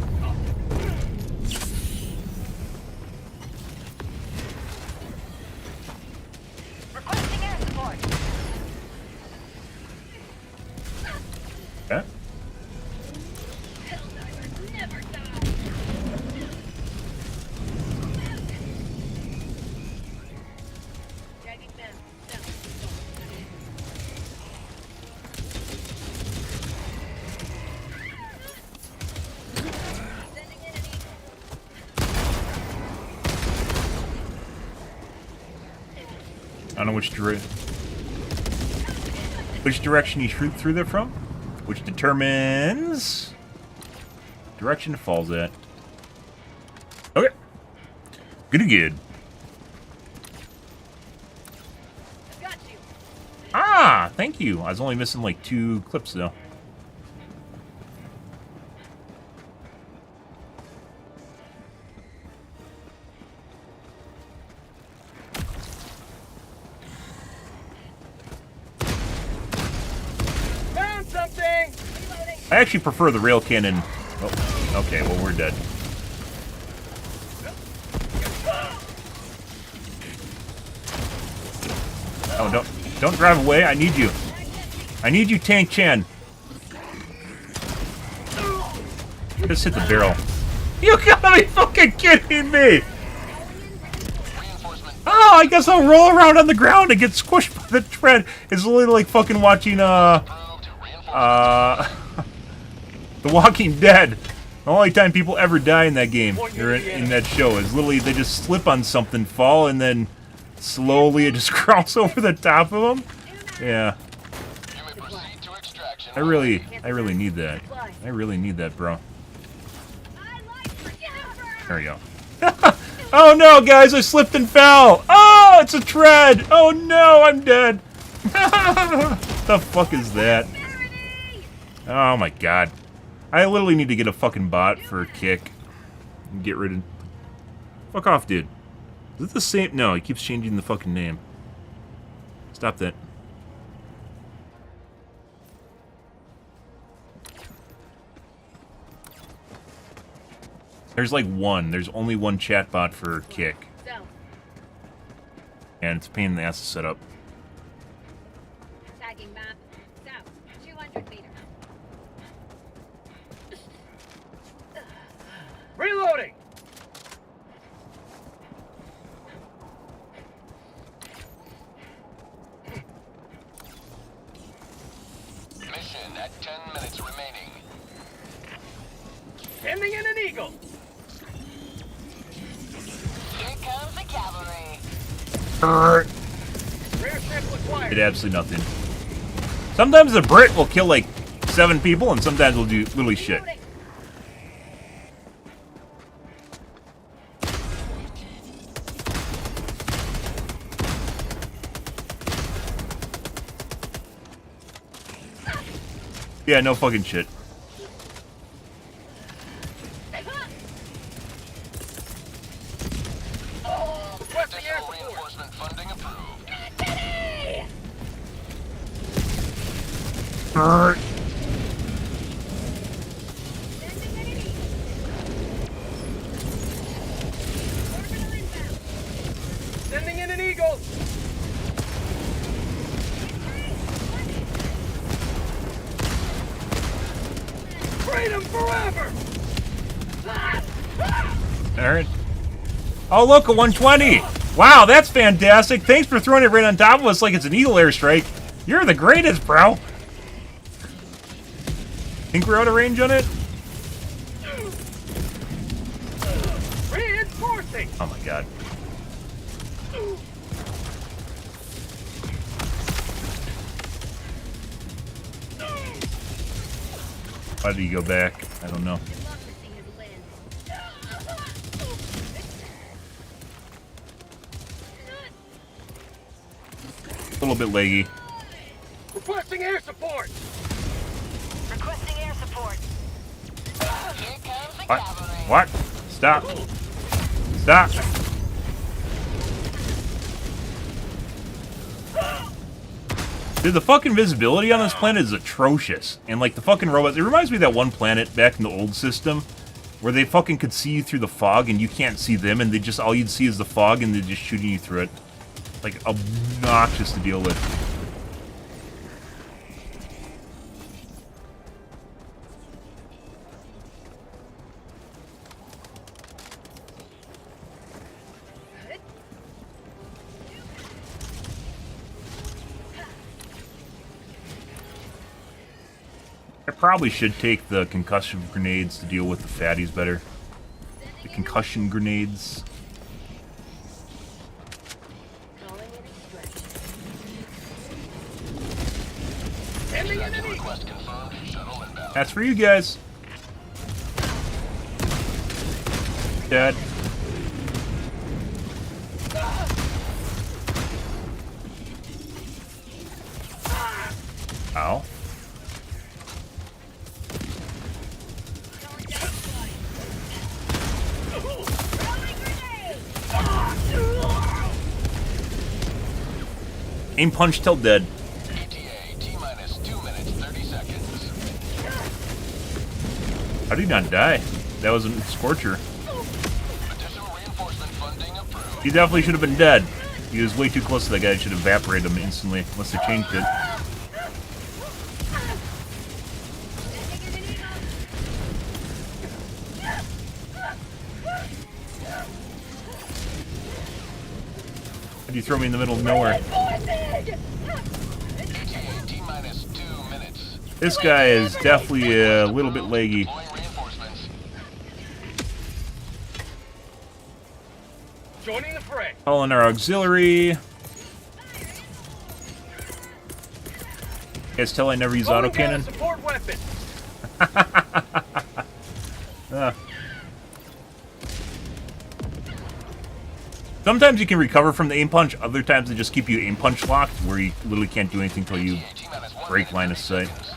Requesting air support. Okay. Helldivers never die. Dragging them. Sending in an eagle. I don't know which direction you shoot through there from, which determines direction it falls at. Okay. Good. Got you. Ah, thank you. I was only missing like 2 clips though. Found something. Reloading. I actually prefer the rail cannon. Oh, okay, well we're dead. Oh, don't drive away. I need you. I need you, Tank Chan. Just hit the barrel. You gotta be fucking kidding me! Oh, I guess I'll roll around on the ground and get squished by the tread. It's literally like fucking watching The Walking Dead. The only time people ever die in that game, or in that show, is literally they just slip on something, fall, and then slowly it just crawls over the top of them. Yeah. I really need that. I really need that, bro. There we go. Oh no, guys, I slipped and fell! Oh, it's a tread! Oh no, I'm dead! The fuck is that? Oh my god. I literally need to get a fucking bot for a kick. And get rid of... Fuck off, dude. Is it the same? No, he keeps changing the fucking name. Stop that. There's like one. There's only one chatbot for kick. And it's a pain in the ass to set up. Tagging map. South. 200 meters. Reloading. Mission at 10 minutes remaining. Sending in an eagle. Here comes the cavalry. Rare sample acquired. Did absolutely nothing. Sometimes the Brit will kill like 7 people, and sometimes we'll do literally shit. Yeah, no fucking shit. Additional reinforcement funding approved. Sending in an eagle. Freedom forever. Alright. Oh, look, a 120! Wow, that's fantastic! Thanks for throwing it right on top of us like it's an eagle airstrike. You're the greatest, bro! Think we're out of range on it? Requesting. Oh my god. Why did he go back? I don't know. A little bit laggy. Requesting air support. Requesting air support. Here comes the What? cavalry. What? Stop. Stop. Dude, the fucking visibility on this planet is atrocious. And like the fucking robots, it reminds me of that one planet back in the old system where they fucking could see you through the fog and you can't see them and they just, all you'd see is the fog and they're just shooting you through it. Like, obnoxious to deal with. I probably should take the concussion grenades to deal with the fatties better. The concussion grenades. Request confirmed. Shuttle inbound. That's for you guys. Dad. Ow. Aim punch till dead. ETA T-minus 2 minutes 30 seconds. How did he not die? That was a Scorcher. Additional reinforcement funding approved. He definitely should have been dead. He was way too close to that guy. It should evaporate him instantly, unless they changed it. How'd you throw me in the middle of nowhere? ETA T-minus 2 minutes. This guy is definitely a little bit leggy. Deploying reinforcements. Joining the fray. Calling our auxiliary. You guys tell I never use autocannon? Support weapon. Sometimes you can recover from the aim punch, other times they just keep you aim punch locked, where you literally can't do anything until you T-minus 1 break minute, line of 30 sight. seconds.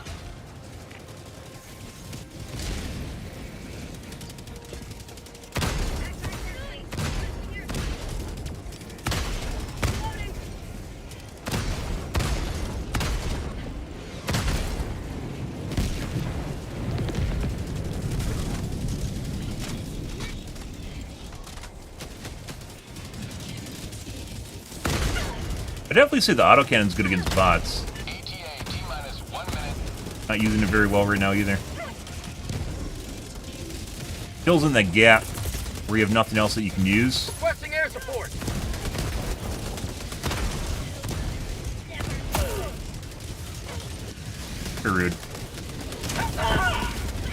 I definitely say the autocannon's good against bots. ETA T-minus 1 minute. Not using it very well right now either. Fills in that gap where you have nothing else that you can use. Requesting air support. Very rude.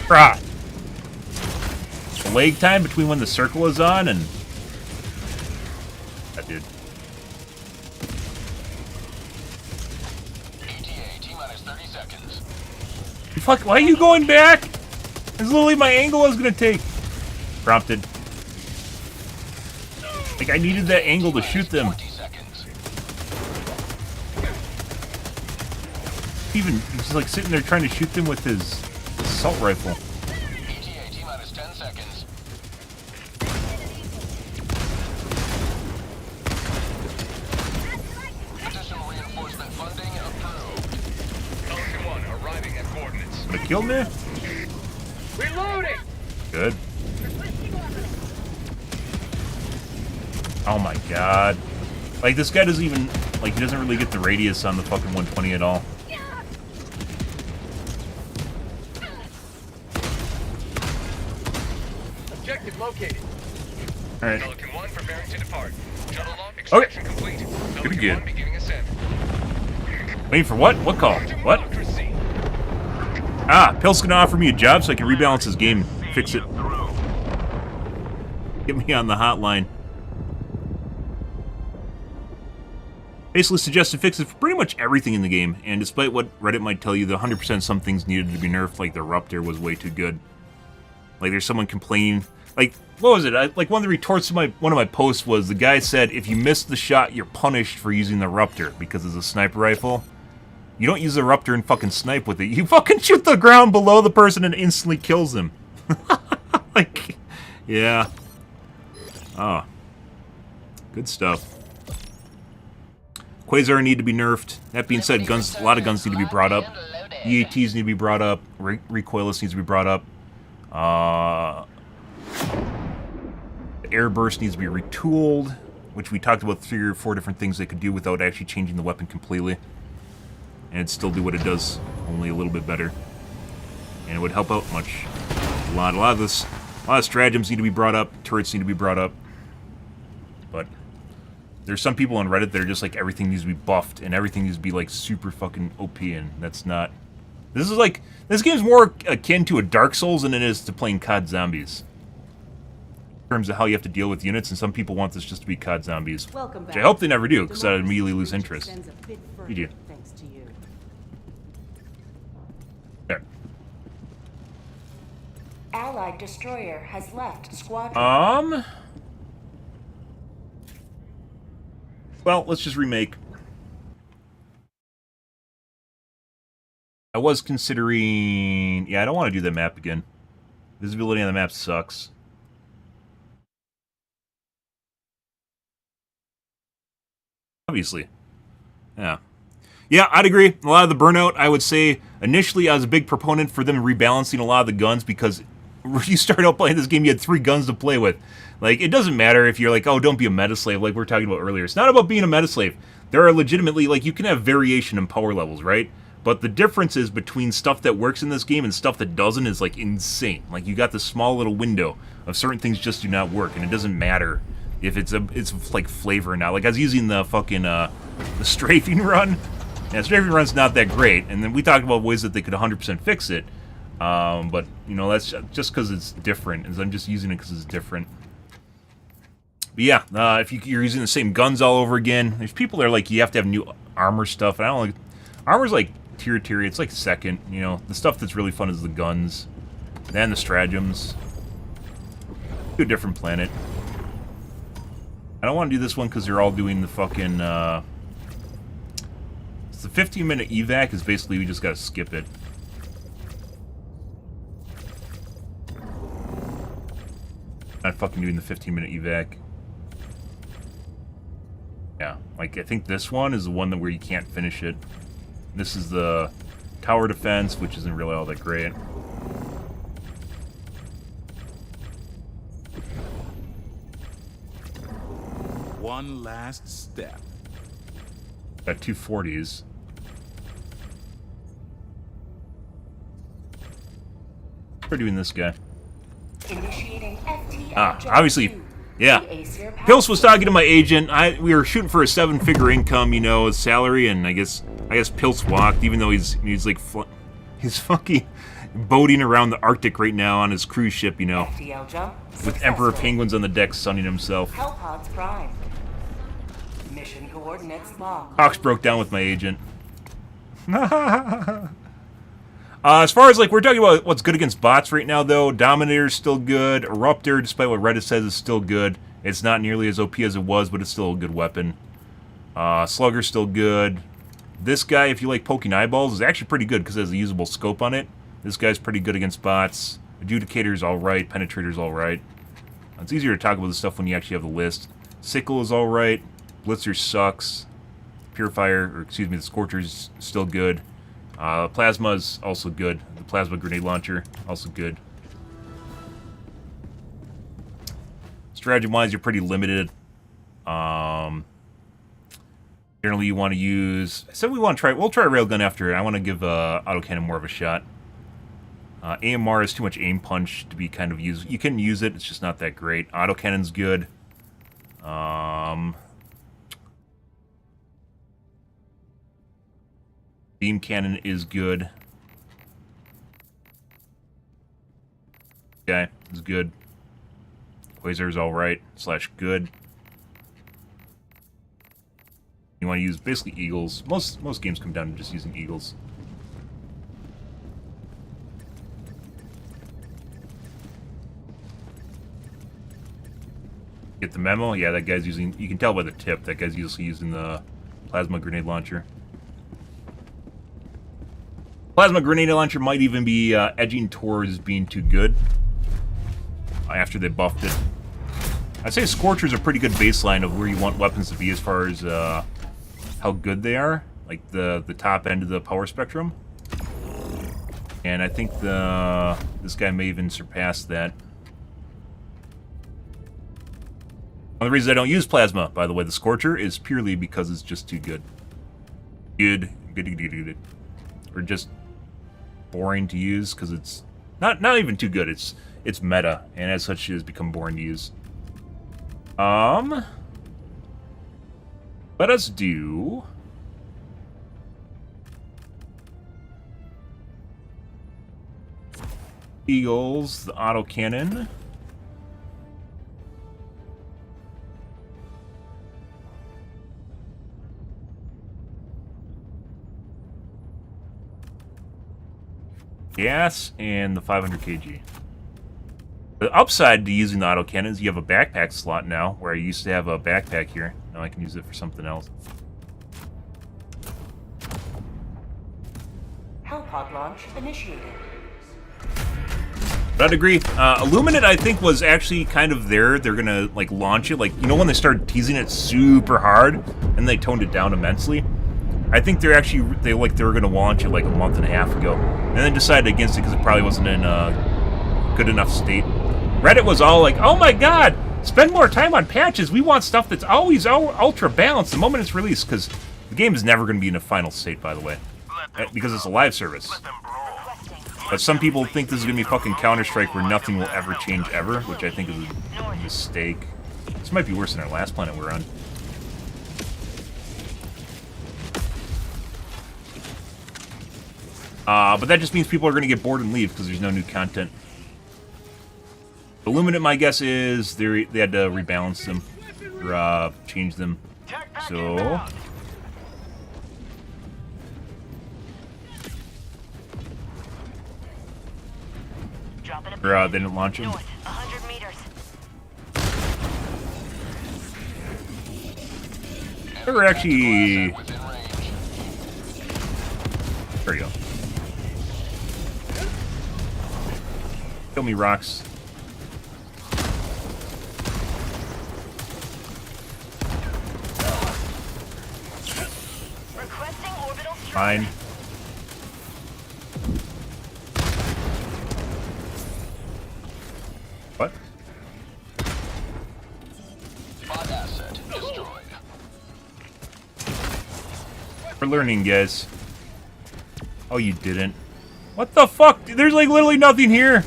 Brah. The lag time between when the circle is on and... That dude. ETA T-minus 30 seconds. Fuck, why are you going back? That's literally my angle I was gonna take. Prompted. Like, I needed that angle to shoot them. 20 seconds. Even, he's like sitting there trying to shoot them with his assault rifle. ETA T-minus 10 seconds. Additional reinforcement funding approved. Pelican 1 arriving at coordinates. They killed me? Reloading. Good. Oh my god. Like, this guy doesn't even, like, he doesn't really get the radius on the fucking 120 at all. Objective located. Alright. Pelican 1 preparing to depart. Shuttle log extraction complete. Pelican good. 1 beginning ascent. Waiting for what? What call? What? Democracy. Ah, Pil's gonna offer me a job so I can rebalance his game. Fix it. Get me on the hotline. Basically suggested fixes for pretty much everything in the game, and despite what Reddit might tell you, the 100% some things needed to be nerfed, like the Ruptor was way too good. Like, there's someone complaining, like, what was it? Like, one of the retorts to one of my posts was, the guy said, if you miss the shot, you're punished for using the Ruptor, because it's a sniper rifle. You don't use the Ruptor and fucking snipe with it. You fucking shoot the ground below the person and instantly kills them. Like, yeah. Oh. Good stuff. Quasar need to be nerfed. That being said, guns, a lot of guns need to be brought up. EATs need to be brought up. Recoilless needs to be brought up. The air burst needs to be retooled, which we talked about 3 or 4 different things they could do without actually changing the weapon completely. And it'd still do what it does, only a little bit better. And it would help out much. A lot of stratagems need to be brought up. Turrets need to be brought up. But there's some people on Reddit that are just like, everything needs to be buffed and everything needs to be like super fucking OP, and that's not. This is like, this game's more akin to a Dark Souls than it is to playing COD Zombies. In terms of how you have to deal with units, and some people want this just to be COD Zombies. Which I hope they never do, because I'd immediately lose interest. GG. There. Allied destroyer has left squadron. Well, let's just remake. I was considering... Yeah, I don't want to do that map again. Visibility on the map sucks. Obviously. Yeah. Yeah, I'd agree. A lot of the burnout, I would say, initially I was a big proponent for them rebalancing a lot of the guns, because you start out playing this game, you had 3 guns to play with. Like, it doesn't matter if you're like, oh, don't be a meta slave, like we were talking about earlier. It's not about being a meta slave. There are legitimately, like, you can have variation in power levels, right? But the differences between stuff that works in this game and stuff that doesn't is, like, insane. Like, you got this small little window of certain things just do not work, and it doesn't matter if it's like, flavor or not. Like, I was using the fucking, the strafing run. Yeah, strafing run's not that great, and then we talked about ways that they could 100% fix it. But, you know, that's just because it's different, and I'm just using it because it's different. But yeah, if you're using the same guns all over again, there's people that are like, you have to have new armor stuff, and I don't like... Armor's like tier, it's like second, you know. The stuff that's really fun is the guns, and the stratagems. To a different planet. I don't want to do this one because they're all doing the fucking, it's the 15-minute evac is basically, we just gotta skip it. Not fucking doing the 15-minute evac. Yeah, like, I think this one is the one where you can't finish it. This is the tower defense, which isn't really all that great. One last step. Got 2 40s. We're doing this guy. Initiating FT obviously, yeah. Pills was talking to my agent. We were shooting for a 7-figure income, you know, salary, and I guess Pills walked, even though he's like he's fucking boating around the Arctic right now on his cruise ship, you know, with Emperor Penguins on the deck sunning himself. Hellpods prime. Mission coordinates locked. Hawks broke down with my agent. As far as, like, we're talking about what's good against bots right now, though, Dominator's still good. Eruptor, despite what Reddit says, is still good. It's not nearly as OP as it was, but it's still a good weapon. Slugger's still good. This guy, if you like poking eyeballs, is actually pretty good because it has a usable scope on it. This guy's pretty good against bots. Adjudicator's alright. Penetrator's alright. It's easier to talk about this stuff when you actually have the list. Sickle is alright. Blitzer sucks. Purifier, or excuse me, the Scorcher's still good. Plasma is also good. The Plasma Grenade Launcher, also good. Stratagem-wise, you're pretty limited. Generally, you want to use... I said we'll try Railgun after. I want to give Autocannon more of a shot. AMR is too much aim punch to be kind of used. You can use it, it's just not that great. Autocannon's good. Beam Cannon is good. Okay, is good. Quasar's alright, / good. You want to use basically eagles. Most games come down to just using eagles. Get the memo? Yeah, that guy's using... You can tell by the tip, that guy's usually using the plasma grenade launcher. Plasma grenade launcher might even be edging towards being too good after they buffed it. I'd say Scorcher's a pretty good baseline of where you want weapons to be as far as how good they are. Like the top end of the power spectrum. And I think this guy may even surpass that. One of the reasons I don't use plasma, by the way, the Scorcher, is purely because it's just too good. Good. Or just boring to use, because it's not even too good. It's meta, and as such, it has become boring to use. Let us do... Eagles, the autocannon. Gas, and the 500 kg. The upside to using the autocannon is you have a backpack slot now, where I used to have a backpack here. Now I can use it for something else. Hellpod launch initiated. But I'd agree. Illuminate, I think, was actually kind of there. They're gonna like launch it, like, you know, when they started teasing it super hard and they toned it down immensely. I think they were gonna launch it like a month and a half ago, and then decided against it because it probably wasn't in a good enough state. Reddit was all like, "Oh my God, spend more time on patches. We want stuff that's always ultra balanced the moment it's released," because the game is never going to be in a final state, by the way, because it's a live service. But some people think this is going to be fucking Counter-Strike where nothing will ever change ever, which I think is a mistake. This might be worse than our last planet we're on. But that just means people are going to get bored and leave because there's no new content. Illuminate, my guess is they had to rebalance them or change them. So or they didn't launch them. They were actually... There you go. Kill me, rocks. Fine. What? Bot asset destroyed. We're learning, guys. Oh, you didn't. What the fuck? There's like literally nothing here.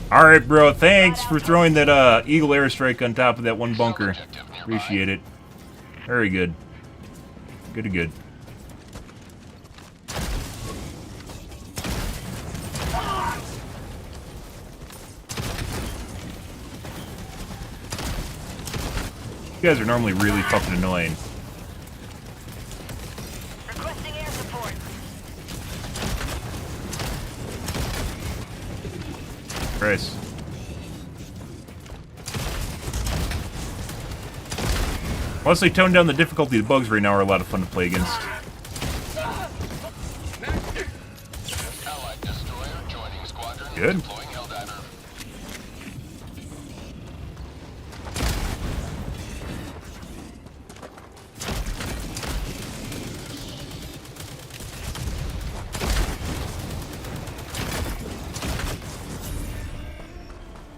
Alright, bro. Thanks for throwing that Eagle airstrike on top of that one bunker. Appreciate it. Very good. Good to good. You guys are normally really fucking annoying. Requesting air support. Christ. Once they tone down the difficulty, the bugs right now are a lot of fun to play against. Allied destroyer joining squadron. Good. Deploying Helldiver.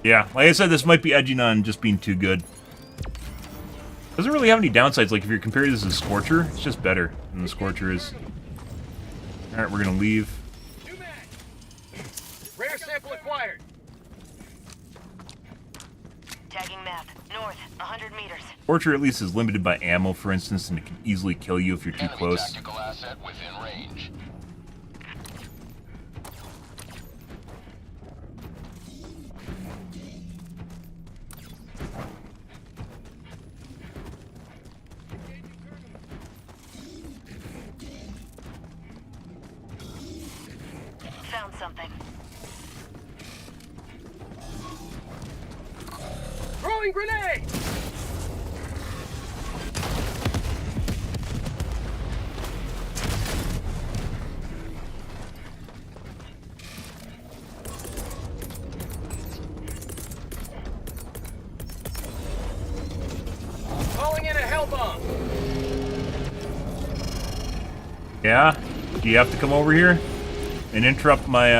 Yeah, like I said, this might be edging on just being too good. Doesn't really have any downsides. Like, if you're comparing this to Scorcher, it's just better than the Scorcher is. Alright, we're gonna leave. Rare sample acquired. Tagging map. North, 100 meters. Scorcher at least is limited by ammo, for instance, and it can easily kill you if you're too Enemy close. tactical asset within range. something. Throwing grenade! Calling in a hell bomb. Yeah? Do you have to come over here and interrupt my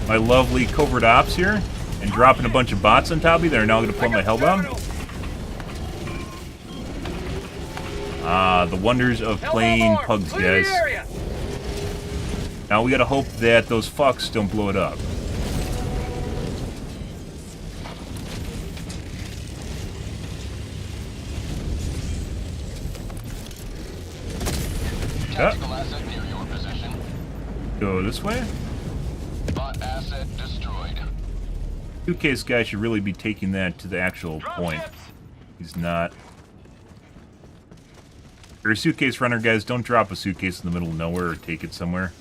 my lovely covert ops here and dropping a bunch of bots on top of you that are now going to put my hell bomb? Ah, the wonders of playing pugs, guys. Now we gotta hope that those fucks don't blow it up. Tactical asset near your position. Go this way. Bot asset destroyed. Suitcase guy should really be taking that to the actual point. He's not. You're a suitcase runner, guys. Don't drop a suitcase in the middle of nowhere or take it somewhere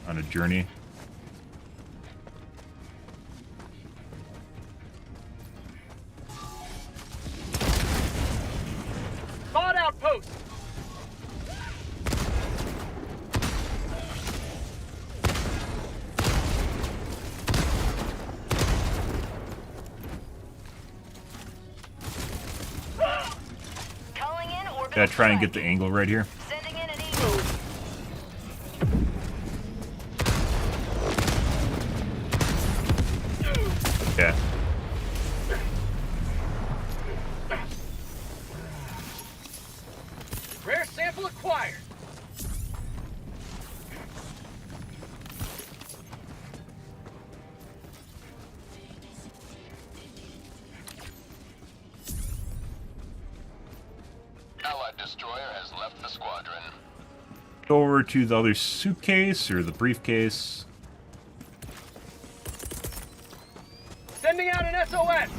on a journey. Bot outpost. Calling in orbital. Gotta try and get the angle right here. Sending in an eagle. Yeah. Rare sample acquired. Allied destroyer has left the squadron. Go over to the other suitcase or the briefcase. Sending out an SOS.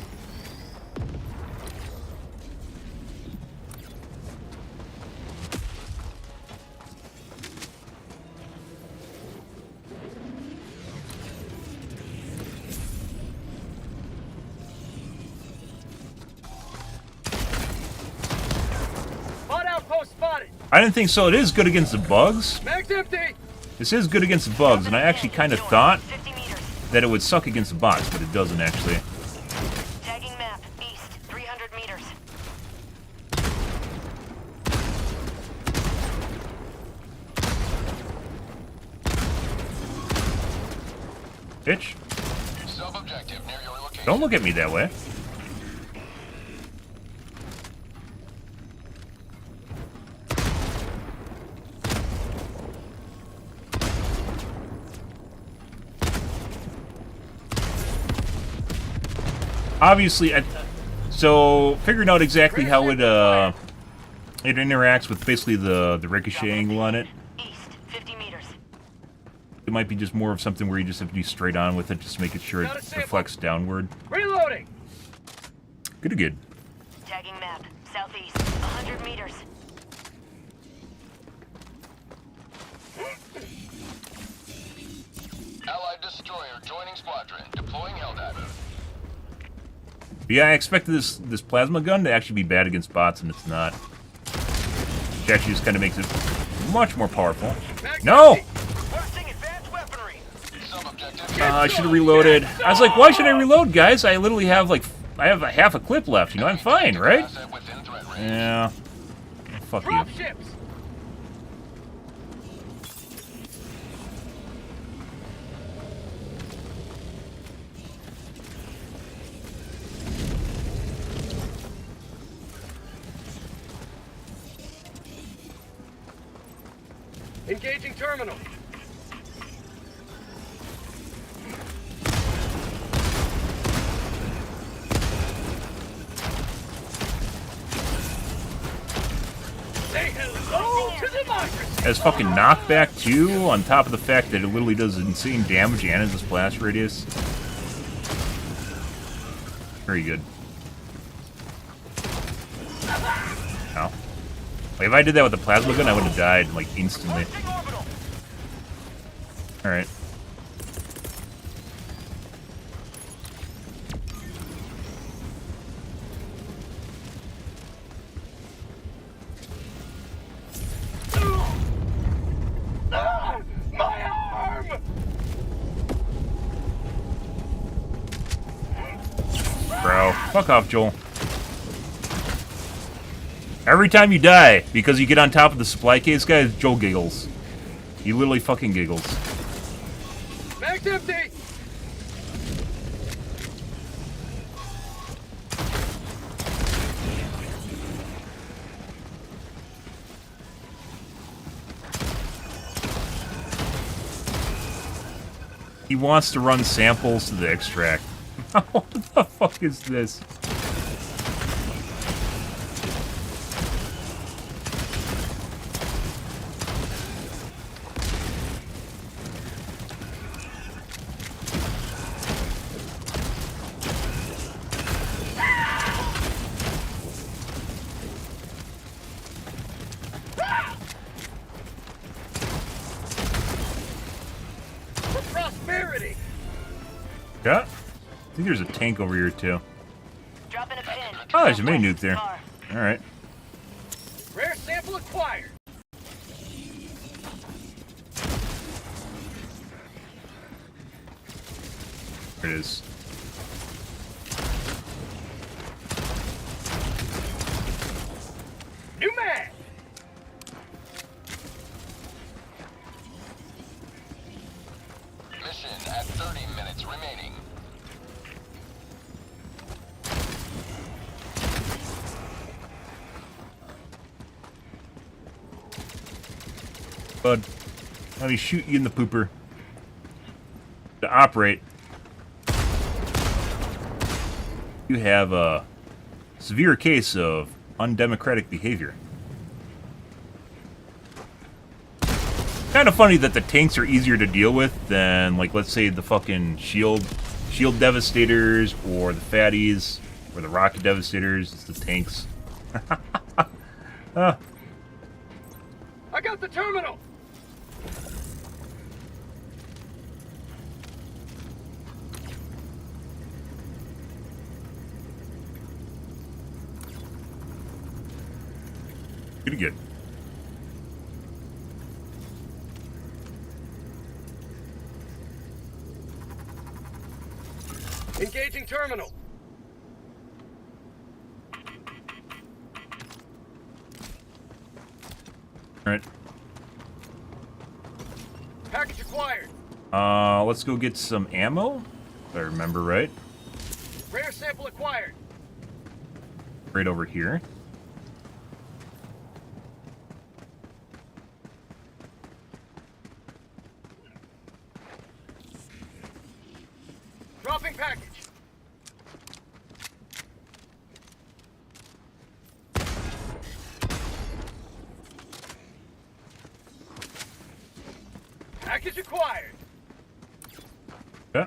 Bot outpost spotted. I didn't think so. It is good against the bugs. Mag's empty. This is good against the bugs, and I actually kind of thought that it would suck against the bots, but it doesn't actually. Tagging map. East. 300 meters. Bitch. Sub-objective near your location. Don't look at me that way. Obviously, so figuring out exactly how it interacts with basically the ricochet angle on it. East. 50 meters. It might be just more of something where you just have to be straight on with it, just making sure it reflects downward. Reloading. Good. Tagging map. Southeast. 100 meters. Allied destroyer joining squadron. Deploying Helldiver. Yeah, I expected this plasma gun to actually be bad against bots, and it's not. Which actually just kind of makes it much more powerful. No! I should have reloaded. I was like, why should I reload, guys? I literally have I have a half a clip left. You know, I'm fine, right? Yeah. Fuck you. Engaging terminal. Say hello to democracy. Has fucking knockback too, on top of the fact that it literally does insane damage and has this blast radius. Very good. Ow. Like, if I did that with the plasma gun, I would have died, like, instantly. Alright. Bro, fuck off, Joel. Every time you die, because you get on top of the supply case, guys, Joel giggles. He literally fucking giggles. Mag's empty! He wants to run samples to the extract. What the fuck is this? Prosperity! Yeah? I think there's a tank over here too. Dropping a pin. Oh, there's a mini nuke there. Alright. Rare sample acquired! There it is. New mag! Mission at 30 minutes remaining. Bud, let me shoot you in the pooper. To operate, you have a severe case of undemocratic behavior. Kind of funny that the tanks are easier to deal with than, like, let's say the fucking shield devastators or the fatties or the rocket devastators. It's the tanks. I got the terminal! Pretty good. Engaging terminal! Alright. Package acquired! Let's go get some ammo, if I remember right. Rare sample acquired! Right over here. Dropping package! Package acquired! Yeah. You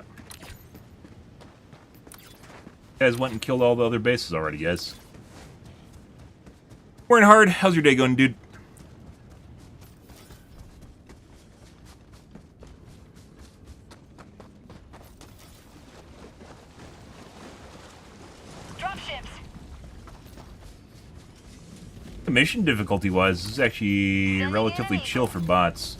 guys went and killed all the other bases already, guys. Working hard. How's your day going, dude? Dropships! The mission difficulty-wise, this is actually relatively chill for bots.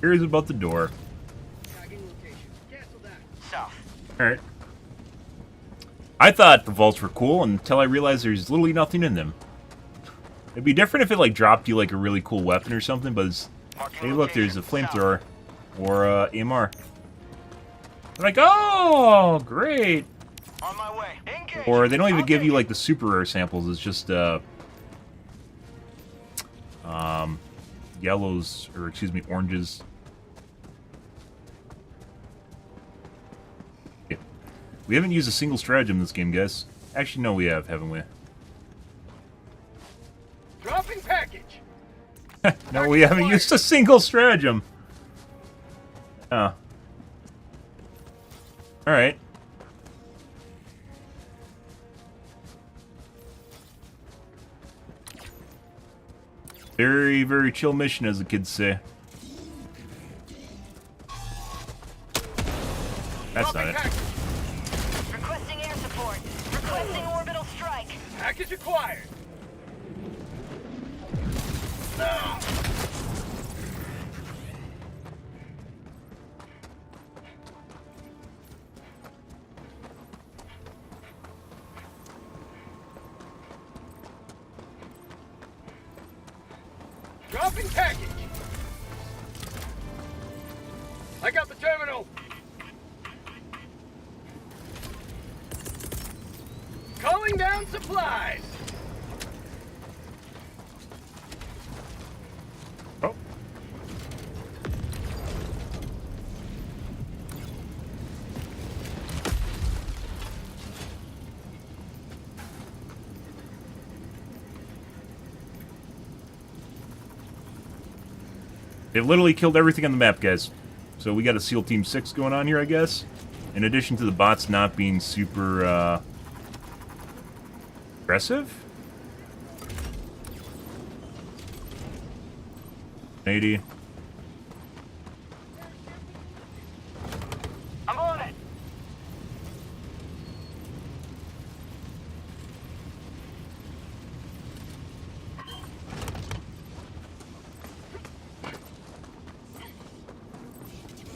Here's about the door. South. Alright. I thought the vaults were cool until I realized there's literally nothing in them. It'd be different if it, like, dropped you, like, a really cool weapon or something, but it's... Hey, look, there's a flamethrower. Or, AMR. They're like, oh, great! On my way. Engage. Or they don't even give you, like, the super rare samples. It's just, yellows, or excuse me, oranges. Okay. We haven't used a single stratagem in this game, guys. Actually, no, we have, haven't we? Dropping package! No, we haven't used a single stratagem. Oh. Alright. Very, very chill mission, as the kids say. That's not it. Requesting air support. Requesting orbital strike. Package acquired! Dropping package. I got the terminal. Calling down supplies. Oh. They've literally killed everything on the map, guys. So we got a SEAL Team 6 going on here, I guess. In addition to the bots not being super, aggressive? 80. I'm on it.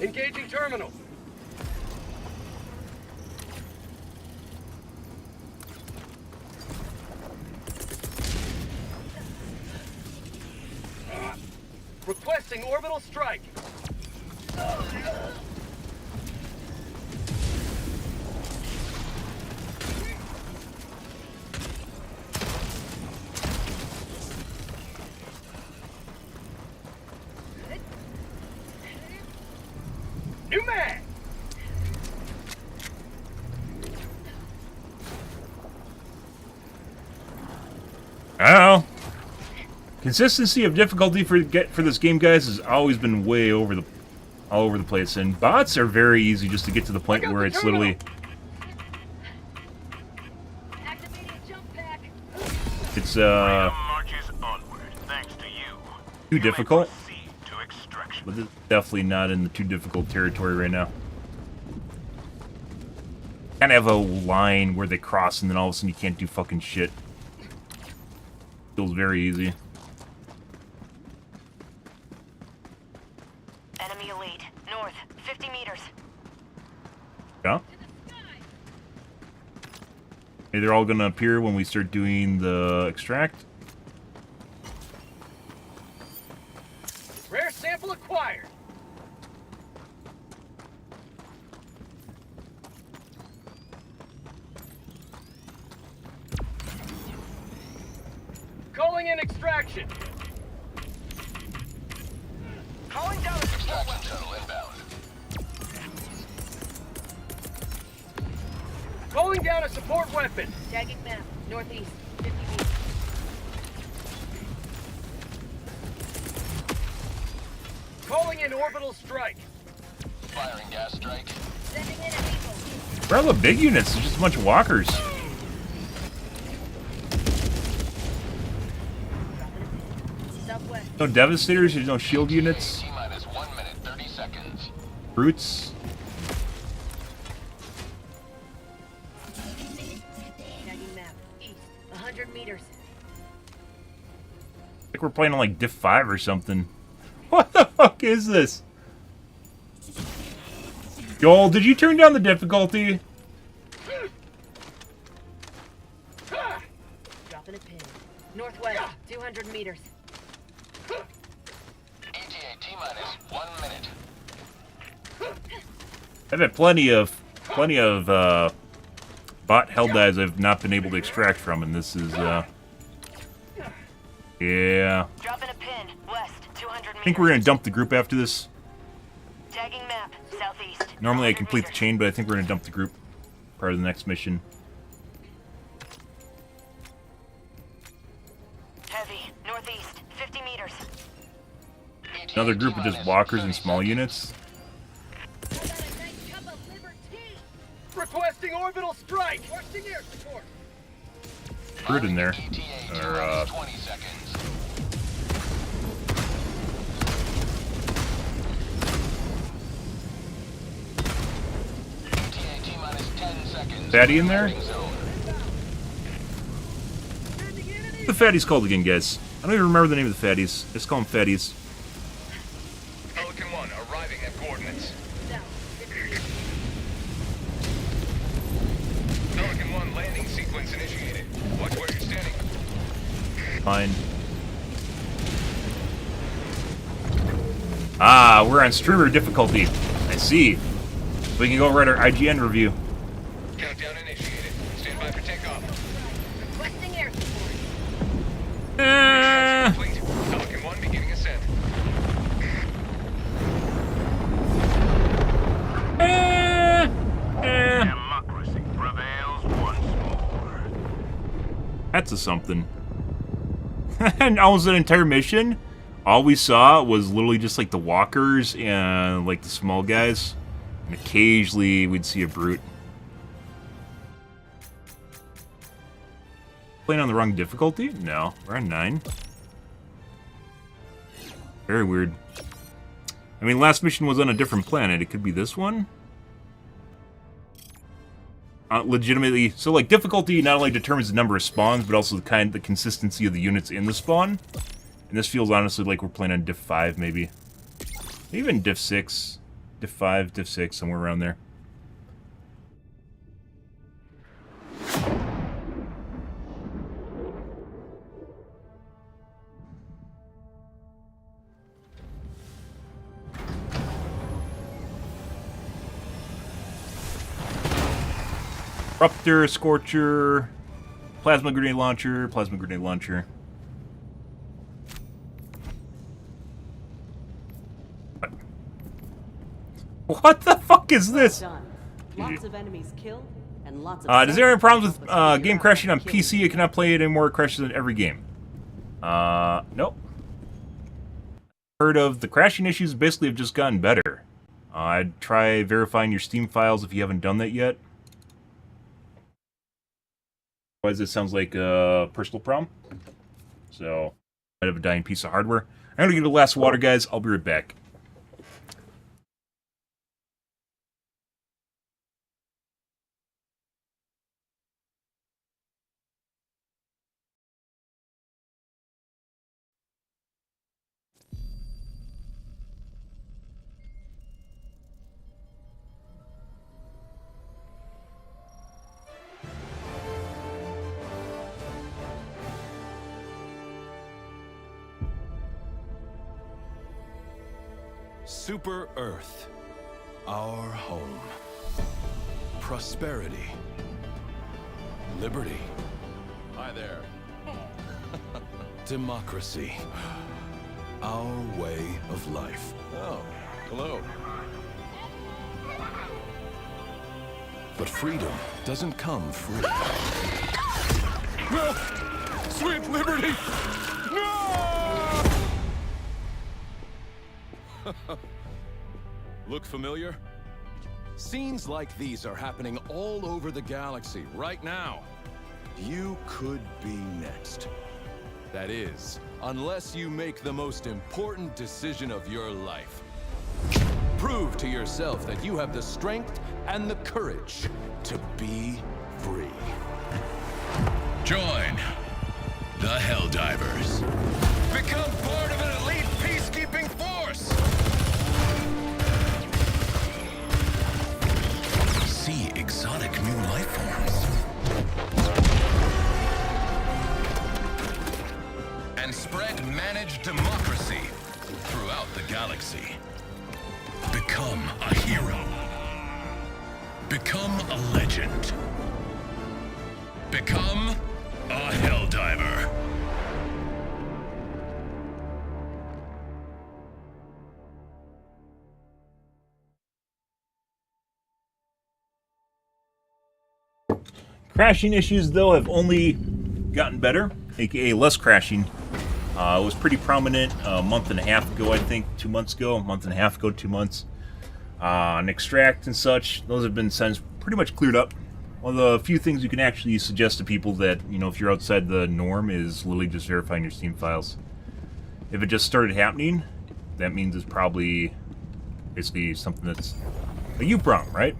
Engaging terminal. Requesting orbital strike. New mag. I don't know. Consistency of difficulty for this game, guys, has always been way all over the place, and bots are very easy just to get to the point where it's literally it's too difficult. But it's definitely not in the too difficult territory right now. Kind of have a line where they cross, and then all of a sudden you can't do fucking shit. Feels very easy. Enemy elite. North. 50 meters. Yeah? Hey, they're all gonna appear when we start doing the extract. Rare sample acquired. Calling in extraction. Calling down Extraction shuttle inbound. Calling down a support weapon. Tagging map. Northeast. 50 meters. Calling in orbital strike. Firing gas strike. Sending in a lethal. Where are the big units? There's just a bunch of walkers. Southwest. No devastators, there's no shield units. T-minus 1 minute, 30 seconds. Brutes. Tagging map. East. 100 meters. I think we're playing on like Diff 5 or something. What the fuck is this? Joel, did you turn down the difficulty? Dropping a pin. Northwest. 200 meters. ETA T-minus 1 minute. I've had plenty of bot Helldives I've not been able to extract from, and this is yeah. Dropping a pin. West. 200 meters. I think we're gonna dump the group after this. Tagging map. Southeast. Normally I 100 complete the meters. chain, but I think we're gonna dump the group part of the next mission. Heavy. Northeast. 50 meters. ETA Another group of just T-minus walkers 30 and small seconds. units. Requesting orbital strike. Requesting air support. Brute in there. ETA Or T-minus 20 seconds. ETA T-minus 10 seconds. Fatty in there? Loading zone. What the fatties called again, guys? I don't even remember the name of the fatties. Let's call them fatties. Pelican 1 arriving at coordinates. Pelican 1 landing sequence initiated. Watch where you're standing. Fine. Ah, we're on streamer difficulty. I see. We can go write our IGN review. Countdown initiated. Stand by for takeoff. Requesting air support. Complete. Falcon 1 beginning ascent. Democracy prevails once more. That's a something. And almost an entire mission, all we saw was literally just like the walkers and like the small guys. And occasionally we'd see a brute. Playing on the wrong difficulty? No, we're on 9. Very weird. I mean, last mission was on a different planet. It could be this one? Legitimately, so like difficulty not only determines the number of spawns, but also the consistency of the units in the spawn. And this feels honestly like we're playing on Diff 5, maybe. Even Diff 6. Diff 5, Diff 6, somewhere around there. Disruptor, Scorcher, Plasma Grenade Launcher, Plasma Grenade Launcher. What the fuck is this? Done. Lots of enemies killed and lots of Does anyone have problems with game crashing on PC? You cannot play it anymore. It crashes in every game. Nope. Heard of the crashing issues basically have just gotten better. I'd try verifying your Steam files if you haven't done that yet. Otherwise, it sounds like a personal problem. So, might have a dying piece of hardware. I'm gonna get a glass of water, guys. I'll be right back. Super Earth, our home. Prosperity. Liberty. Hi there. Democracy. Our way of life. Oh, hello. But freedom doesn't come free. No! Sweet liberty! No! Look familiar? Scenes like these are happening all over the galaxy right now. You could be next. That is, unless you make the most important decision of your life. Prove to yourself that you have the strength and the courage to be free. Join the Helldivers. Become part of an elite peacekeeping force. See exotic new life forms. And spread managed democracy throughout the galaxy. Become a hero. Become a legend. Become a Helldiver. Crashing issues, though, have only gotten better, aka less crashing. It was pretty prominent a month and a half ago, I think, 2 months ago, a month and a half ago, 2 months. On Extract and such, those have been since pretty much cleared up. One of the few things you can actually suggest to people that, you know, if you're outside the norm, is literally just verifying your Steam files. If it just started happening, that means it's probably basically something that's a you problem, right?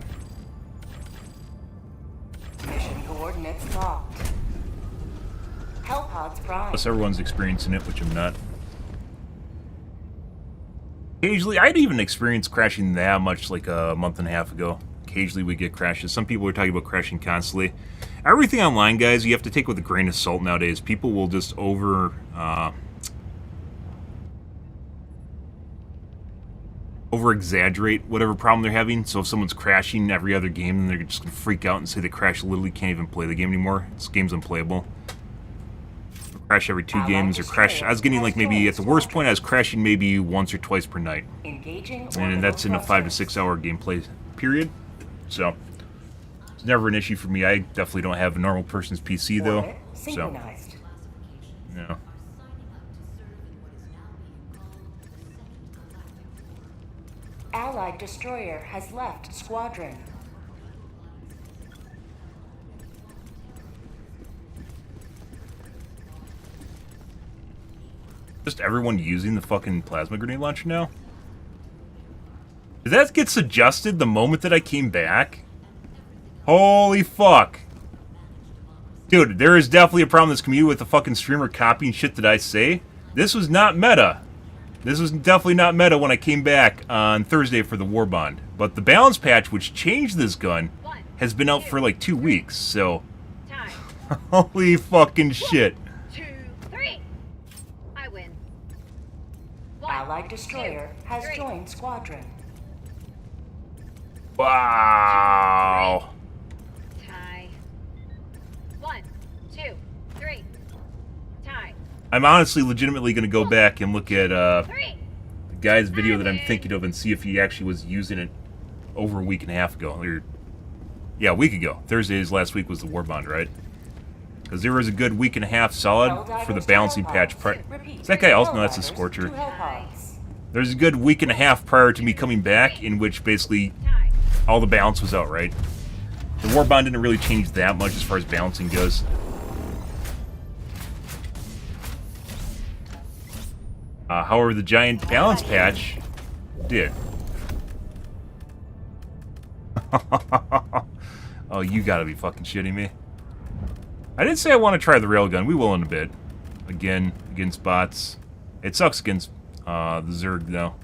Mission coordinates locked. Hellpods prime. Plus everyone's experiencing it, which I'm not. Occasionally, I'd even experienced crashing that much like a month and a half ago. Occasionally we get crashes. Some people are talking about crashing constantly. Everything online, guys, you have to take with a grain of salt nowadays. People will just over-exaggerate whatever problem they're having. So if someone's crashing every other game, then they're just going to freak out and say they crash, literally can't even play the game anymore. This game's unplayable. Crash every 2 games, or crash. I was getting like maybe at the worst point I was crashing maybe once or twice per night, and that's in a 5 to 6 hour gameplay period. So it's never an issue for me. I definitely don't have a normal person's PC though. So no. Allied destroyer has left squadron. Just everyone using the fucking plasma grenade launcher now? Did that get suggested the moment that I came back? Holy fuck. Dude, there is definitely a problem in this community with the fucking streamer copying shit that I say. This was not meta. This was definitely not meta when I came back on Thursday for the War Bond. But the balance patch, which changed this gun, has been out for like 2 weeks, so... Holy fucking shit. Allied destroyer has joined squadron. Wow. Tie. 1, 2, 3. Tie. I'm honestly legitimately going to go back and look at the guy's video that I'm thinking of and see if he actually was using it over a week and a half ago. Or, yeah, a week ago. Thursday's last week was the War Bond, right? Because there was a good week and a half solid for the balancing patch. Is that guy also? No, that's a Scorcher. There's a good week and a half prior to me coming back in which basically all the balance was out, right? The War Bond didn't really change that much as far as balancing goes. However, the giant balance patch did. Oh, you gotta be fucking shitting me. I did say I want to try the railgun. We will in a bit. Again, against bots. It sucks against the Zerg, though.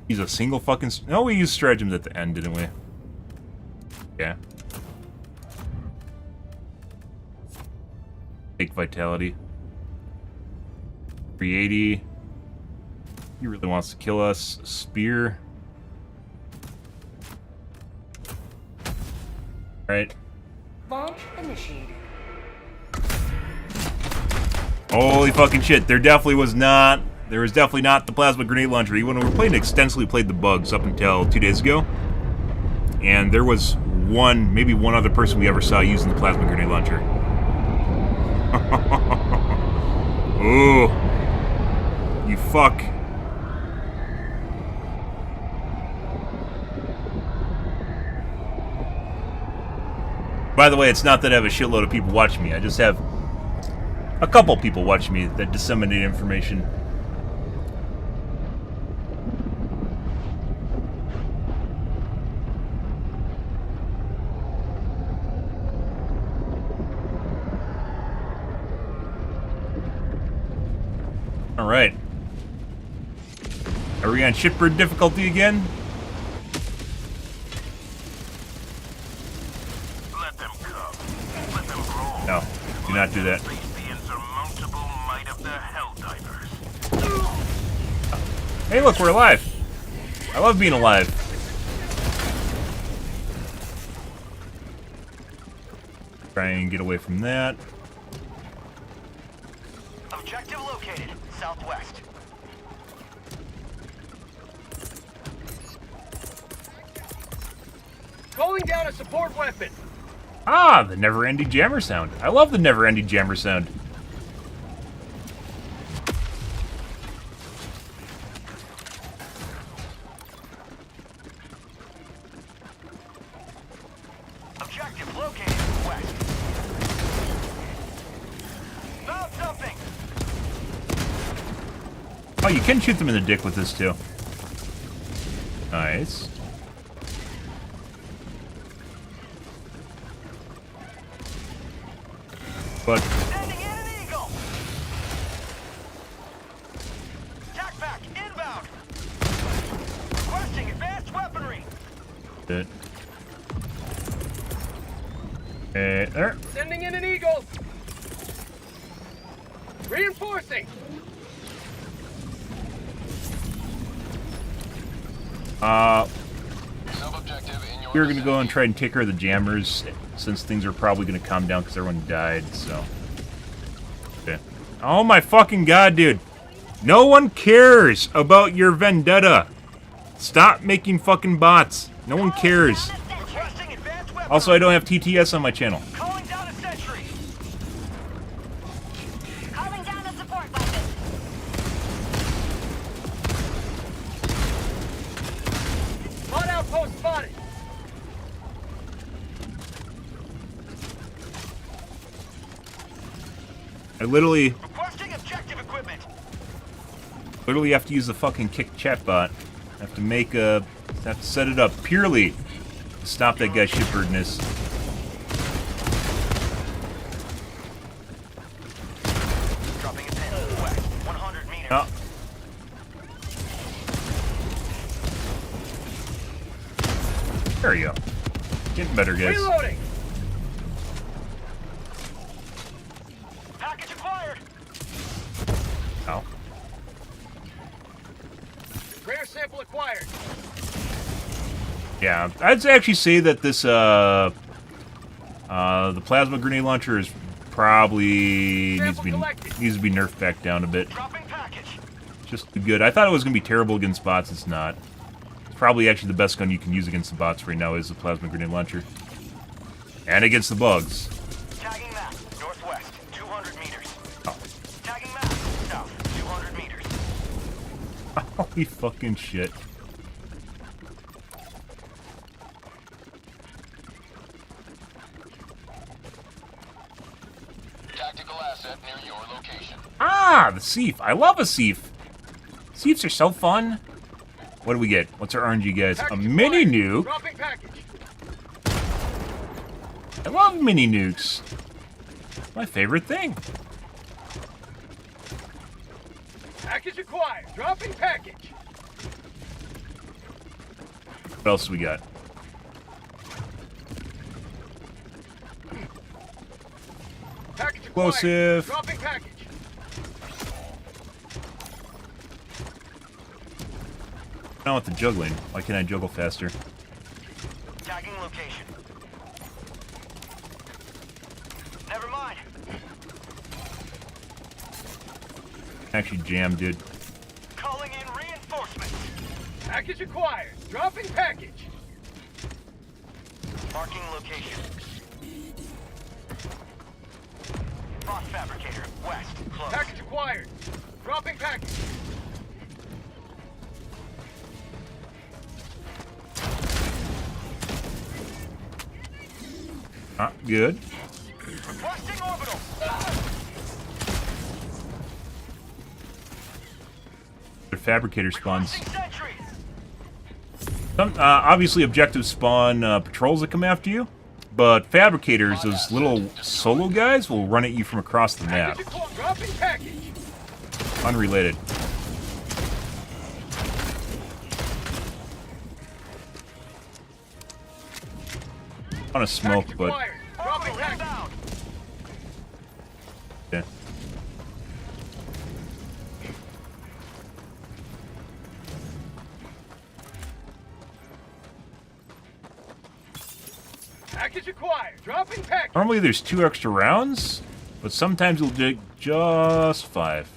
He's a single fucking... No, we used stratagems at the end, didn't we? Yeah. Fake vitality. 380. He really wants to kill us. Spear. Alright. Launch initiated. Holy fucking shit, there was definitely not the plasma grenade launcher. Even when we were playing extensively, played the bugs up until 2 days ago. And there was maybe one other person we ever saw using the plasma grenade launcher. Ooh. You fuck. By the way, it's not that I have a shitload of people watching me. I just have a couple people watching me that disseminate information. Alright. Are we on shipbird difficulty again? No, do not do that. Hey, look, we're alive. I love being alive. Try and get away from that. Objective located, southwest. Calling down a support weapon. Ah, the never-ending jammer sound. I love the never-ending jammer sound. Objective located west. Found something. Oh, you can shoot them in the dick with this too. Nice. But Sending in an eagle. Tac-pack inbound. Requesting advanced weaponry. it. There. Sending in an eagle. Reinforcing. We're gonna go and try and take care of the jammers, since things are probably gonna calm down because everyone died, so. Okay. Oh my fucking god, dude. No one cares about your vendetta. Stop making fucking bots. No one cares. Also, I don't have TTS on my channel. Calling down a sentry. Calling down a support weapon. Bot outpost spotted. I literally Requesting objective equipment. have to use the fucking kick chat bot. I have to make a... have to set it up purely to stop that guy's shitbirdness. Dropping a pin. West. 100 meters. Oh. There you go. Getting better, guys. Reloading. Package acquired. Ow. Rare sample acquired. Yeah, I'd actually say that this, the plasma grenade launcher is probably needs to be nerfed back down a bit. Dropping package. Just good. I thought it was going to be terrible against bots. It's not. It's probably actually the best gun you can use against the bots right now is the plasma grenade launcher. And against the bugs. Tagging map. Northwest. 200 meters. Oh. Tagging map. South. 200 meters. Holy fucking shit. Tactical asset near your location. Ah, the Seif. I love a Seif. Seifs are so fun. What do we get? What's our RNG, guys? A mini nuke. Dropping package. I love mini nukes. My favorite thing. Package acquired. Dropping package. What else we got? Package acquired. Explosive. Dropping package. Now with the juggling. Why can't I juggle faster? Tagging location. Never mind. Actually jammed, dude. Calling in reinforcements. Package acquired. Dropping package. Marking location. Boss fabricator. West. Close. Package acquired. Dropping package. Not good. Requesting orbital. Their fabricator spawns. Sentry. Some, obviously, objectives spawn patrols that come after you, but fabricators, those little solo guys, will run at you from across the map. Dropping package. Unrelated. On a smoke, but Dropping package. yeah. Package acquired. Dropping package. Normally there's 2 extra rounds, but sometimes you'll dig just 5.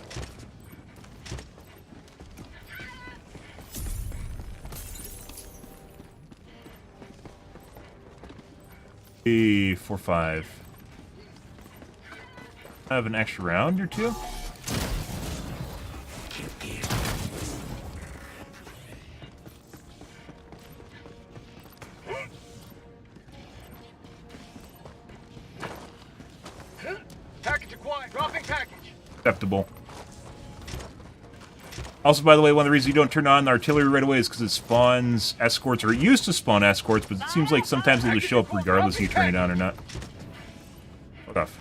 Hey, 4, 5. I have an extra round or 2. Package acquired. Dropping package. Acceptable. Also, by the way, one of the reasons you don't turn on the artillery right away is because it spawns escorts, or it used to spawn escorts, but it seems like sometimes they'll just show up regardless if you turn it on or not. Fuck off.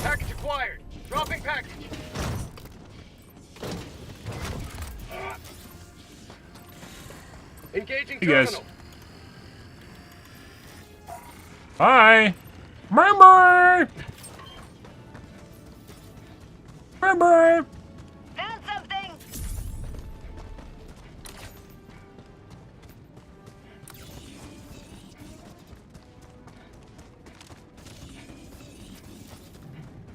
Package acquired. Dropping package. Engaging Hey, guys. terminal. Bye! Bye-bye! Bye-bye! Found something!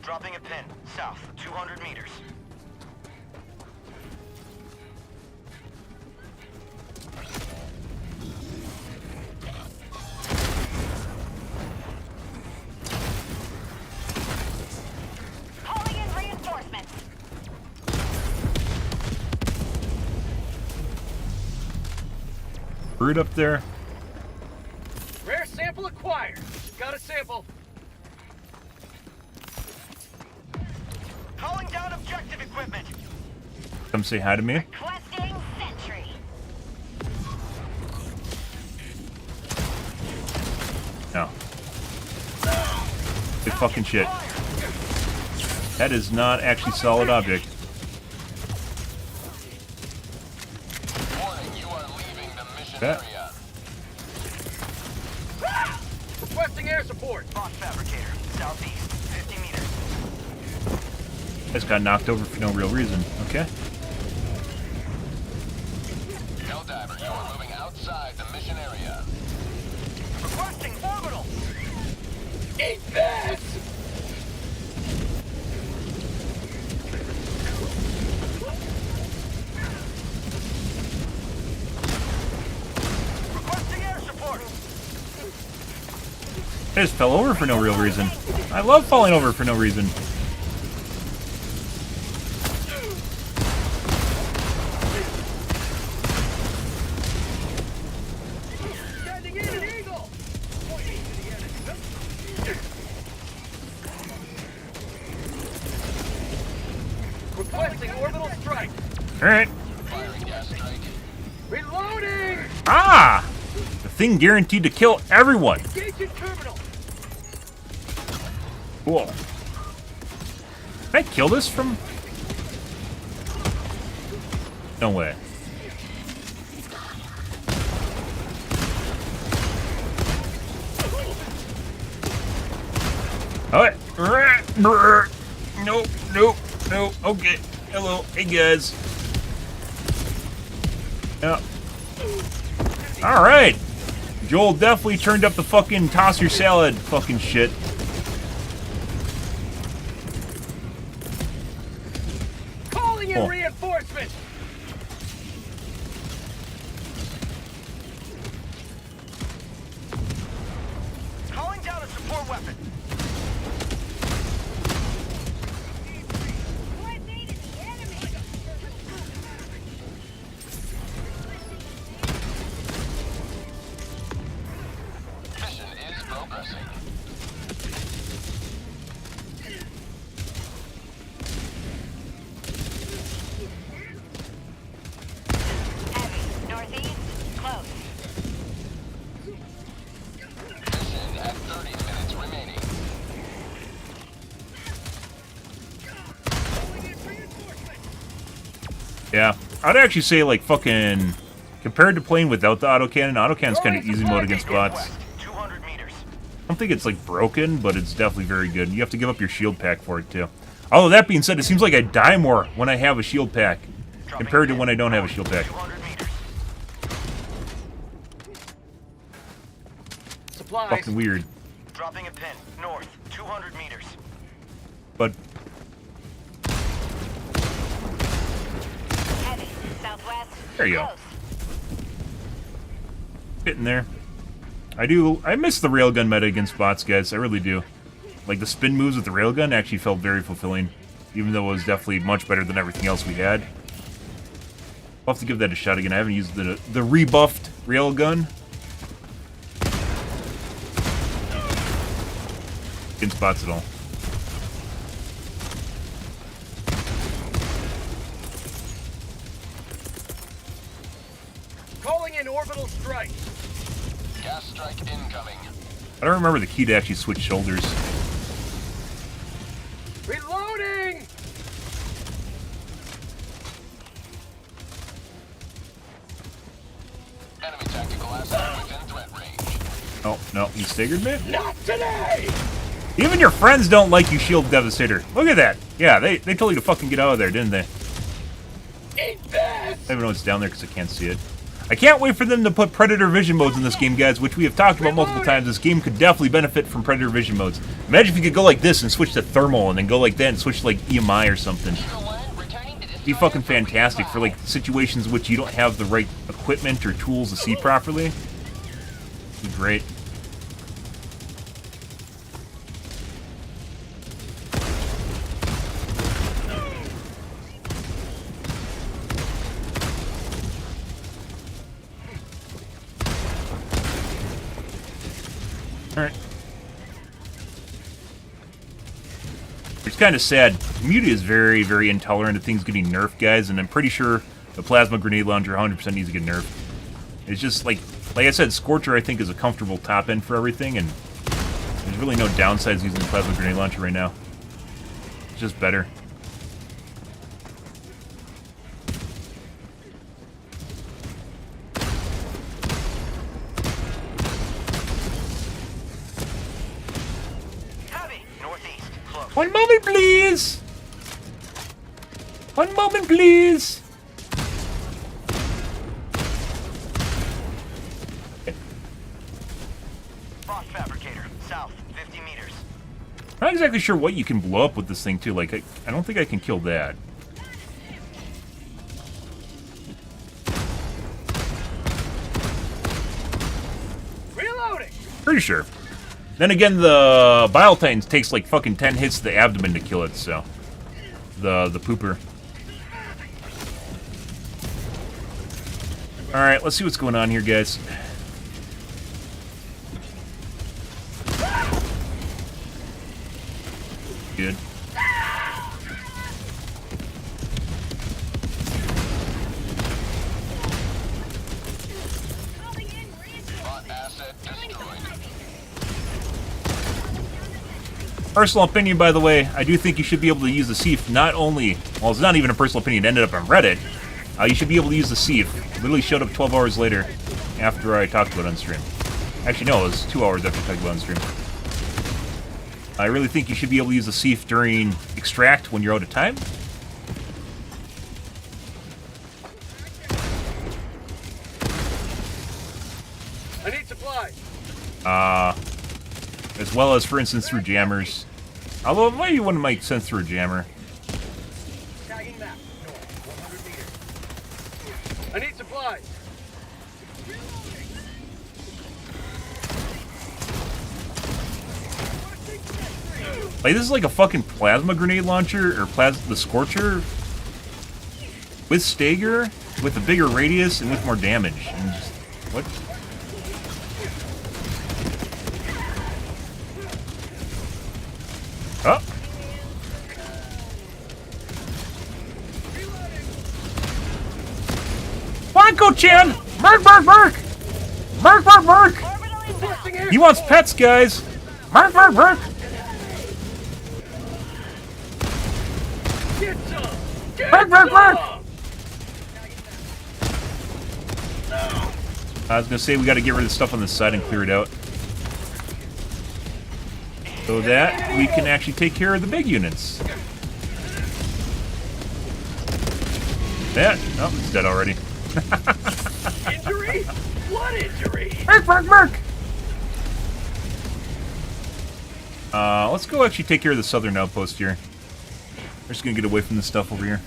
Dropping a pin, south, 200 meters. Calling in reinforcements. Brood up there. Rare sample acquired. Got a sample. Calling down objective equipment. Come say hi to me. Requesting sentry. No. Good fucking shit. That is not actually solid object. Warning, you are leaving the mission Yeah. area. Requesting air support. Box fabricator, southeast, 50 meters. Just got knocked over for no real reason. Okay. Helldiver, you are moving outside the mission area. Requesting orbital. Eat this! Requesting air support. I just fell over for no real reason. I love falling over for no reason. Sending in an eagle. Pointing to the enemy. Requesting orbital strike. Alright. Firing gas strike. Reloading. Ah! The thing guaranteed to kill everyone. Engaging terminal. Cool. Can I kill this from... No way. Alright. Nope, nope, nope. Okay. Hello. Hey, guys. Yeah. Alright. Joel definitely turned up the fucking toss your salad fucking shit. Calling in Oh. reinforcements. Calling down a support weapon. Mission is progressing. Heavy. Northeast. Close. Mission at 30 minutes remaining. Yeah. I'd actually say, like, fucking... Compared to playing without the autocannon's kind of easy mode against bots. West, 200 meters. I don't think it's, like, broken, but it's definitely very good. You have to give up your shield pack for it, too. Although, that being said, it seems like I die more when I have a shield pack compared to when I don't have a shield pack. 200 meters. Supplies. Fucking weird. Dropping a pin, north, 200 meters. But, Heavy. Southwest. there you go. Close. Getting there. I miss the railgun meta against bots, guys. I really do. Like, the spin moves with the railgun actually felt very fulfilling. Even though it was definitely much better than everything else we had. I'll have to give that a shot again. I haven't used the rebuffed railgun against bots at all. Calling in orbital strike. Gas strike incoming. I don't remember the key to actually switch shoulders. Reloading. Enemy tactical asset within threat range. Oh, Oh, no, he staggered me? Not today! Even your friends don't like you, Shield Devastator. Look at that. Yeah, they told you to fucking get out of there, didn't they? Eat this! I don't even know what's down there because I can't see it. I can't wait for them to put Predator Vision modes in this game, guys, which we have talked about multiple times. This game could definitely benefit from Predator Vision modes. Imagine if you could go like this and switch to Thermal, and then go like that and switch to, like, EMI or something. It'd be fucking fantastic for, like, situations in which you don't have the right equipment or tools to see properly. It'd be great. Alright. It's kind of sad. Community is very, very intolerant of things getting nerfed, guys, and I'm pretty sure the Plasma Grenade Launcher 100% needs to get nerfed. It's just, like I said, Scorcher, I think, is a comfortable top end for everything, and there's really no downsides using the Plasma Grenade Launcher right now. It's just better. One moment, please! One moment, please! Rock fabricator, south, 50 meters. I'm not exactly sure what you can blow up with this thing, too. Like, I don't think I can kill that. Reloading! Pretty sure. Then again, the Bile Titan takes like fucking 10 hits to the abdomen to kill it, so. The pooper. Alright, let's see what's going on here, guys. Good. Personal opinion, by the way, I do think you should be able to use the Seif not only... Well, it's not even a personal opinion, it ended up on Reddit. You should be able to use the Seif. It literally showed up 12 hours later after I talked about it on stream. Actually, no, it was 2 hours after I talked about it on stream. I really think you should be able to use the Seif during Extract when you're out of time. I need supplies. As well as, for instance, through jammers. Although, maybe you wouldn't make sense through a jammer. Tagging map, north, 100 meters. I need supplies. Like, this is like a fucking plasma grenade launcher, or the Scorcher, with stagger, with a bigger radius, and with more damage. And just, what? Oh! Marco-chan! Merc, merc, merc! Merc, merc, merc! He wants pets, guys! Merc, merc, merc! Get some! Merc, merc, merc! I was gonna say we gotta get rid of the stuff on this side and clear it out. So that we can actually take care of the big units. That? Oh, it's dead already. Injury? What injury? Merc, merc, merc! Let's go actually take care of the southern outpost here. We're just gonna get away from this stuff over here.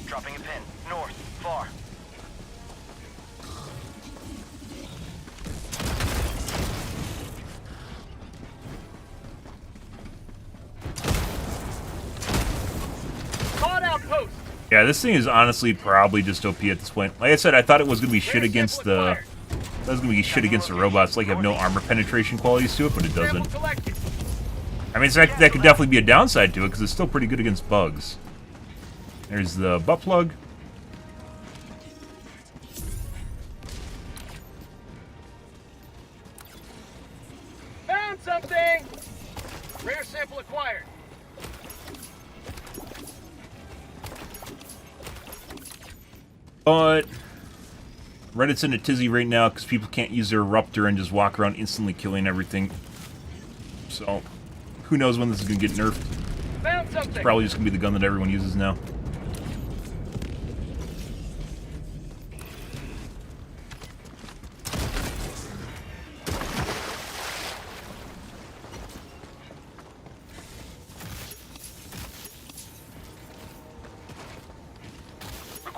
Dropping a pin, north, far. Caught outpost. Yeah, this thing is honestly probably just OP at this point. Like I said, I thought it was gonna be shit against the... That was gonna be shit against the robots, like have no armor penetration qualities to it, but it doesn't. I mean, that could definitely be a downside to it, because it's still pretty good against bugs. There's the butt plug. Found something! Rare sample acquired. But Reddit's in a tizzy right now because people can't use their eruptor and just walk around instantly killing everything. So, who knows when this is going to get nerfed. Found something. It's probably just going to be the gun that everyone uses now.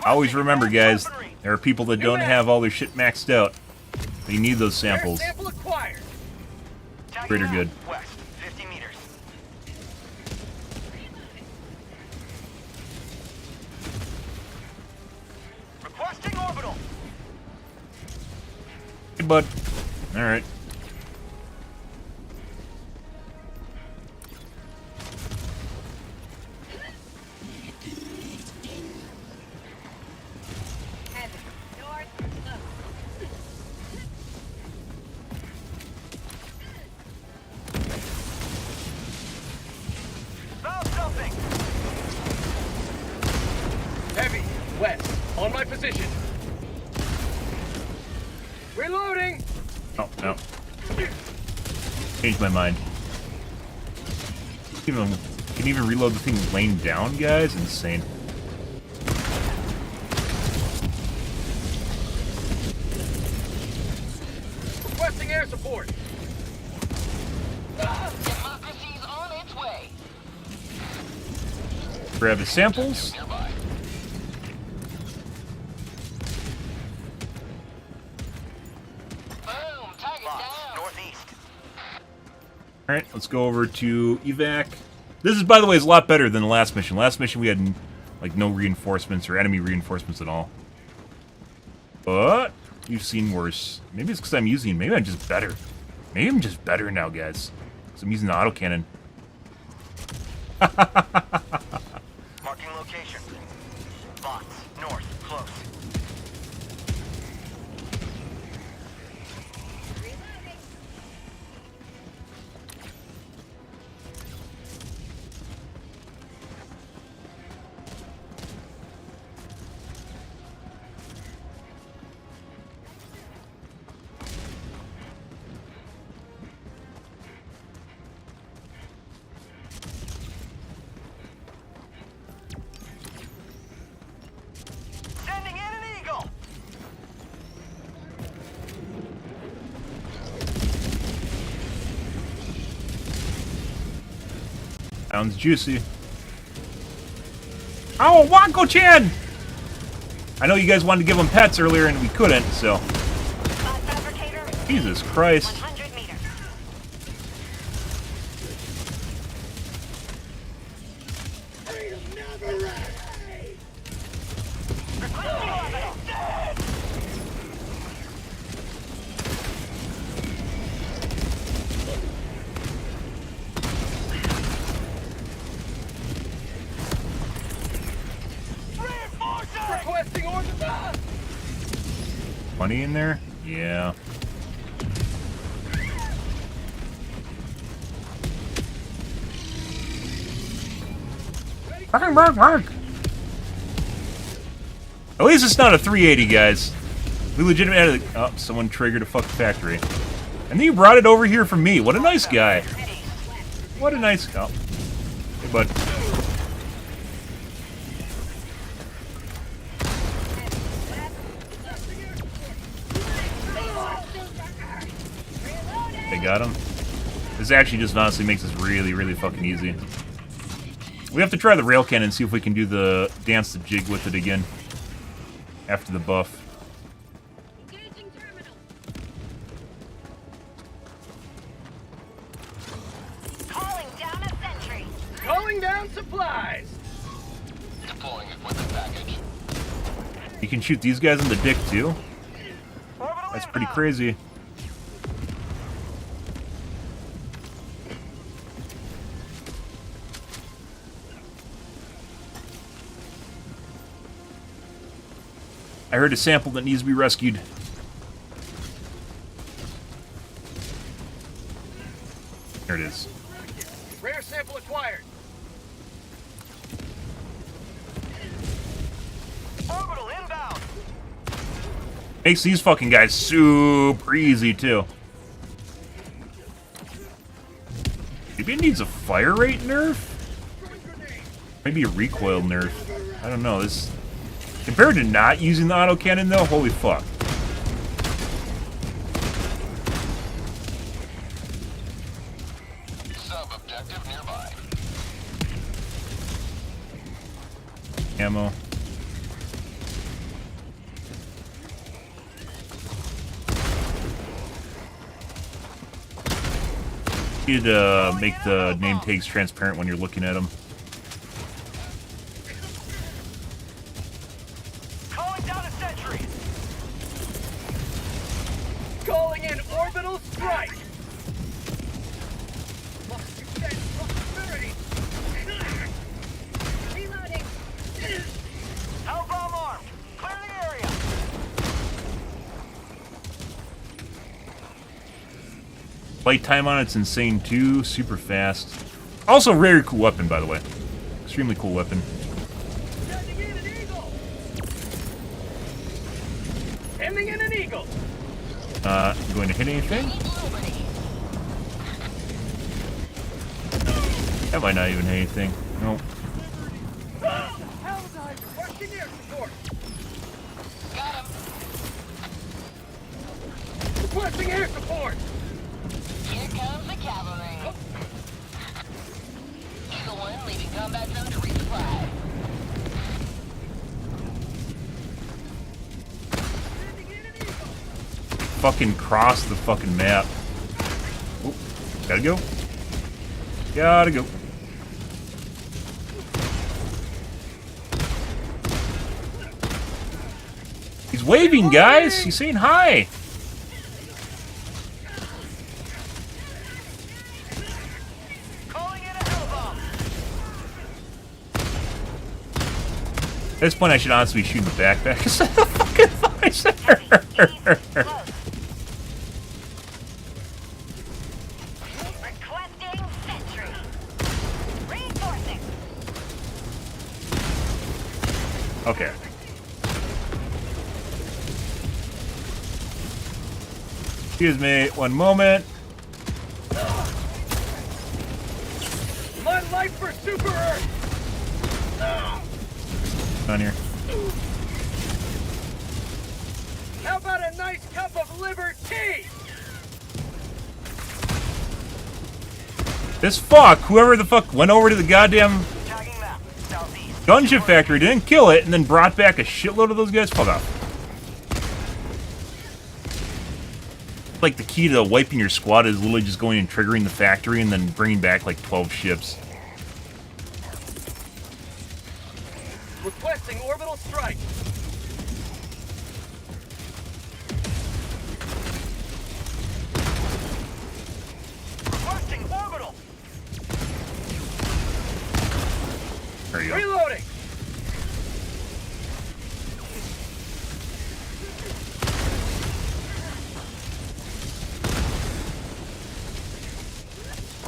Always remember, guys, there are people that don't have all their shit maxed out. They need those samples. Sample acquired. Greater good. West, 50 meters. Requesting orbital. Hey, bud. Alright. Found something. Heavy. West. On my position. Reloading. Oh, no. Changed my mind. Can even reload the thing laying down, guys? Insane. Requesting air support. Democracy's on its way. Grab the samples. Northeast. Alright, let's go over to evac. This is, by the way, is a lot better than the last mission. Last mission we had, like, no reinforcements or enemy reinforcements at all. But you've seen worse. Maybe it's because I'm using... Maybe I'm just better. Maybe I'm just better now, guys. Because I'm using the autocannon. Marking location. Bots, north, close. Sending in an eagle. Sounds juicy. Oh, Wanko-chan! I know you guys wanted to give them pets earlier and we couldn't, so... Jesus Christ. 100 meters. Requesting orbital. Money in there? Yeah. At least it's not a 380, guys. We legitimately... Oh, someone triggered a fucking factory. And then you brought it over here for me. What a nice guy. What a nice... Oh. Hey, bud. They got him. This actually just honestly makes this really, really fucking easy. We have to try the rail cannon and see if we can do the dance the jig with it again. After the buff. Calling down a sentry. Calling down supplies. Deploying equipment package. You can shoot these guys in the dick too? That's pretty crazy. I heard a sample that needs to be rescued. There it is. Rare sample acquired. Orbital inbound. Makes these fucking guys super easy, too. Maybe it needs a fire rate nerf? Maybe a recoil nerf. I don't know. This, compared to not using the autocannon, though, holy fuck. Sub-objective nearby. Ammo. You'd make the name tags transparent when you're looking at them. Calling down a sentry. Calling in orbital strike. Must extend prosperity. Reloading. Hellbomb armed. Clear the area. Flight time on it's insane too, super fast. Also, very cool weapon, by the way. Extremely cool weapon. Sending in an eagle. Sending in an eagle. You going to hit anything? That might not even hit anything. Nope. Helldive requesting air support. Got him. Requesting air support. Here comes the cavalry. Eagle 1 leaving combat zone to resupply. Fucking cross the fucking map. Oh, gotta go. Gotta go. He's waving, guys. He's saying hi. At this point, I should honestly be shooting the backpack instead of the fucking visor. Requesting sentry. Reinforcing. Okay. Excuse me, one moment. My life for Super Earth. On here. How about a nice cup of liver tea? This fuck, whoever the fuck went over to the goddamn gunship factory, didn't kill it, and then brought back a shitload of those guys. Fuck off. Like the key to wiping your squad is literally just going and triggering the factory and then bringing back like 12 ships. Requesting orbital strike. Requesting orbital. There you go. Reloading.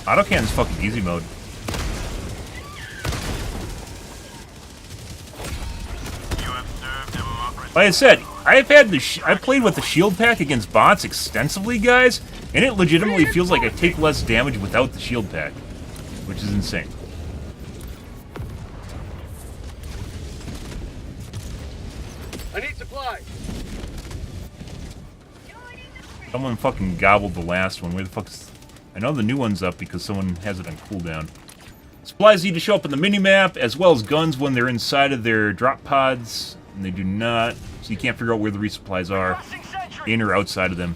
Autocannon's fucking easy mode. Like I said, I've played with the shield pack against bots extensively, guys, and it legitimately feels like I take less damage without the shield pack, which is insane. I need supplies. Someone fucking gobbled the last one. Where the fuck's... I know the new one's up because someone has it on cooldown. Supplies need to show up on the minimap, as well as guns when they're inside of their drop pods. And they do not, so you can't figure out where the resupplies are, in or outside of them.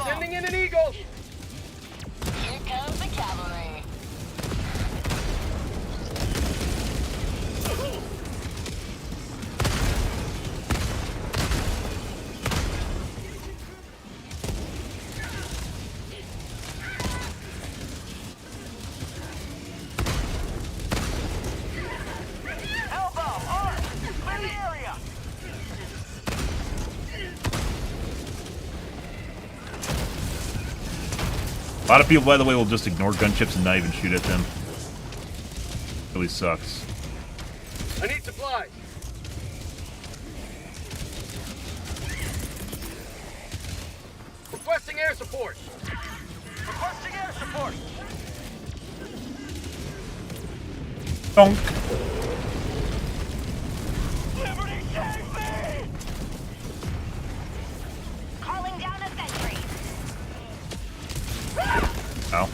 Sending in an eagle. Here comes the cavalry. A lot of people, by the way, will just ignore gunships and not even shoot at them. Really sucks. I need supplies. Requesting air support. Requesting air support. Donk. Liberty, save me! Calling down a sentry. Oh.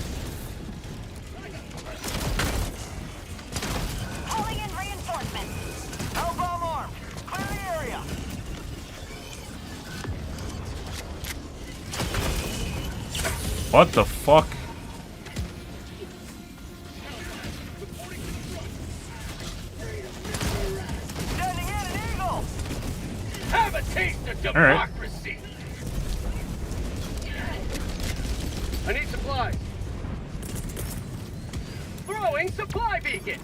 Calling in reinforcements. Hellbomb armed. Clear the area. What the fuck? Sending in an eagle. Have a taste of All right. democracy. I need supplies. Throwing supply beacon.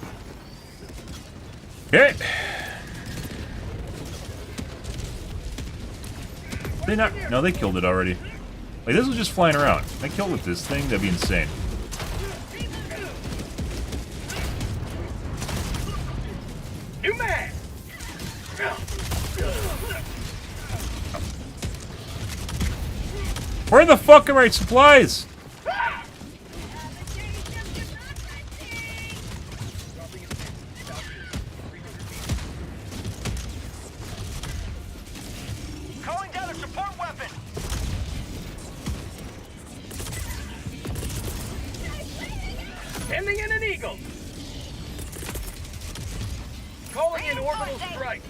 Okay. They not? No, they killed it already. Like, this was just flying around. If I killed with this thing, that'd be insane. New man. Where the fuck are my supplies? Calling down a support weapon. Sending in an eagle. Calling in orbital strike.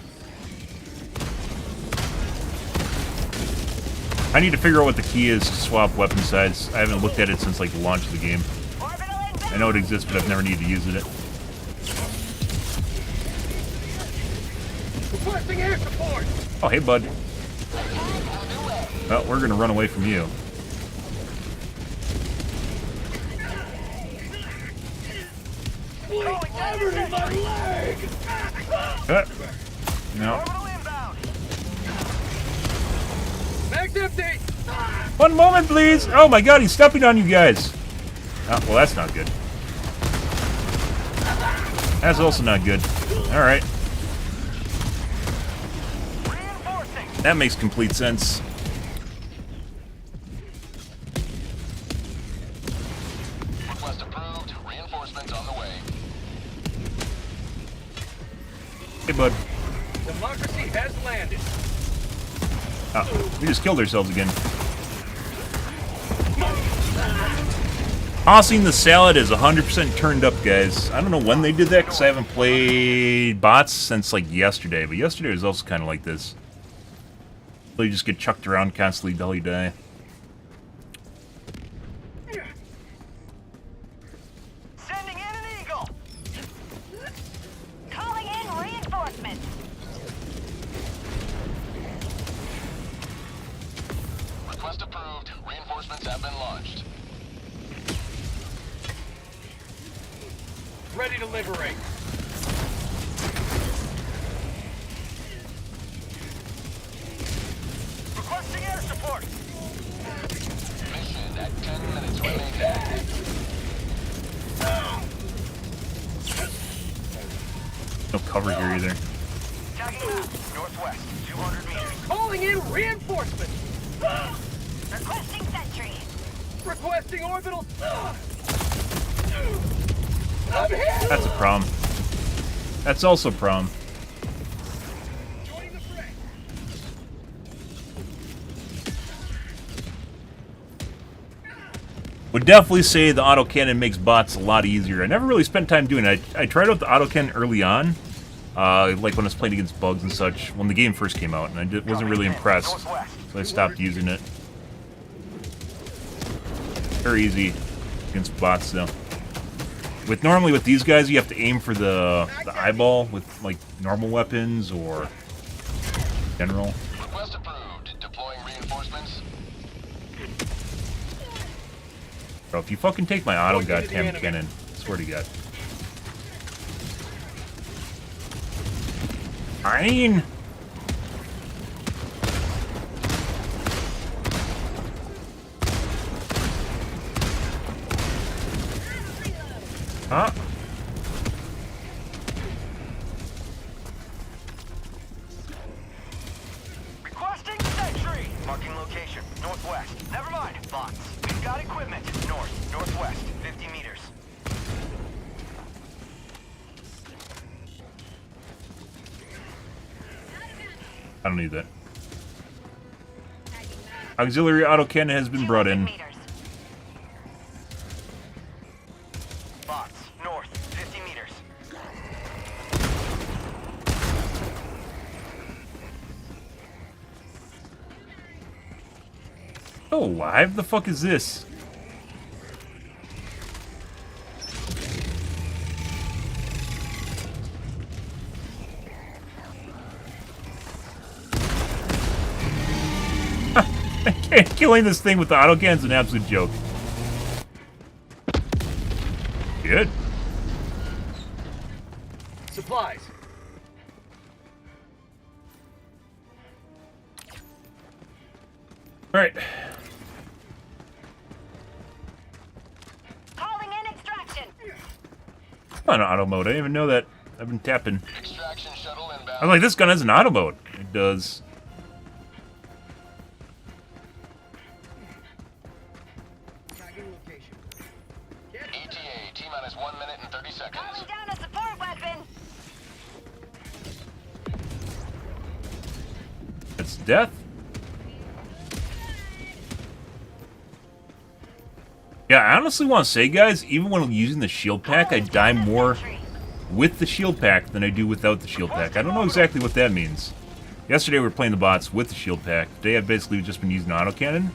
I need to figure out what the key is to swap weapon sides. I haven't looked at it since like the launch of the game. I know it exists, but I've never needed to use it. Requesting air support. Oh, hey, bud. Well, we're gonna run away from you. Every my leg. No. Mag's empty. One moment, please. Oh my god, he's stepping on you guys. Oh, well, that's not good. That's also not good. Alright. That makes complete sense. Request approved. Reinforcements on the way. Hey, bud. Democracy has landed. Oh, we just killed ourselves again. Tossing the salad is 100% turned up, guys. I don't know when they did that, because I haven't played bots since, like, yesterday. But yesterday was also kind of like this. You just get chucked around constantly till you die. Sending in an eagle. Calling in reinforcements. Request approved. Reinforcements have been launched. Ready to liberate. Requesting air support. Mission at 10 minutes remaining. No cover here either. Tagging map. Northwest, 200 meters. Calling in reinforcements. Requesting sentry. Requesting orbital. I'm hit. That's a problem. That's also a problem. Joining the fray. Would definitely say the autocannon makes bots a lot easier. I never really spent time doing it. I tried out the autocannon early on, like when I was playing against bugs and such, when the game first came out, and I wasn't really impressed, so I stopped using it. Very easy against bots, though. Normally with these guys, you have to aim for the eyeball with like normal weapons or general. Request approved. Deploying reinforcements. Bro, if you fucking take my auto goddamn cannon, I swear to God. Fine. Huh? Requesting sentry. Marking location. Northwest. Never mind, bots. We've got equipment. North, northwest, 50 meters. I don't need that. Auxiliary autocannon has been brought in. Bots, north, 50 meters. Oh, alive? The fuck is this? Killing this thing with the autocannon is an absolute joke. Good. Supplies. Alright. Calling in extraction. I'm on auto mode. I didn't even know that. I've been tapping. Extraction shuttle inbound. I was like, this gun has an auto mode. It does. ETA, T-minus 1 minute and 30 seconds. Calling down a support weapon. It's death. Yeah, I honestly want to say, guys, even when I'm using the shield pack, I die more with the shield pack than I do without the shield pack. I don't know exactly what that means. Yesterday we were playing the bots with the shield pack. Today I've basically just been using autocannon.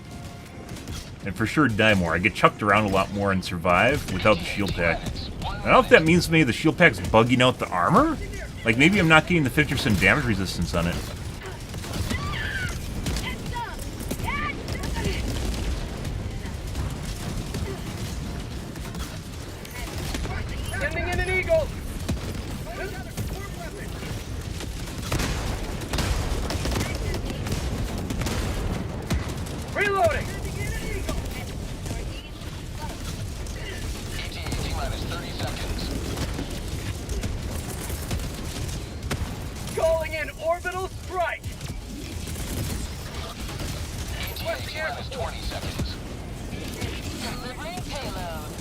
And for sure die more. I get chucked around a lot more and survive without the shield pack. I don't know if that means maybe the shield pack's bugging out the armor? Like maybe I'm not getting the 50% damage resistance on it. Sending in an eagle. Reloading. ETA, T-minus 30 seconds. Calling in orbital strike. ETA, T-minus 20 seconds. Delivering payload.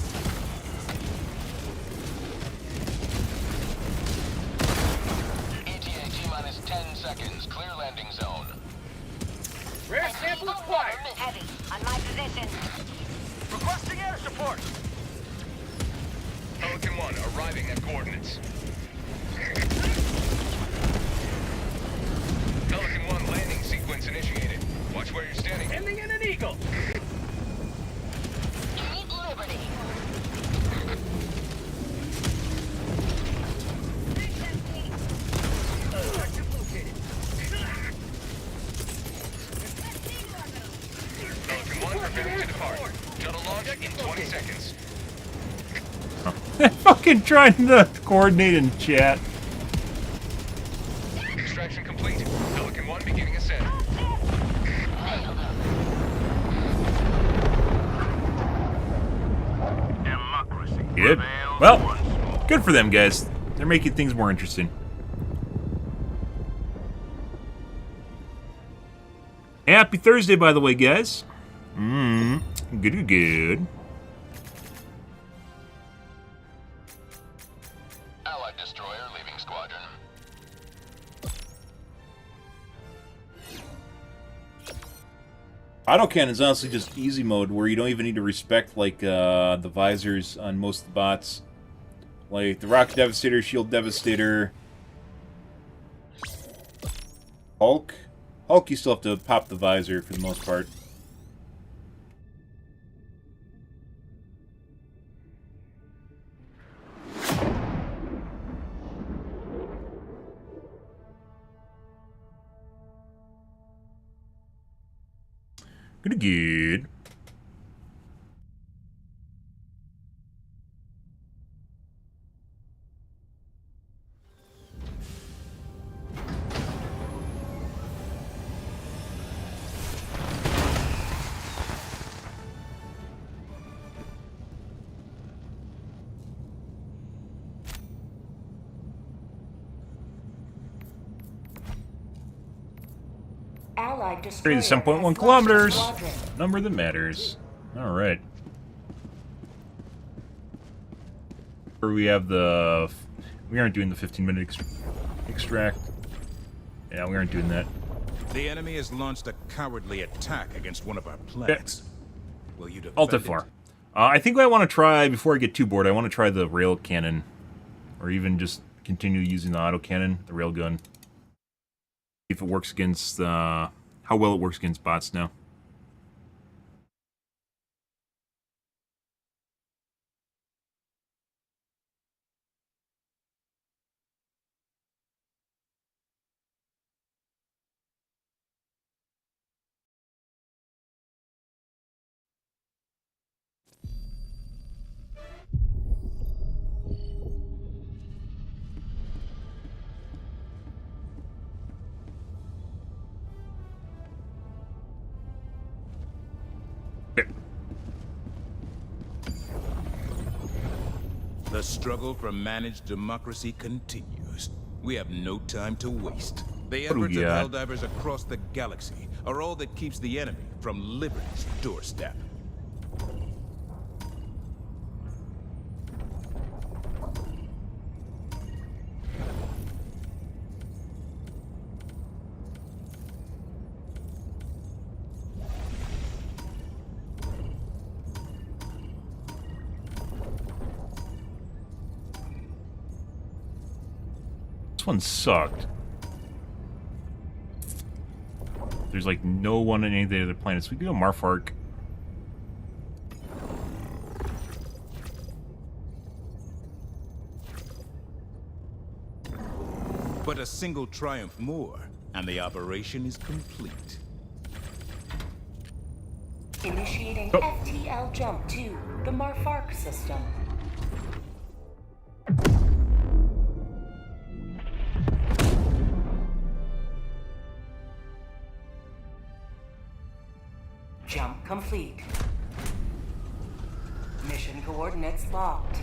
ETA, T-minus 10 seconds. Clear landing zone. Rare sample acquired. Heavy on my position. Requesting air support. Pelican 1 arriving at coordinates. Pelican 1 landing sequence initiated. Watch where you're standing. Sending in an eagle. Keep liberty. Pelican 1 preparing to depart. Shuttle launch in 20 seconds. Fucking trying to coordinate in chat. Extraction complete. Pelican 1 beginning ascent. Good. Well, good for them, guys. They're making things more interesting. Happy Thursday, by the way, guys. Good. Allied destroyer leaving squadron. Autocannon is honestly just easy mode where you don't even need to respect like the visors on most of the bots. Like the Rocket Devastator, Shield Devastator, Hulk. Hulk, you still have to pop the visor for the most part. Good. Allied destroyer 37.1 has kilometers. launched a squadron. Number that matters. All right. Where we have the... We aren't doing the 15-minute extract. Yeah, we aren't doing that. The enemy has launched a cowardly attack against one of our planets. Will you defend Alt it? F4. I think I want to try, before I get too bored, I want to try the rail cannon. Or even just continue using the autocannon, the rail gun. See if it works against, how well it works against bots now. The struggle for managed democracy continues. We have no time to waste. The What do we efforts of got? Helldivers across the galaxy are all that keeps the enemy from liberty's doorstep. This one sucked. There's like no one on any of the other planets. We can go Marfark. But a single triumph more, and the operation is complete. Initiating FTL jump to the Marfark system. Jump complete. Mission coordinates locked.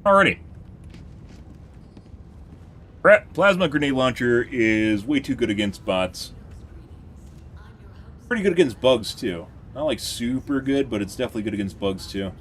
Alrighty. Plasma grenade launcher is way too good against bots. Pretty good against bugs too. Not like super good, but it's definitely good against bugs too.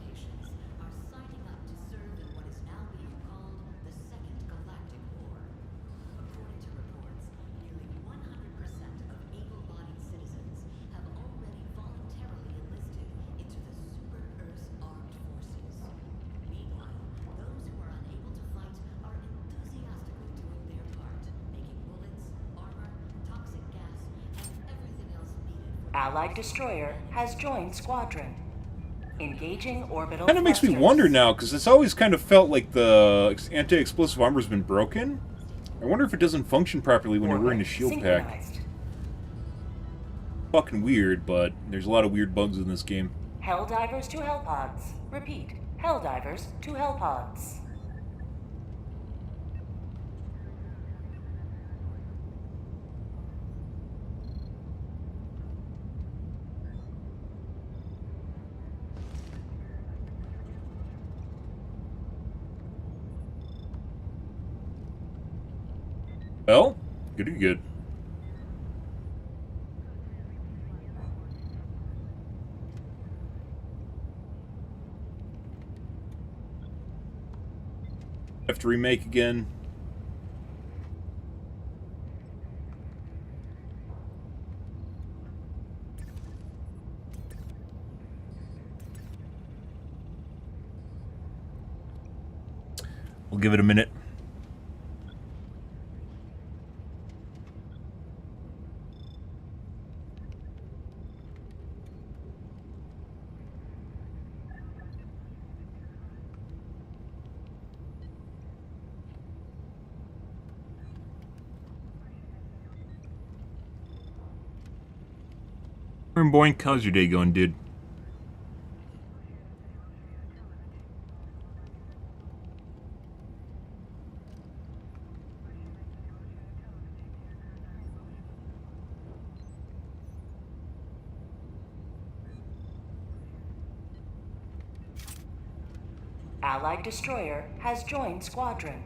Allied destroyer has joined squadron. Engaging orbital. Kind of makes me thrusters. wonder now, because it's always kind of felt like the anti-explosive armor's been broken. I wonder if it doesn't function properly when you're wearing a shield pack. Synchronized. Fucking weird, but there's a lot of weird bugs in this game. Helldivers to Hellpods. Repeat. Helldivers to Hellpods. Well, good. Have to remake again. We'll give it a minute. Boink, how's your day going, dude? Allied destroyer has joined squadron.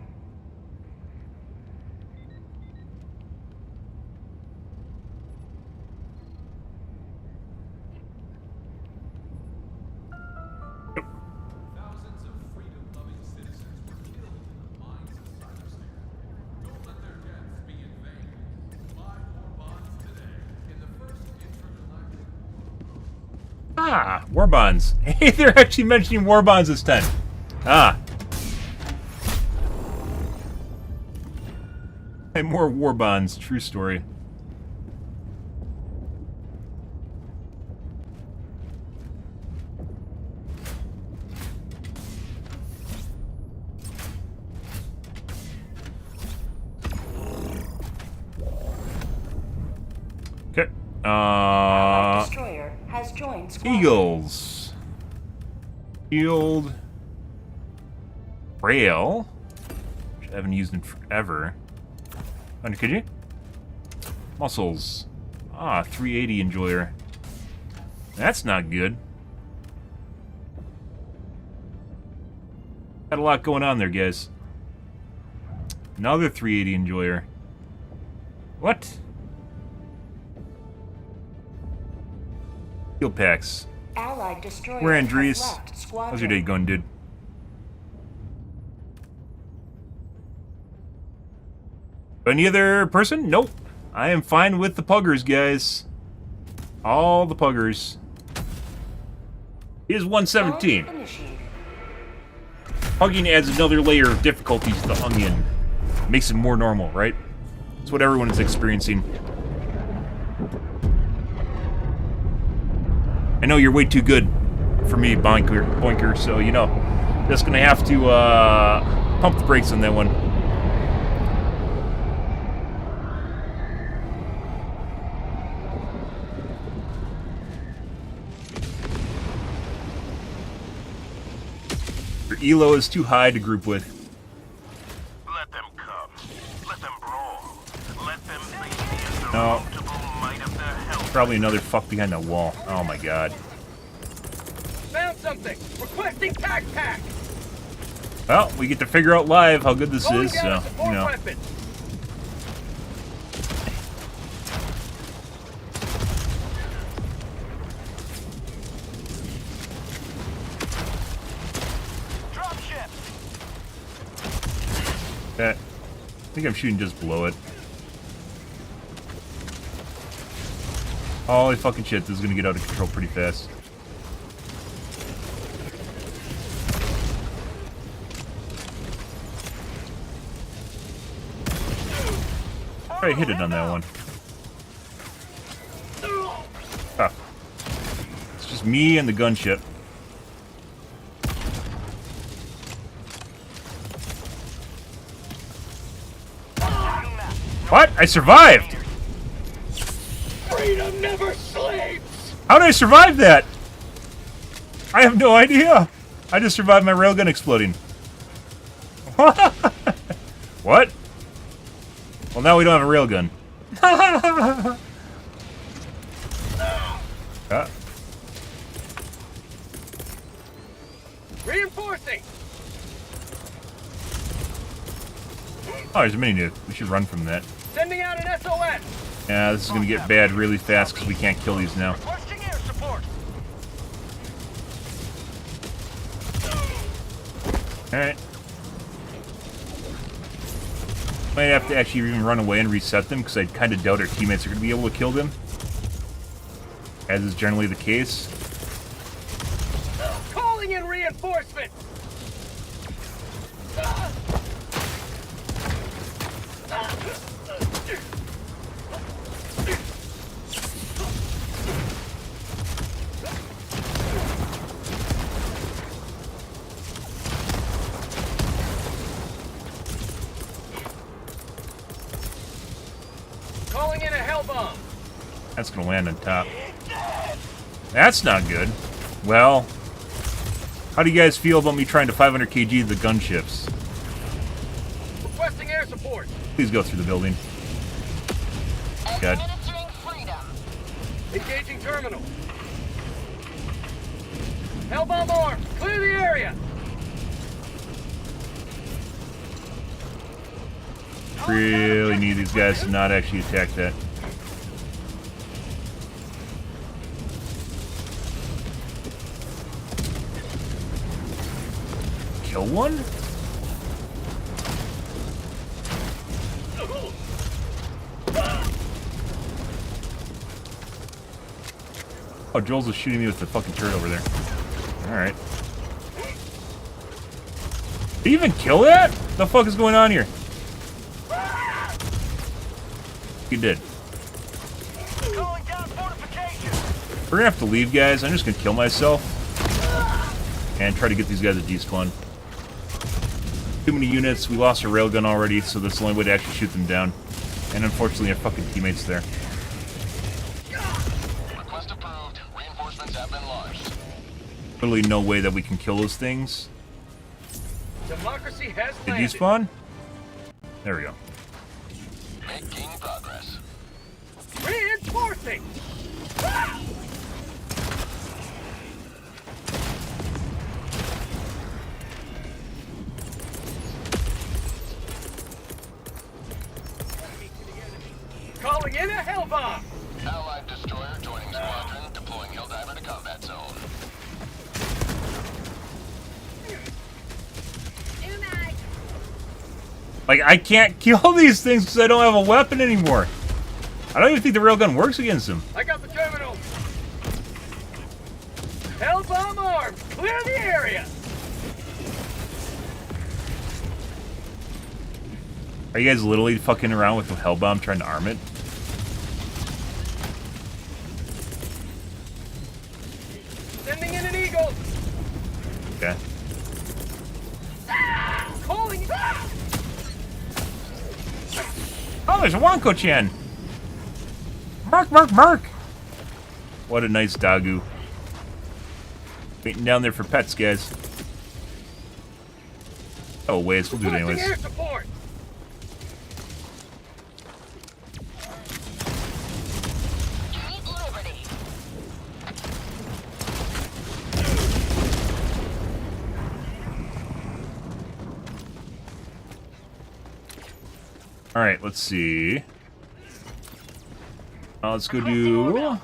Ah, war bonds. Hey, they're actually mentioning war bonds this time. Ah. Hey, more war bonds. True story. Okay. Destroyer has joined squad. Eagles. Shield. Rail. Which I haven't used in forever. Could you? Muscles. Ah, 380 enjoyer. That's not good. Got a lot going on there, guys. Another 380 enjoyer. What? Heal packs. Allied destroyer Where has Andreas? left squadron. How's your day going, dude? Any other person? Nope. I am fine with the puggers, guys. All the puggers. It is 117. Hugging adds another layer of difficulty to the onion. Makes it more normal, right? That's what everyone is experiencing. I know you're way too good for me, Boinker, so, you know, just gonna have to, pump the brakes on that one. Your elo is too high to group with. Let them come. Let them brawl. Let them be the No. insurmountable might of their hell. Probably another fuck behind that wall. Oh my god. Found something. Requesting tac pack. Well, we get to figure out live how good this Rolling is, down so, a support you know. weapon. Dropship. I think I'm shooting just below it. Holy fucking shit, this is gonna get out of control pretty fast. Alright, hit it on that one. Ah. It's just me and the gunship. What? I survived! Freedom never sleeps. How did I survive that? I have no idea. I just survived my railgun exploding. What? Well, now we don't have a railgun. Reinforcing. Oh, there's a mini nuke. We should run from that. Sending out an SOS. Yeah, this is gonna get bad really fast because we can't kill these now. Requesting air support. Alright. Might have to actually even run away and reset them because I kind of doubt our teammates are going to be able to kill them. As is generally the case. Calling in reinforcements. Calling in a hell bomb. That's going to land on top. That's not good. Well, how do you guys feel about me trying to 500 kg the gunships? Requesting air support. Please go through the building. God. Engaging terminal. Hellbomb armed. Clear the area. Really need these guys to not actually attack that. Kill one? Oh, Joel's was shooting me with the fucking turret over there. Alright. Did he even kill that? What the fuck is going on here? He did. We're gonna have to leave, guys. I'm just gonna kill myself. And try to get these guys a despawn. Too many units. We lost our railgun already, so that's the only way to actually shoot them down. And unfortunately, our fucking teammates there. Request approved. Reinforcements have been launched. Literally no way that we can kill those things. Democracy has Did landed. despawn? There we go. Making progress. Reinforcing. Calling in a Hellbomb! Allied destroyer joining squadron, deploying Helldiver to combat zone. Like, I can't kill these things because I don't have a weapon anymore. I don't even think the railgun works against them. I got the terminal! Hellbomb armed! Clear the area! Are you guys literally fucking around with the Hellbomb trying to arm it? Sending in an eagle! Okay. Calling! Oh, there's a Wonko-chan! Mark, Mark, Mark! What a nice Dagu. Waiting down there for pets, guys. Oh, ways, we'll do it anyways. Air support! Alright, let's see. Let's go do...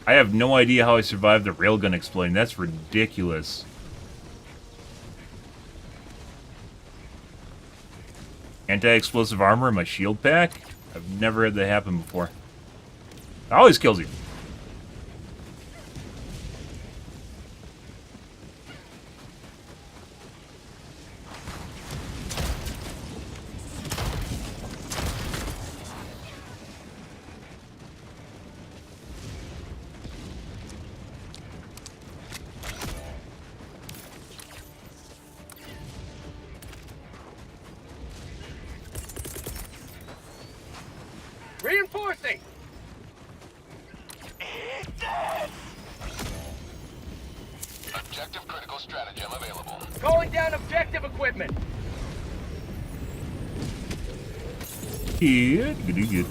I have no idea how I survived the railgun exploding. That's ridiculous. Anti-explosive armor in my shield pack? I've never had that happen before. It always kills you. Reinforcing! Objective critical stratagem available. Calling down objective equipment! Good, good, good.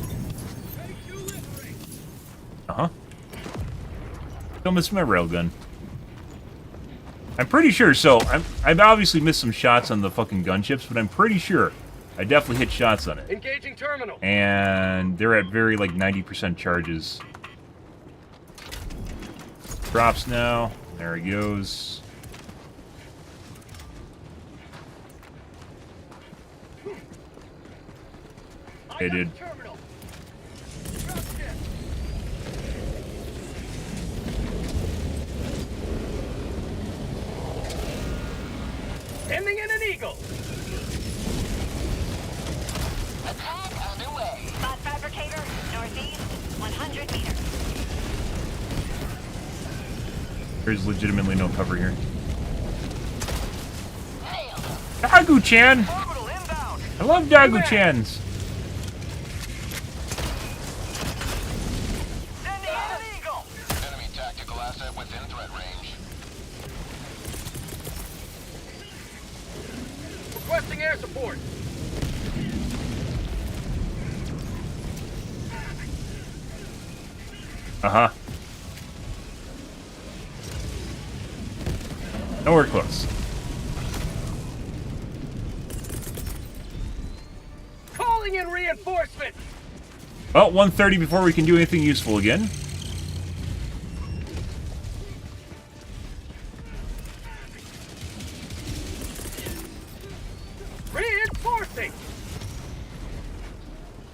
Uh-huh. Don't miss my railgun. I'm pretty sure, so I've obviously missed some shots on the fucking gunships, but I'm pretty sure I definitely hit shots on it. Engaging terminal. And they're at very, like, 90% charges. Drops now. There he goes. Hey, dude. Sending in an eagle. Attack underway. Spot fabricator, northeast, 100 meters. There's legitimately no cover here. Dagu-chan! I love Dagu-chans! Enemy tactical asset within threat range. Requesting air support. Uh-huh. Nowhere close. Calling in reinforcements. Well, 1:30 before we can do anything useful again. Reinforcing.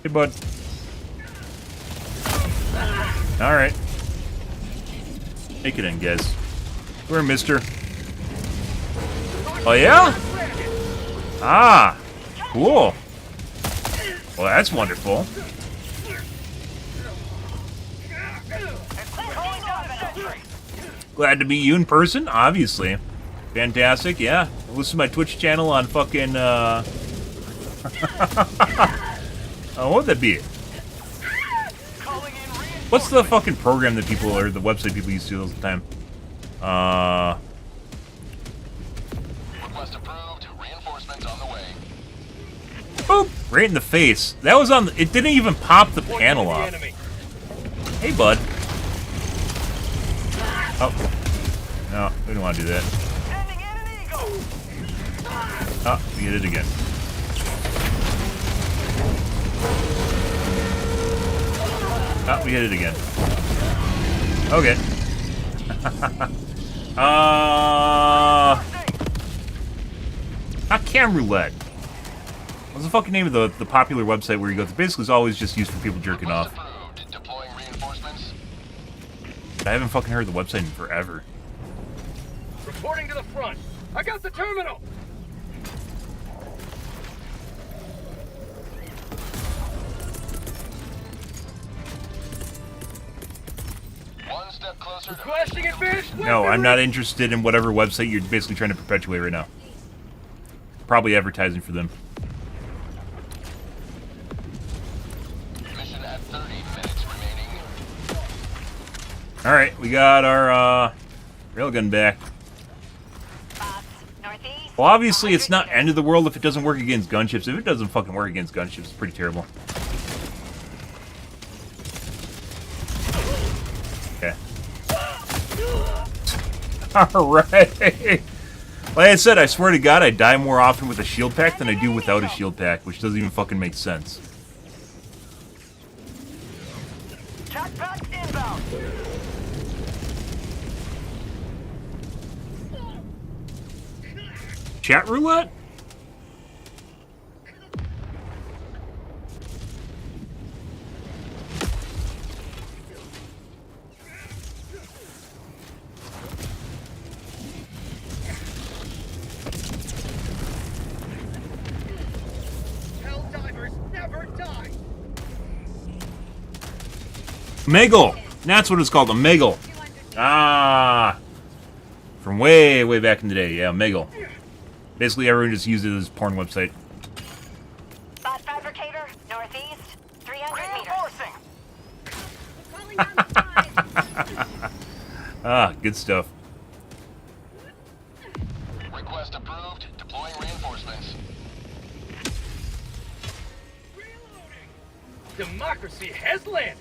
Hey, bud. Alright. Make it in, guys. We're Mister. Oh, yeah? Ah, cool. Well, that's wonderful. Glad to meet you in person, obviously. Fantastic, yeah. Listen to my Twitch channel on fucking, what would that be? What's the fucking program that people, or the website people used to do all the time? Request approved. Reinforcements on the way. Boop! Right in the face. That was on, it didn't even pop the panel off. Hey, bud. Oh. No, we don't want to do that. Oh, we hit it again. Oh, we hit it again. Okay. Not cam roulette. What's the fucking name of the popular website where you go? Basically, it's always just used for people jerking off. I haven't fucking heard the website in forever. Reporting to the front. I got the terminal. One step closer. Requesting advanced weapon. No, I'm not interested in whatever website you're basically trying to perpetuate right now. Probably advertising for them. Mission at 30 minutes remaining. Alright, we got our railgun back. Well, obviously it's not end of the world if it doesn't work against gunships. If it doesn't fucking work against gunships, it's pretty terrible. Okay. Alright. Like I said, I swear to God, I die more often with a shield pack than I do without a shield pack, which doesn't even fucking make sense. Chat roulette? Helldivers never die. Megal! That's what it's called, a Megal. Ah! From way, way back in the day, yeah, Megal. Basically, everyone just used it as a porn website. Bot fabricator, northeast, 300 meters. Ah, good stuff. Request approved. Deploying reinforcements. Democracy has landed.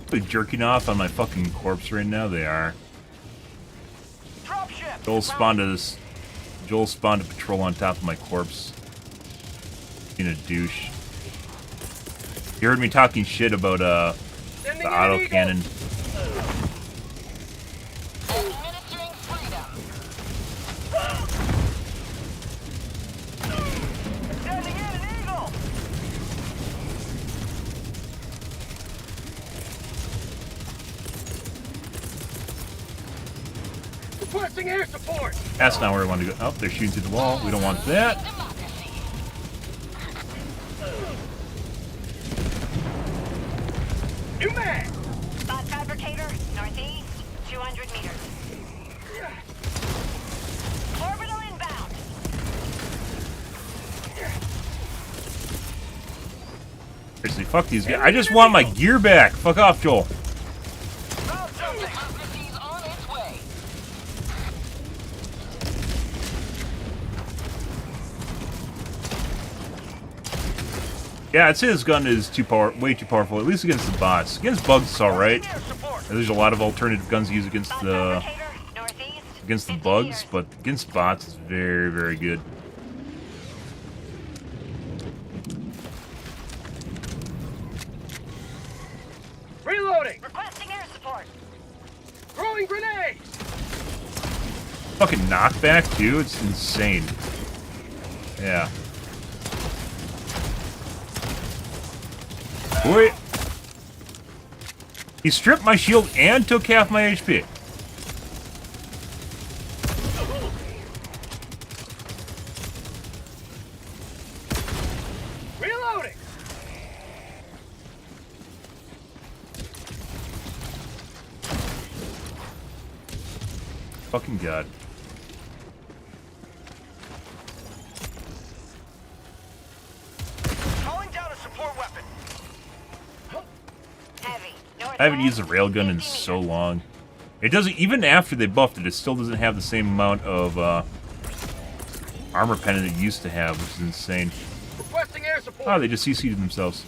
They're jerking off on my fucking corpse right now. They are. Joel spawned a patrol on top of my corpse. Being a douche. You heard me talking shit about the autocannon. Requesting air support. That's not where I want to go. Oh, they're shooting through the wall. We don't want that. New mag. Bot fabricator, northeast, 200 meters. Orbital inbound. Seriously, fuck these guys. I just want my gear back. Fuck off, Joel. Yeah, I'd say this gun is way too powerful, at least against the bots. Against bugs, it's alright. There's a lot of alternative guns to use against the bugs, but against bots, it's very, very good. Reloading. Requesting air support. Throwing grenade. Fucking knockback, too. It's insane. Yeah. Boy. He stripped my shield and took half my HP. Reloading. Fucking God. Calling down a support weapon. Heavy. I haven't used a railgun in so long. It doesn't, even after they buffed it, it still doesn't have the same amount of armor pen it used to have, which is insane. Requesting air support. Oh, they just CC'd themselves.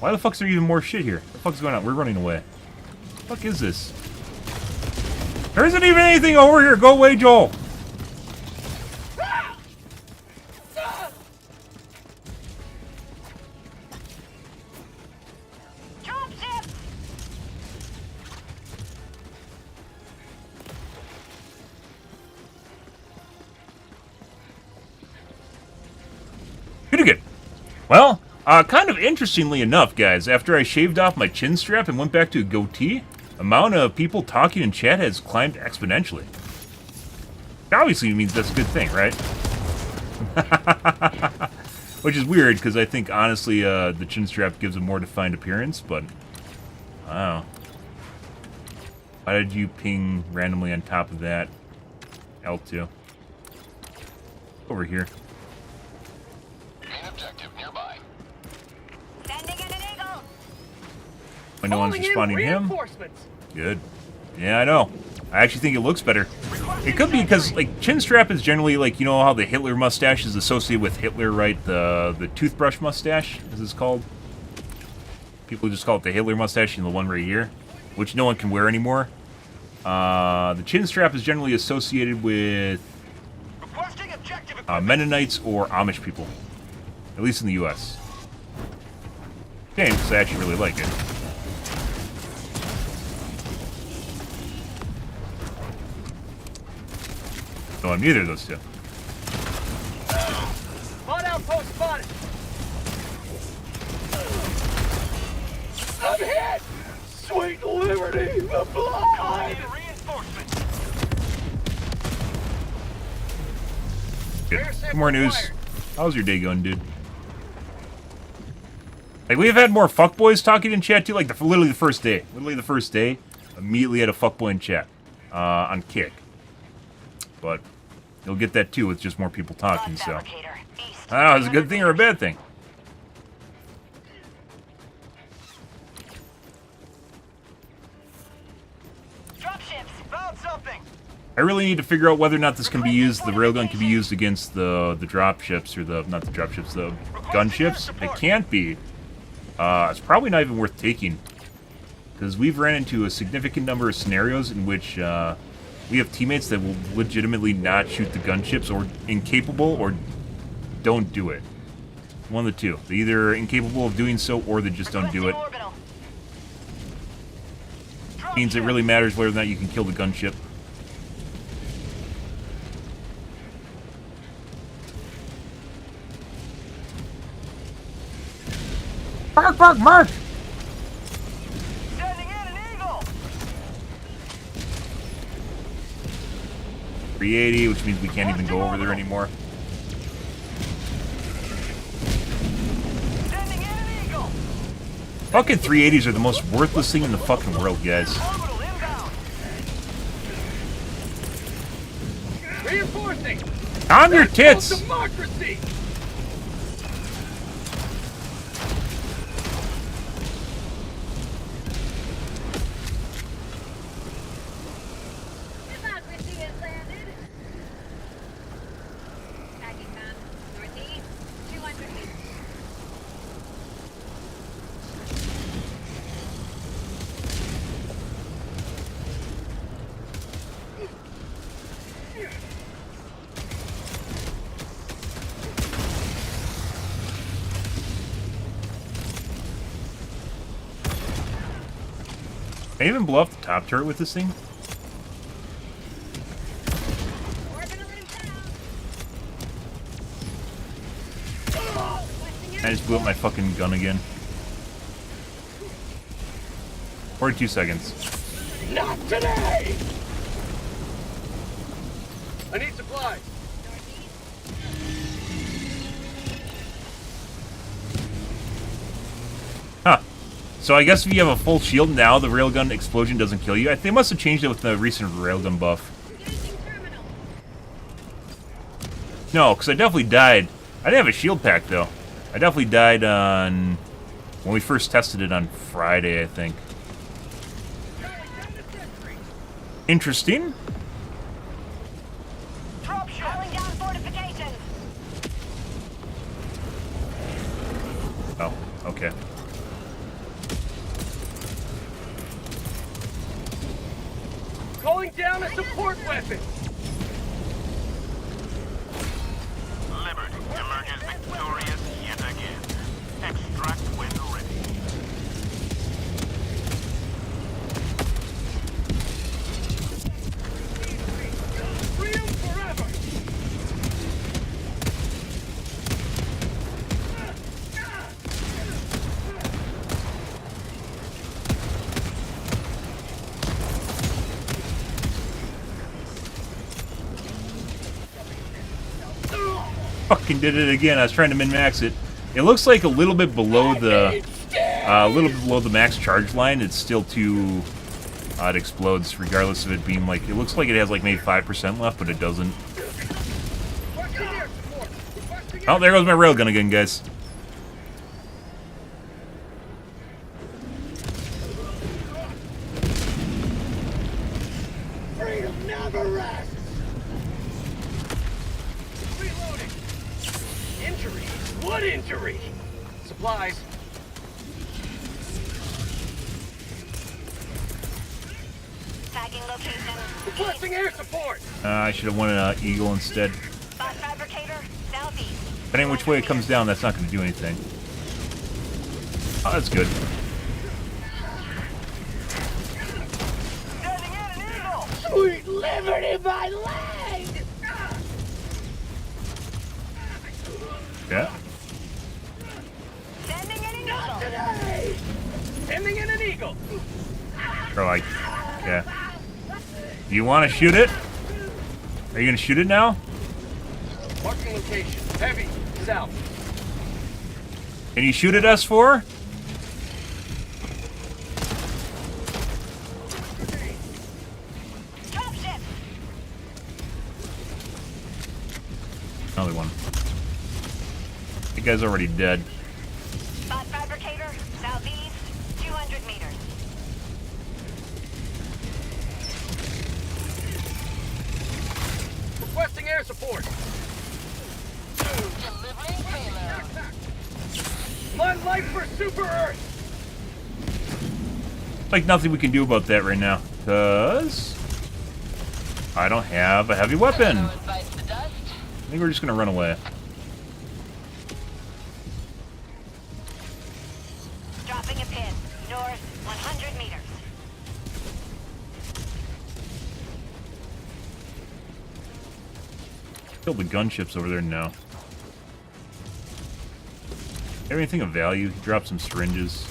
Why the fuck's there even more shit here? What the fuck's going on? We're running away. What the fuck is this? There isn't even anything over here! Go away, Joel! Pretty good. Well, kind of interestingly enough, guys, after I shaved off my chin strap and went back to a goatee, amount of people talking in chat has climbed exponentially. Obviously means that's a good thing, right? Which is weird, because I think, honestly, the chin strap gives a more defined appearance, but... Wow. Why did you ping randomly on top of that? L2. Over here. Main objective nearby. When no one's responding to him. Good. Yeah, I know. I actually think it looks better. It could be because, like, chin strap is generally, like, you know how the Hitler mustache is associated with Hitler, right? The toothbrush mustache, as it's called. People just call it the Hitler mustache, and the one right here, which no one can wear anymore. The chin strap is generally associated with Mennonites or Amish people. At least in the U.S. Okay, because I actually really like it. No, I'm neither of those two. Spot outpost spotted. I'm hit. Sweet liberty, the blood. Good. More news. How's your day going, dude? Like, we've had more fuckboys talking in chat, too. Like, literally the first day. Literally the first day. Immediately had a fuckboy in chat. On Kick. But you'll get that, too, with just more people talking, so. I don't know, is it a good thing or a bad thing? I really need to figure out whether or not this can be used, the railgun can be used against the dropships, or the, not the dropships, the gunships. It can't be. It's probably not even worth taking. Because we've ran into a significant number of scenarios in which we have teammates that will legitimately not shoot the gunships, or incapable, or don't do it. One of the two. They're either incapable of doing so, or they just don't do it. Means it really matters whether or not you can kill the gunship. Mark, mark, mark! Sending in an eagle. 380, which means we can't even go over there anymore. Sending in an eagle. Fucking 380s are the most worthless thing in the fucking world, guys. Reinforcing. On your tits! Democracy. Can I even blow up the top turret with this thing? I just blew up my fucking gun again. 42 seconds. Not today! I need supplies. Huh. So I guess if you have a full shield now, the railgun explosion doesn't kill you. They must have changed it with the recent railgun buff. No, because I definitely died. I didn't have a shield pack, though. I definitely died on... when we first tested it on Friday, I think. Interesting. Oh, okay. Calling down a support weapon. Liberty emerges victorious yet again. Extract when ready. Freedom forever. Fucking did it again. I was trying to min-max it. It looks like a little bit below the max charge line. It's still too... it explodes regardless of it being like... It looks like it has like maybe 5% left, but it doesn't. Oh, there goes my railgun again, guys. Freedom never rests. Reloading. Injury? What injury? Supplies. Tagging location. Requesting air support. I should have won an Eagle instead. Bot fabricator, southeast. Depending on which way it comes down, that's not going to do anything. Oh, that's good. Sweet liberty, my leg! Yeah. Sending an eagle. Not today. Sending in an eagle. Or like, yeah. Do you want to shoot it? Are you going to shoot it now? Marking location. Heavy. South. Can you shoot it, S4? Dropship. Another one. The guy's already dead. Bot fabricator, southeast, 200 meters. Requesting air support. Delivering payload. My life for Super Earth. Like nothing we can do about that right now, because I don't have a heavy weapon. I think we're just gonna run away. Dropping a pin. North, 100 meters. Kill the gunships over there now. Anything of value? Drop some syringes.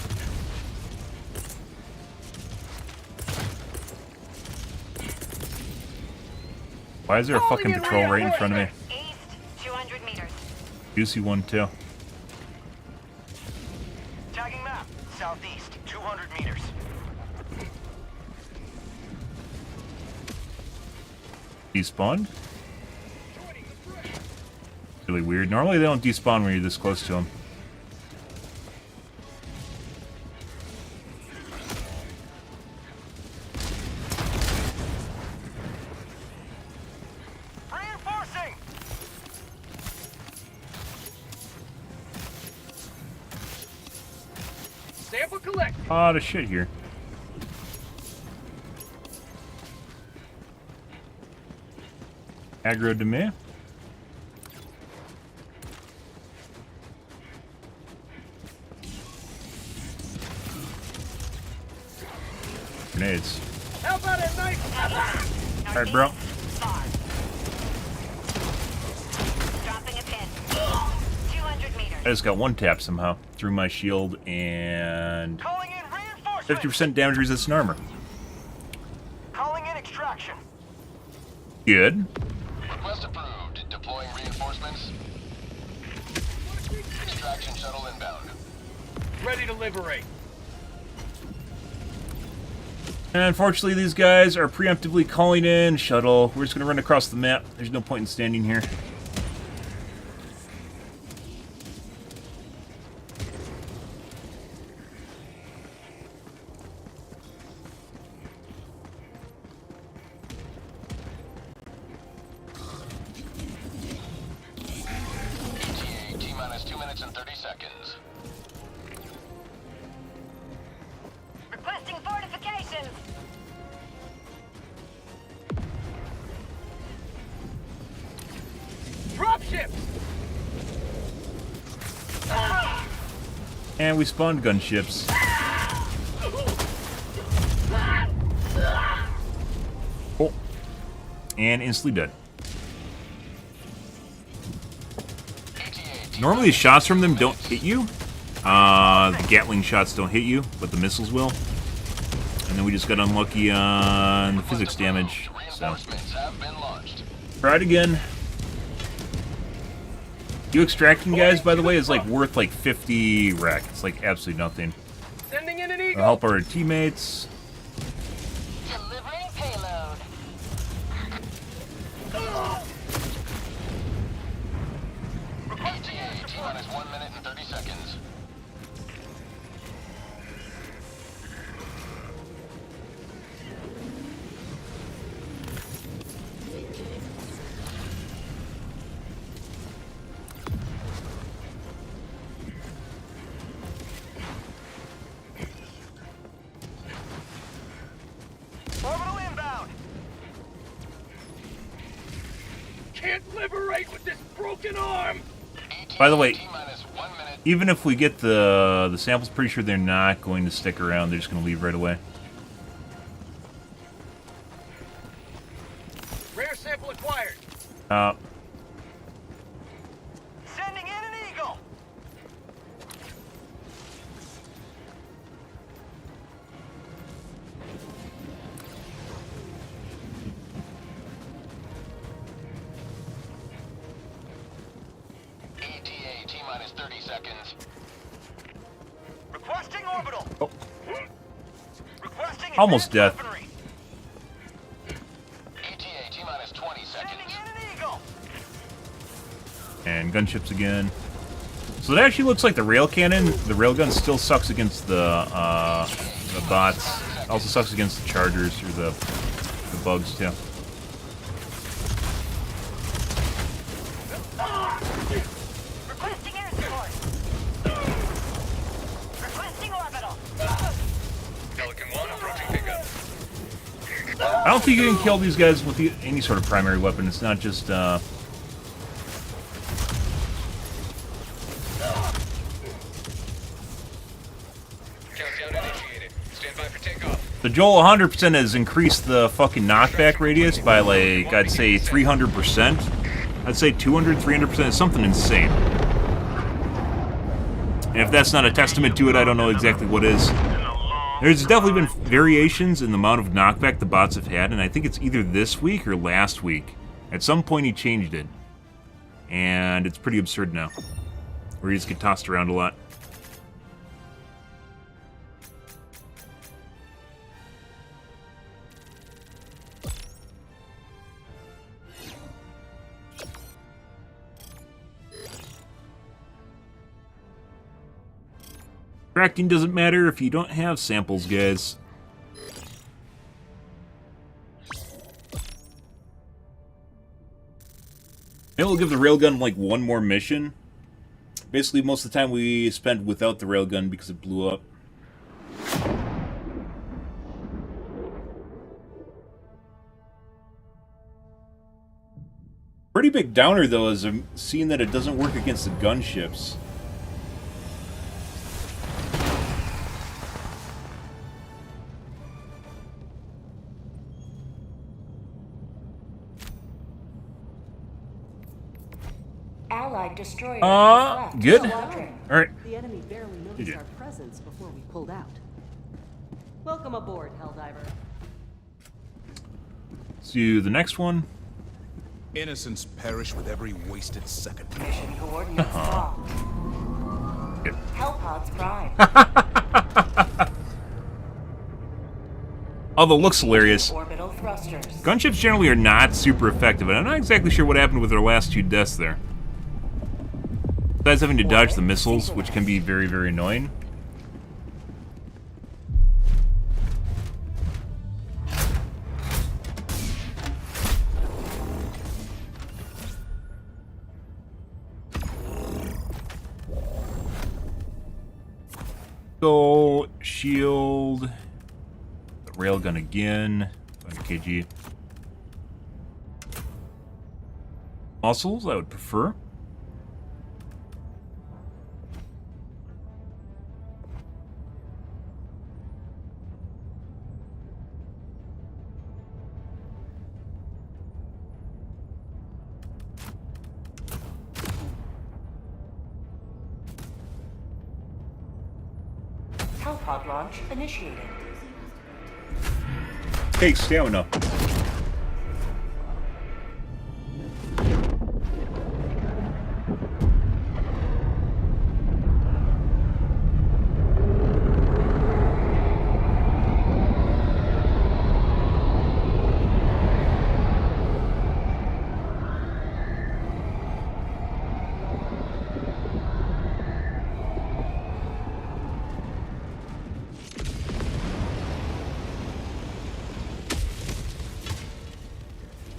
Why is there a fucking patrol right in front of me? East, 200 meters. Juicy one too. Tagging map. Southeast, 200 meters. Despawned? Really weird. Normally they don't despawn when you're this close to them. Reinforcing. Sample collected. A lot of shit here. Aggro to me. Grenades. How about a nice... Alright, bro. Dropping a pin. 200 meters. I just got one tap somehow through my shield and... Calling in reinforcements. 50% damage resistant armor. Calling in extraction. Good. Request approved. Deploying reinforcements. Extraction shuttle inbound. Ready to liberate. And unfortunately, these guys are preemptively calling in shuttle. We're just going to run across the map. There's no point in standing here. ETA T-minus 2 minutes and 30 seconds. Requesting fortifications. Dropships! And we spawned gunships. Oh. And instantly dead. Normally shots from them don't hit you. The Gatling shots don't hit you, but the missiles will. And then we just got unlucky on the physics damage. So, try it again. You extracting guys, by the way, is like worth like 50 rec. It's like absolutely nothing. Sending in an eagle. It'll help our teammates. Delivering payload. ETA T-minus 1 minute and 30 seconds. Orbital inbound. Can't liberate with this broken arm. By the way, even if we get the samples, pretty sure they're not going to stick around. They're just going to leave right away. Rare sample acquired. Sending in an eagle. ETA T-minus 30 seconds. Requesting orbital. Oh. Requesting Almost death. weaponry. ETA T-minus 20 seconds. Sending in an eagle. And gunships again. So that actually looks like the rail cannon. The railgun still sucks against the bots. Also sucks against the chargers or the bugs too. Requesting air support. Requesting orbital. Pelican 1 approaching pickup. I don't think you can kill these guys with any sort of primary weapon. It's not just Countdown initiated. Stand by for takeoff. So Joel 100% has increased the fucking knockback radius by like, I'd say 300%. I'd say 200, 300%. It's something insane. And if that's not a testament to it, I don't know exactly what is. There's definitely been variations in the amount of knockback the bots have had, and I think it's either this week or last week. At some point he changed it. And it's pretty absurd now. Where you just get tossed around a lot. Tracking doesn't matter if you don't have samples, guys. Maybe we'll give the railgun like one more mission. Basically, most of the time we spent without the railgun because it blew up. Pretty big downer, though, is seeing that it doesn't work against the gunships. Allied destroyer. Good. Squadron. All right. The enemy barely noticed our presence before we pulled out. Welcome aboard, Helldiver. Let's do the next one. Innocents perish with every wasted second. Mission coordinates locked. Hellpods prime. Although it looks hilarious. Orbital thrusters. Gunships generally are not super effective, and I'm not exactly sure what happened with our last 2 deaths there. Besides having to dodge the missiles, which can be very, very annoying. Go, shield, the railgun again, 500 kg. Muscles, I would prefer. Hellpod launch initiated. Take stamina.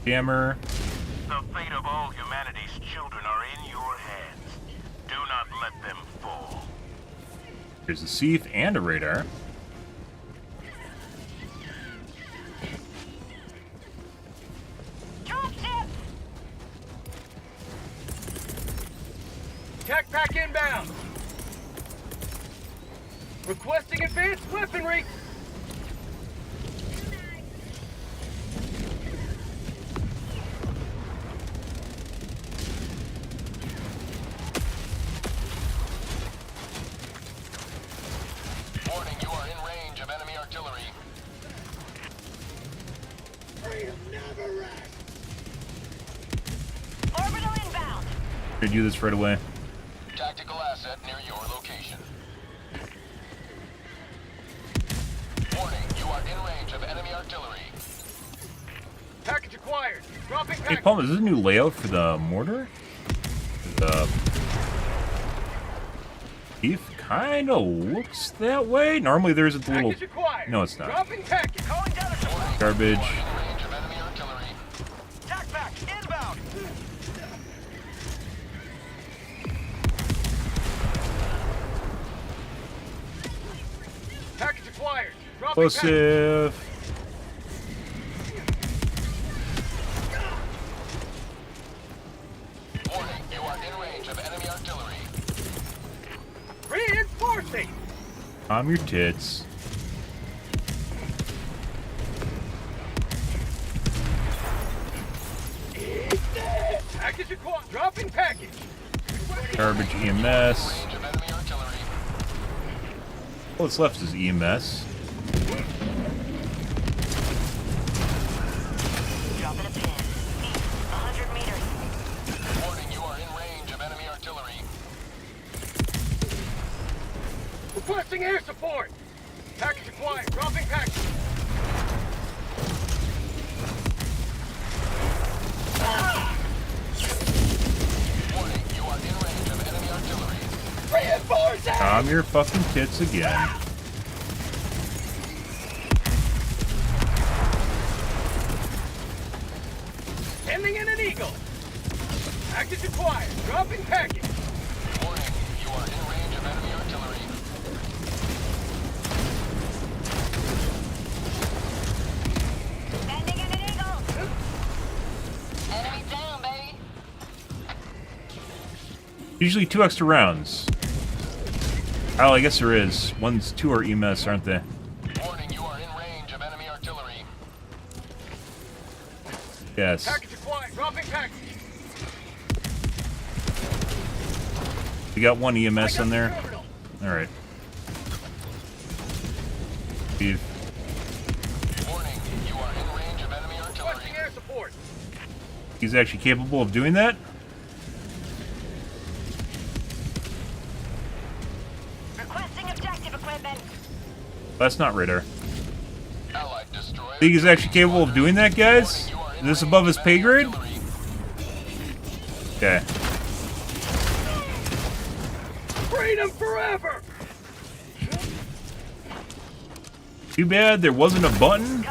Jammer. The fate of all humanity's children are in your hands. Do not let them fall. There's a sieve and a radar. Tech pack inbound. Requesting advanced weaponry. Warning, you are in range of enemy artillery. Freedom never rests. Orbital inbound. Gonna do this right away. Tactical asset near your location. Warning, you are in range of enemy artillery. Package acquired. Dropping Hey, package. Palm, is this a new layout for the mortar? The thief kind of looks that way. Normally there's a little... Package acquired. No, it's not. Dropping package. Calling down a Garbage. Range of enemy artillery. Tac pack inbound. Package acquired. Dropping package. Explosive. Warning, you are in range of enemy artillery. Reinforcing. Calm your tits. Package acquired. Dropping package. Garbage EMS. Range of enemy artillery. All that's left is EMS. Dropping a pin. East, 100 meters. Warning, you are in range of enemy artillery. Requesting air support. Package acquired. Dropping package. Warning, you are in range of enemy artillery. Reinforcing. Calm your fucking tits again. Sending in an eagle. Package acquired. Dropping package. Warning, you are in range of enemy artillery. Sending in an eagle. Enemy down, baby. Usually 2 extra rounds. Oh, I guess there is. 2 are EMS, aren't they? Warning, you are in range of enemy artillery. Yes. Package acquired. Dropping package. We got 1 EMS in there. Alright. Steve. support. He's actually capable of doing that? Requesting objective equipment. That's not radar. Think he's actually capable of doing that, guys? Is this above his pay grade? Okay. Freedom forever! Too bad there wasn't a button.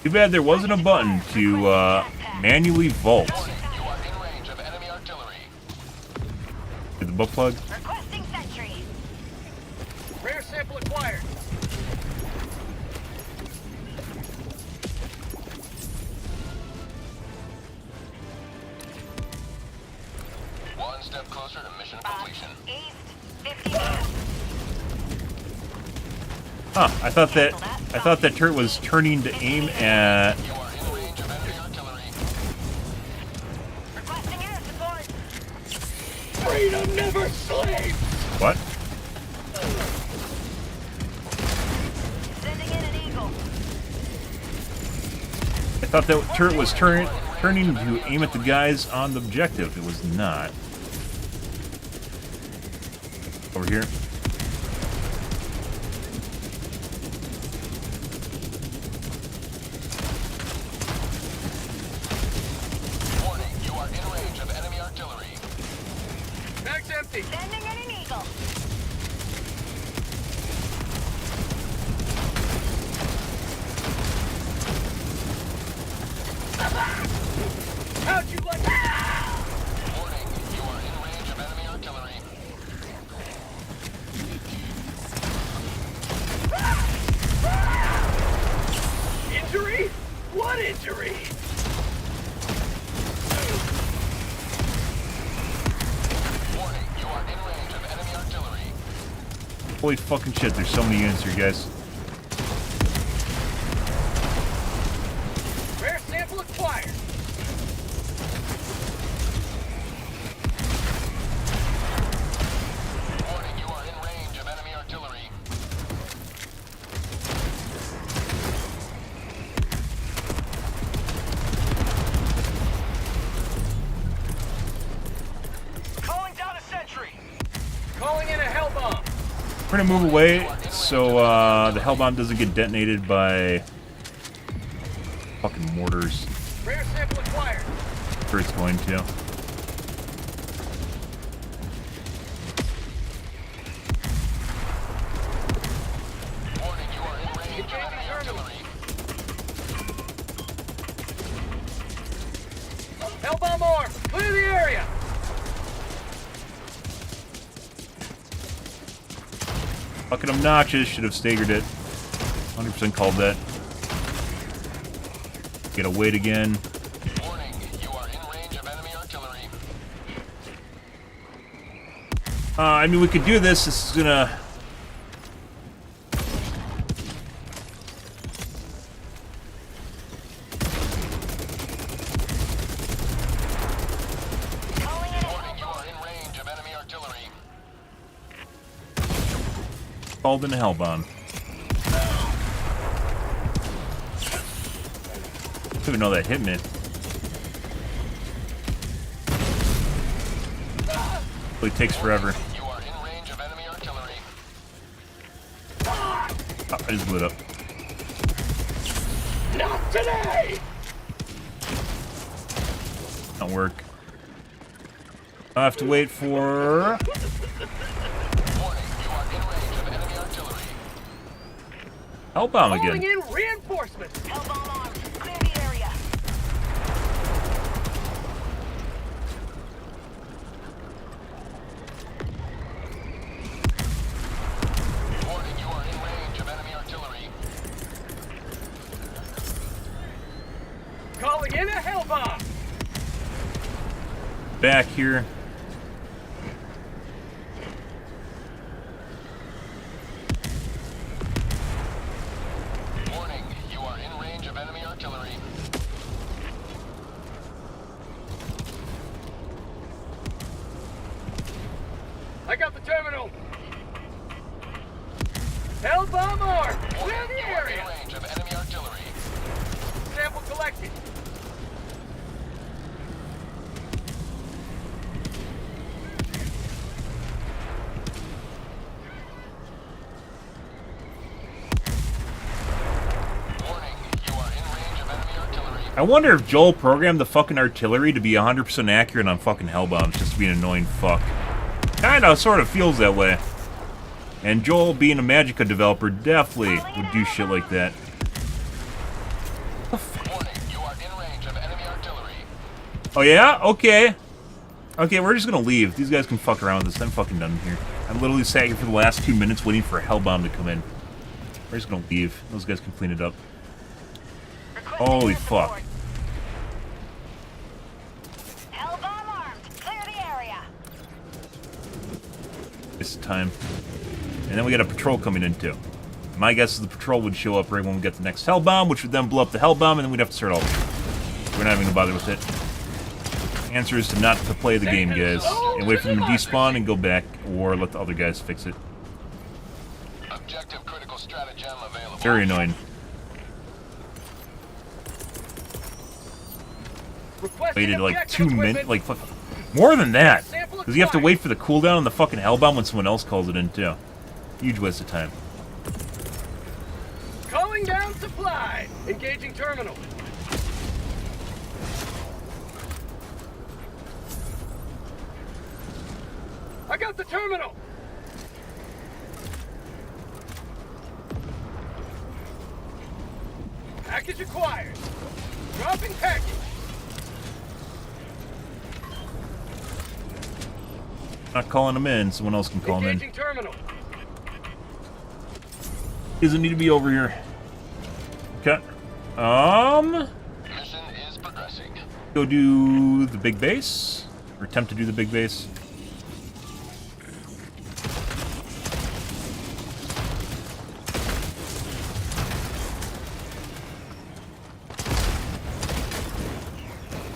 Too bad there wasn't a button to manually vault. Get the book plug. Requesting sentry. Rare sample acquired. One step closer to mission completion. East, 50 meters. Huh, I thought that turret was turning to aim at... Requesting air support. Freedom never sleeps! What? Sending in an eagle. I thought that turret was turning to aim at the guys on the objective. It was not. Over here. Bag's empty. Sending in an eagle. How'd you like Warning, you are in range of enemy artillery. Injury? What injury? Warning, you are in range of enemy artillery. Holy fucking shit, there's so many units here, guys. Rare sample acquired. Warning, you are in range of enemy artillery. Calling down a sentry. Calling in a hell bomb. We're gonna move away so the hellbomb doesn't get detonated by fucking mortars. Rare sample acquired. Sure it's going to. Warning, you are in range of enemy artillery. Hell bomb arm. Clear the area. Fucking obnoxious, should have staggered it. 100% called that. Gotta wait again. Warning, you are in range of enemy artillery. I mean, we could do this. This is gonna... Warning, you are in range of enemy artillery. Called in a hellbomb. I don't even know that hit me. Really takes forever. You are in range of enemy artillery. Oh, I just blew it up. Not today. Don't work. I have to wait for... Warning, you are in range of enemy artillery. Hellbomb Calling again. in reinforcements. Hell bomb armed. Clear the area. Warning, you are in range of enemy artillery. Calling in a hell bomb. Back here. Warning, you are in range of enemy artillery. I got the terminal. Hell bomb armed. Clear Warning, the you are in area. range of enemy artillery. Sample collected. selected. I wonder if Joel programmed the fucking artillery to be 100% accurate on fucking hell bombs, just to be an annoying fuck. Kinda, sort of feels that way. And Joel, being a Magicka developer, definitely would do shit like that. Oh yeah? Okay. Okay, we're just gonna leave. These guys can fuck around with this. I'm fucking done here. I'm literally sat here for the last 2 minutes waiting for a hellbomb to come in. We're just gonna leave. Those guys can clean it up. Holy fuck. Hellbomb armed. Clear the area. It's time. And then we got a patrol coming in too. My guess is the patrol would show up right when we get the next hellbomb, which would then blow up the hellbomb, and then we'd have to start all over. We're not even gonna bother with it. The answer is to not to play the game, guys, and wait for them to despawn and go back, or let the other guys fix it. Objective critical stratagem available. Very annoying. Waited like 2 minutes, like more than that, because you have to wait for the cooldown on the fucking hellbomb when someone else calls it in too. Huge waste of time. Calling down supply. Engaging terminal. I got the terminal. Package acquired. Dropping package. Not calling them in, someone else can call them in. Engaging terminal. Doesn't need to be over here. Okay. Mission is progressing. Go do the big base, or attempt to do the big base.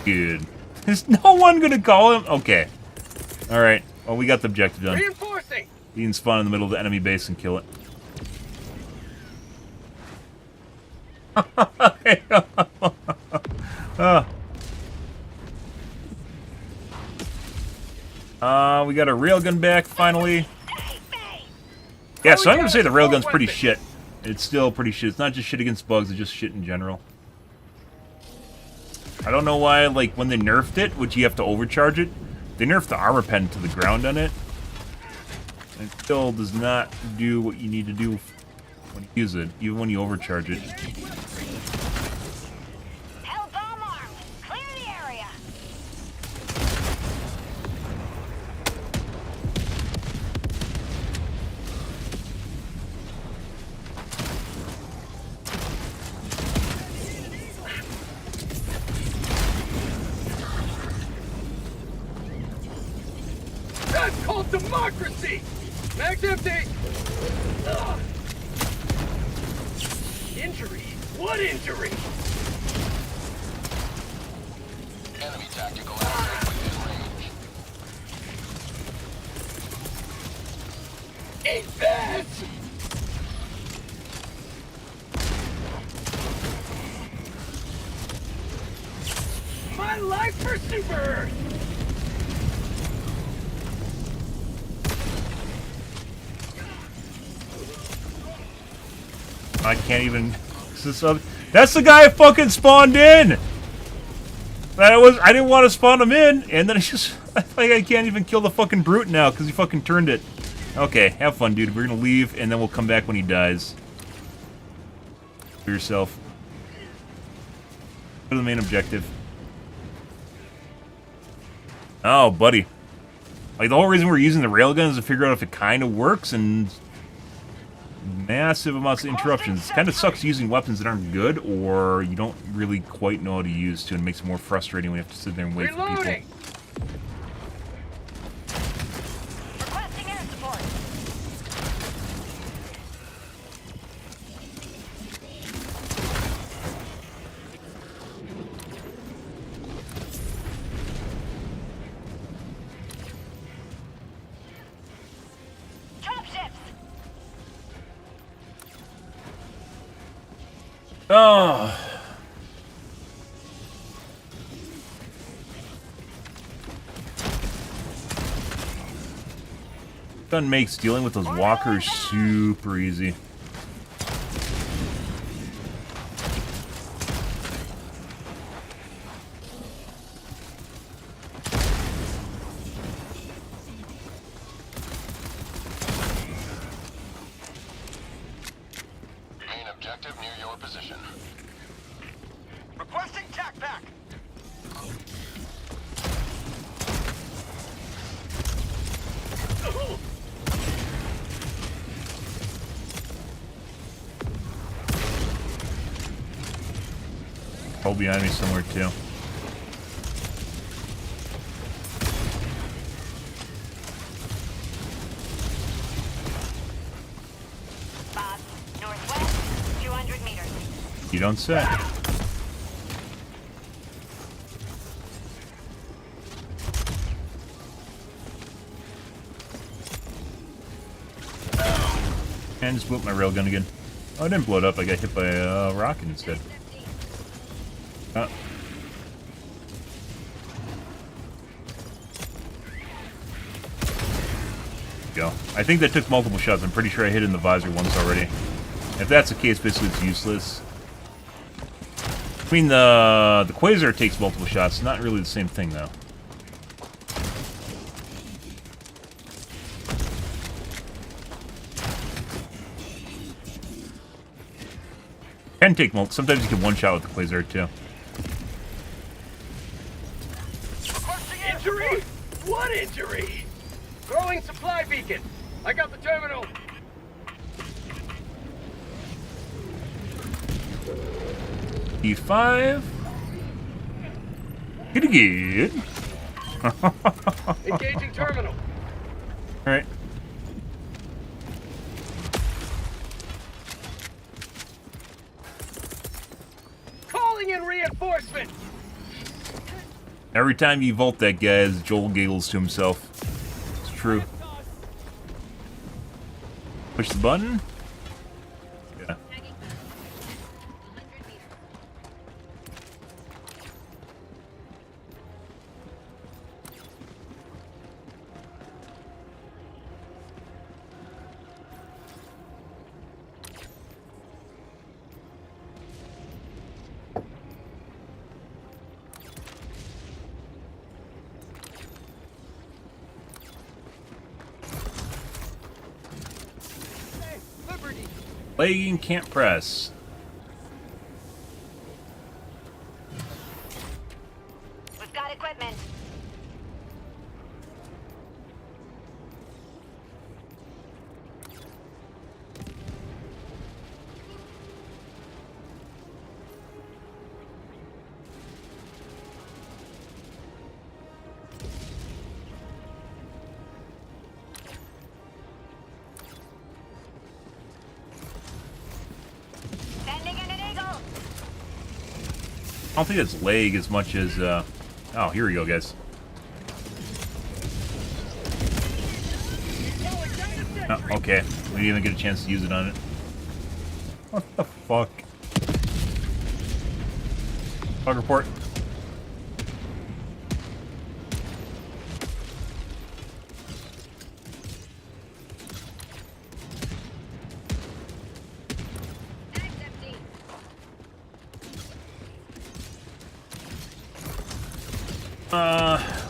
Good. Is no one gonna call him? Okay. Alright. Well, we got the objective done. Reinforcing. You can spawn in the middle of the enemy base and kill it. We got a railgun back, finally. Yeah, so I'm gonna say the railgun's pretty shit. It's still pretty shit. It's not just shit against bugs, it's just shit in general. I don't know why, like, when they nerfed it, which you have to overcharge it, they nerfed the armor pen to the ground on it. It still does not do what you need to do when you use it, even when you overcharge it. Hellbomb armed. Clear the area. That's called democracy. Max empty. Ugh. Injury? What injury? Enemy tactical asset within range. Eat this! My life for Super Earth! I can't even... That's the guy I fucking spawned in! I didn't want to spawn him in, and then it's just... I can't even kill the fucking brute now, because he fucking turned it. Okay, have fun, dude. We're gonna leave, and then we'll come back when he dies. For yourself. Go to the main objective. Oh, buddy. Like, the whole reason we're using the railgun is to figure out if it kind of works, and... massive amounts of interruptions. It kind of sucks using weapons that aren't good, or you don't really quite know how to use to, and it makes it more frustrating when you have to sit there and wait for people. Requesting air support. Dropships. Oh. Gun makes dealing with those walkers super easy. Main objective near your position. Requesting tac pack. Oh, behind me somewhere too. Bob, northwest, 200 meters. You don't say. And just blew up my railgun again. Oh, I didn't blow it up. I got hit by a rocket instead. Go. I think that took multiple shots. I'm pretty sure I hit in the visor once already. If that's the case, basically it's useless. I mean, the Quasar takes multiple shots. Not really the same thing, though. Can take multiple. Sometimes you can one shot with the Quasar too. Injury? What injury? Throwing supply beacon. I got the terminal. E5. Pretty good. Engaging terminal. Alright. Calling in reinforcement. Every time you vault that guy, Joel giggles to himself. It's true. Push the button. Yeah. Lagging, can't press. We've got equipment. I don't think it's lag as much as, oh, here we go, guys. Oh, okay. We didn't even get a chance to use it on it. What the fuck? Bug report.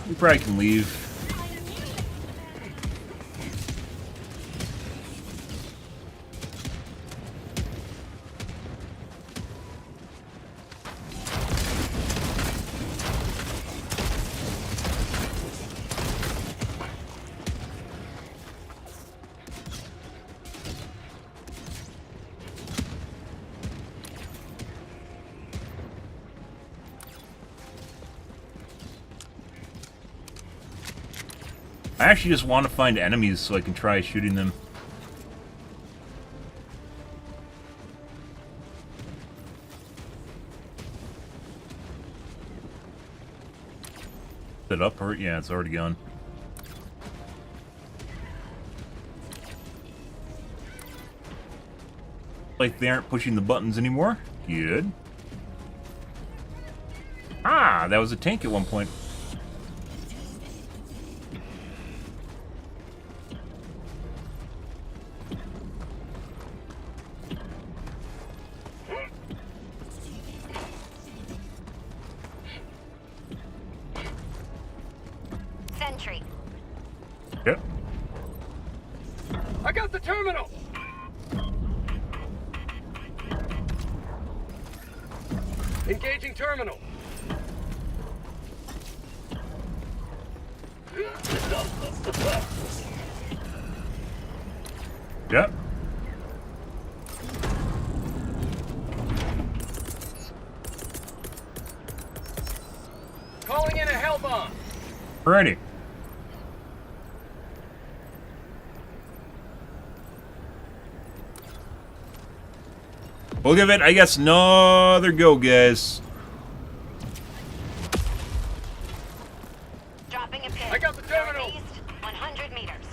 We probably can leave. I actually just want to find enemies so I can try shooting them. Is it up? Or, yeah, it's already gone. Like they aren't pushing the buttons anymore. Good. Ah, that was a tank at one point. Engaging terminal. Yep. Calling in a hell bomb. Alrighty. We'll give it, I guess, another go, guys. Dropping a pin. I got the terminal. East, 100 meters.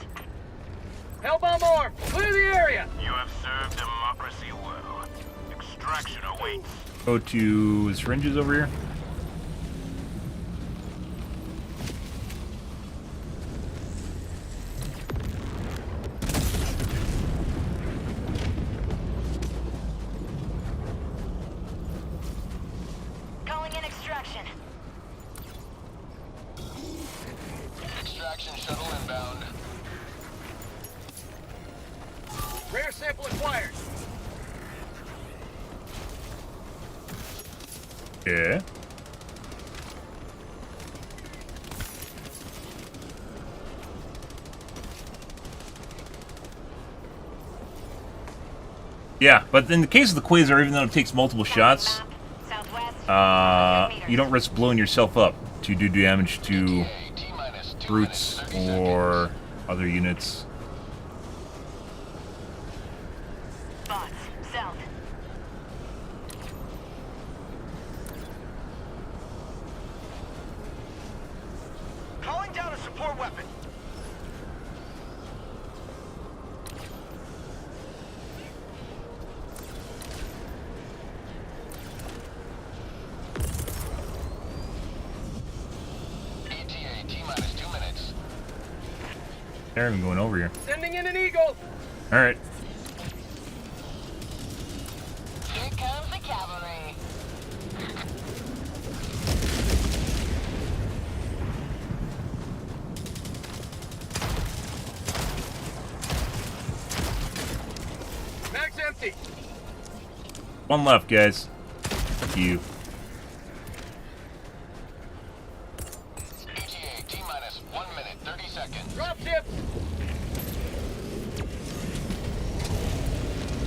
Hell bomb armed. Clear the area. You have served democracy well. Extraction awaits. Go to syringes over here. Calling in extraction. Extraction shuttle inbound. Rare sample acquired. Yeah. Yeah, but in the case of the Quasar, even though it takes multiple shots, you don't risk blowing yourself up to do damage to brutes or other units. Bots, south. Calling down a support weapon. ETA T-minus 2 minutes. They're even going over here. Sending in an eagle. Alright. Here comes the cavalry. Mag's empty. One left, guys. Fuck you. ETA T-minus 1 minute, 30 seconds. Drop ship.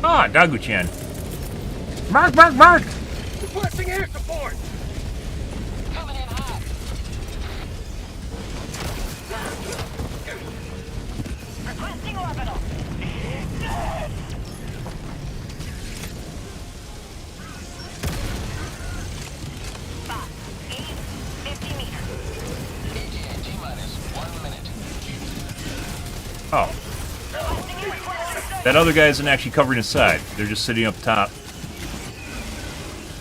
Ah, Dagu-chan. Mark, mark, mark! Requesting air support. Coming in hot. Requesting orbital. Spot. East, 50 meters. ETA T-minus 1 minute. Oh. That other guy isn't actually covering his side. They're just sitting up top.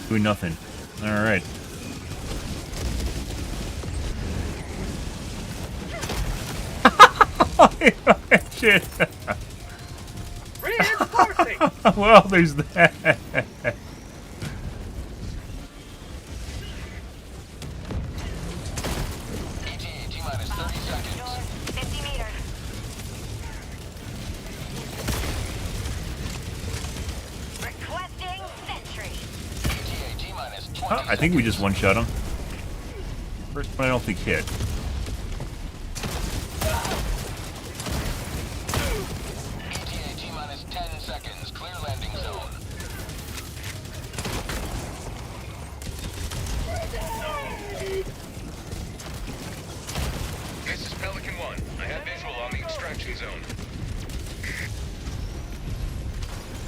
Doing nothing. Alright. Shit. Reinforcing. Well, there's that. ETA T-minus 30 seconds. 50 meters. Requesting sentry. ETA T-minus 20 Oh, I think we just one-shot him. First one I don't think hit. ETA T-minus 10 seconds. Clear landing zone. This is Pelican 1. I have visual on the extraction zone.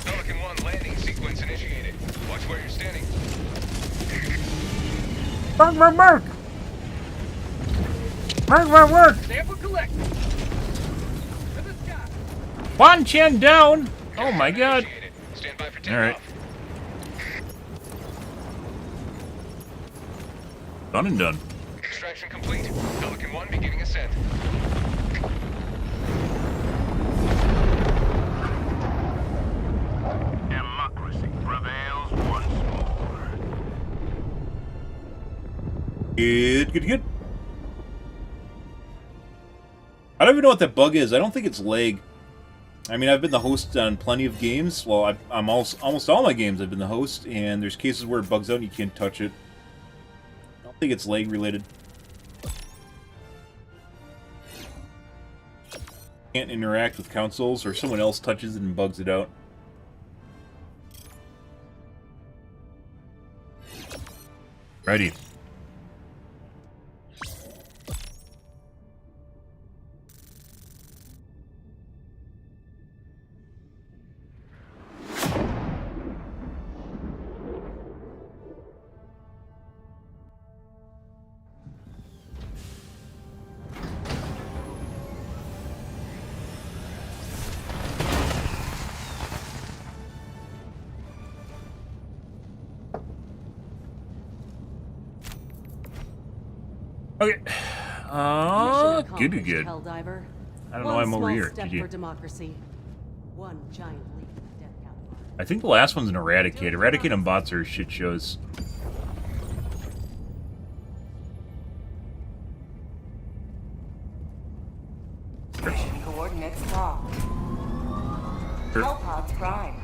Pelican 1 landing sequence initiated. Watch where you're standing. Mark, mark, mark! Mark, mark, mark! Sample collect. To the sky. One chin down! Oh my god. Stand by for takeoff. Alright. Done and done. Extraction complete. Pelican 1 beginning ascent. Democracy prevails once more. Good, good, good. I don't even know what that bug is. I don't think it's lag. I mean, I've been the host on plenty of games. Well, I'm almost all my games I've been the host, and there's cases where it bugs out and you can't touch it. I don't think it's lag related. Can't interact with consoles, or someone else touches it and bugs it out. Ready. Okay. Good. Helldiver. I don't know why I'm over here. Step for democracy. One giant leap for death count. I think the last one's an Eradicate. Eradicate and bots are shit shows. Mission coordinates locked. Hellpods prime.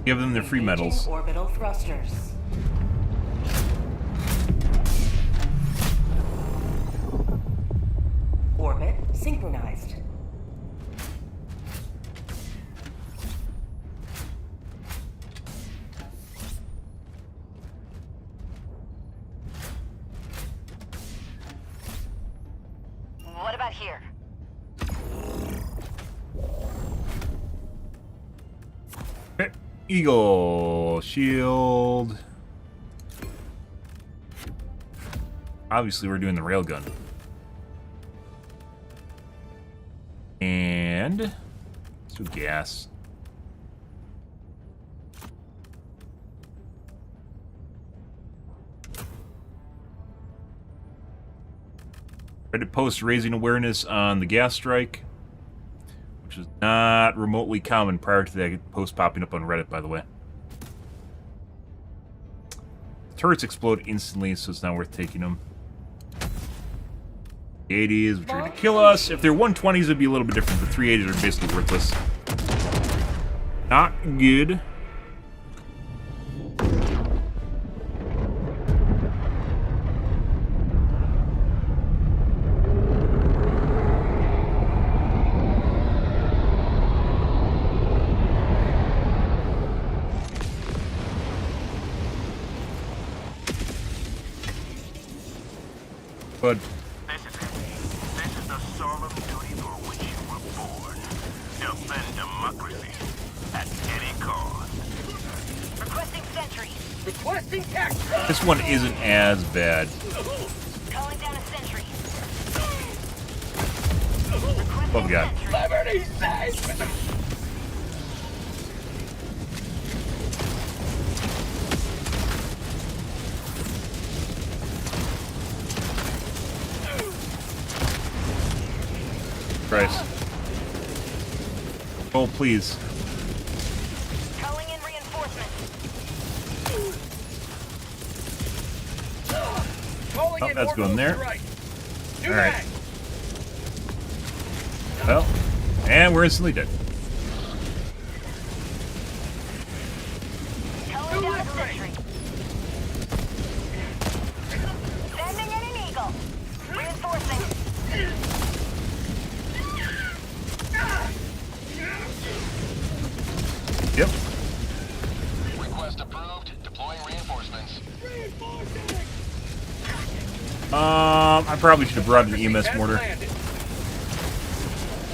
Give them their free medals. Orbital thrusters. Orbit synchronized. What about here? Okay. Eagle shield. Obviously, we're doing the railgun. And let's do gas. Reddit post raising awareness on the gas strike, which is not remotely common prior to that post popping up on Reddit, by the way. Turrets explode instantly, so it's not worth taking them. The 80s, which are going to kill us. If they're 120s, it'd be a little bit different. The 380s are basically worthless. Not good. But This is the solemn duty for which you were born. Defend democracy at any cost. Requesting sentry. Requesting tax. this one isn't as bad. Calling down a sentry. Oh my god. Liberty says. Christ. Oh, please. Calling in reinforcements. Calling Oh, in that's going there. right. Alright. Well, and we're instantly dead. Calling down a sentry. Sending in an eagle. Reinforcing. Yep. Request approved. Deploying reinforcements. I probably should have brought an EMS mortar.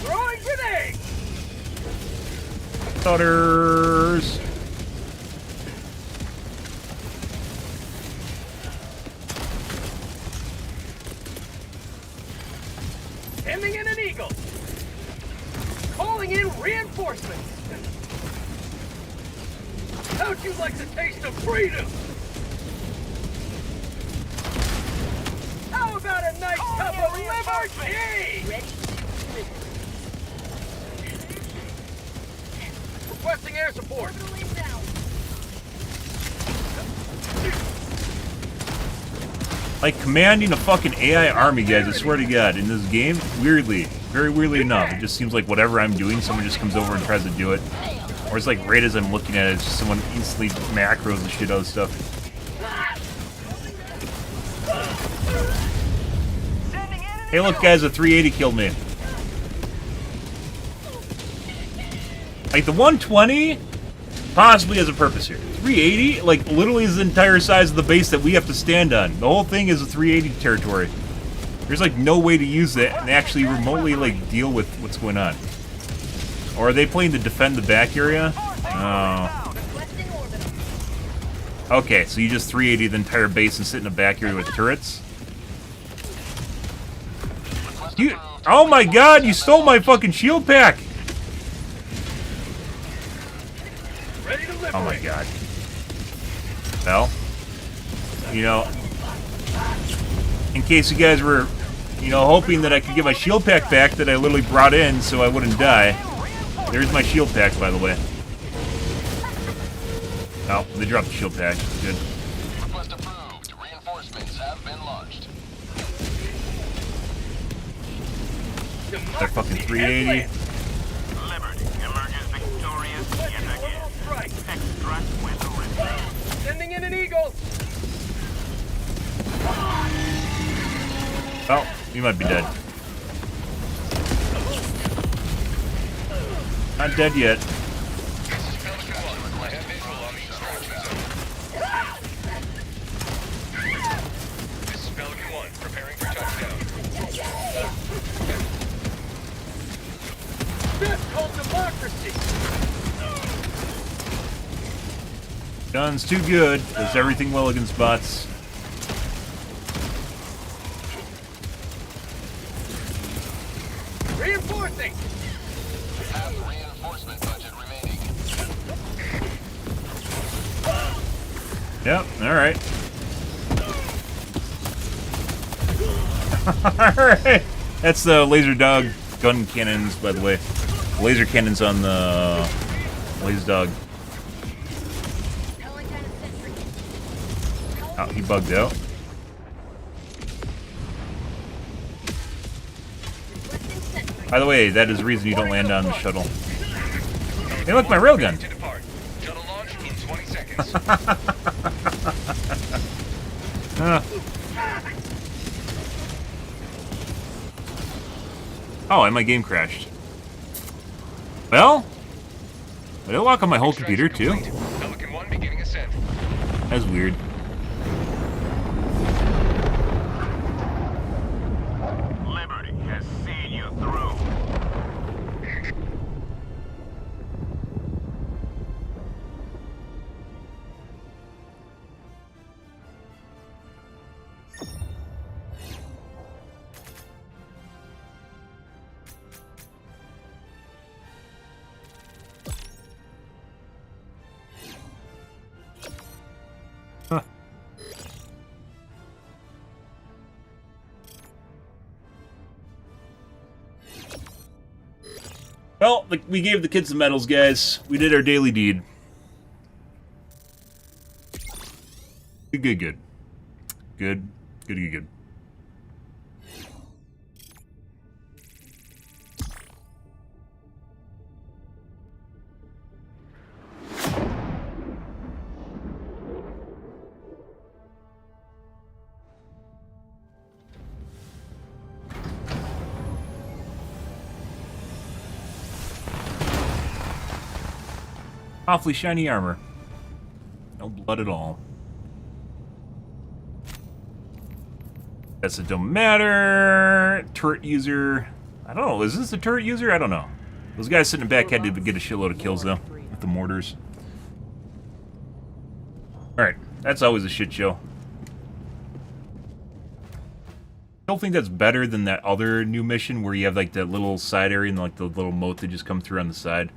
Throwing grenade. Stutters. Sending in an eagle. Calling in reinforcements. How'd you like the taste of freedom? How about a nice cup of liberty? Requesting air support. Like commanding a fucking AI army, guys, I swear to God, in this game, weirdly, very weirdly enough, it just seems like whatever I'm doing, someone just comes over and tries to do it. Or it's like right as I'm looking at it, it's just someone instantly macros the shit out of stuff. Hey look guys, a 380 killed me. Like the 120 possibly has a purpose here. 380, like literally is the entire size of the base that we have to stand on. The whole thing is a 380 territory. There's like no way to use it and actually remotely like deal with what's going on. Or are they playing to defend the back area? Oh. Okay, so you just 380 the entire base and sit in the back area with turrets? You, oh my god, you stole my fucking shield pack! Oh my god. Well, you know, in case you guys were, you know, hoping that I could get my shield pack back that I literally brought in so I wouldn't die. There's my shield pack, by the way. Oh, they dropped the shield pack. Good. Request approved. Reinforcements have been launched. They're fucking 380. Liberty emerges victorious yet again. Extract with the rest. Sending in an eagle. Oh, you might be dead. Not dead yet. This is Pelican 1, preparing for touchdown. That's called democracy. Gun's too good. Does everything well against bots. Reinforcing. Have reinforcement budget remaining. Yep, alright. Alright. That's the laser dog gun cannons, by the way. Laser cannons on the laser dog. Oh, he bugged out. By the way, that is the reason you don't land on the shuttle. Hey, look, my railgun. Shuttle launch in 20 seconds. Oh, and my game crashed. Well, did I lock on my whole computer too? Pelican 1 beginning ascent. That's weird. Liberty has seen you through. Well, we gave the kids the medals, guys. We did our daily deed. Good. Good. Awfully shiny armor. No blood at all. Guess it don't matter. Turret user. I don't know. Is this a turret user? I don't know. Those guys sitting back had to get a shitload of kills, though, with the mortars. Alright. That's always a shit show. I don't think that's better than that other new mission where you have, like, that little side area and, like, the little moat that just come through on the side.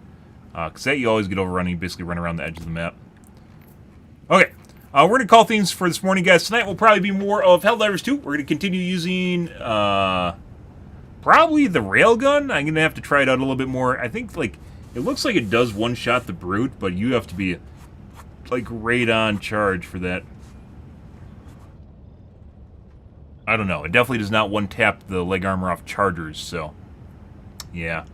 Because that you always get overrun, you basically run around the edge of the map. Okay, we're going to call things for this morning, guys. Tonight will probably be more of Helldivers 2. We're going to continue using, probably the railgun. I'm going to have to try it out a little bit more. I think, like, it looks like it does one-shot the brute, but you have to be, like, right on charge for that. I don't know. It definitely does not one-tap the leg armor off chargers, so... Yeah.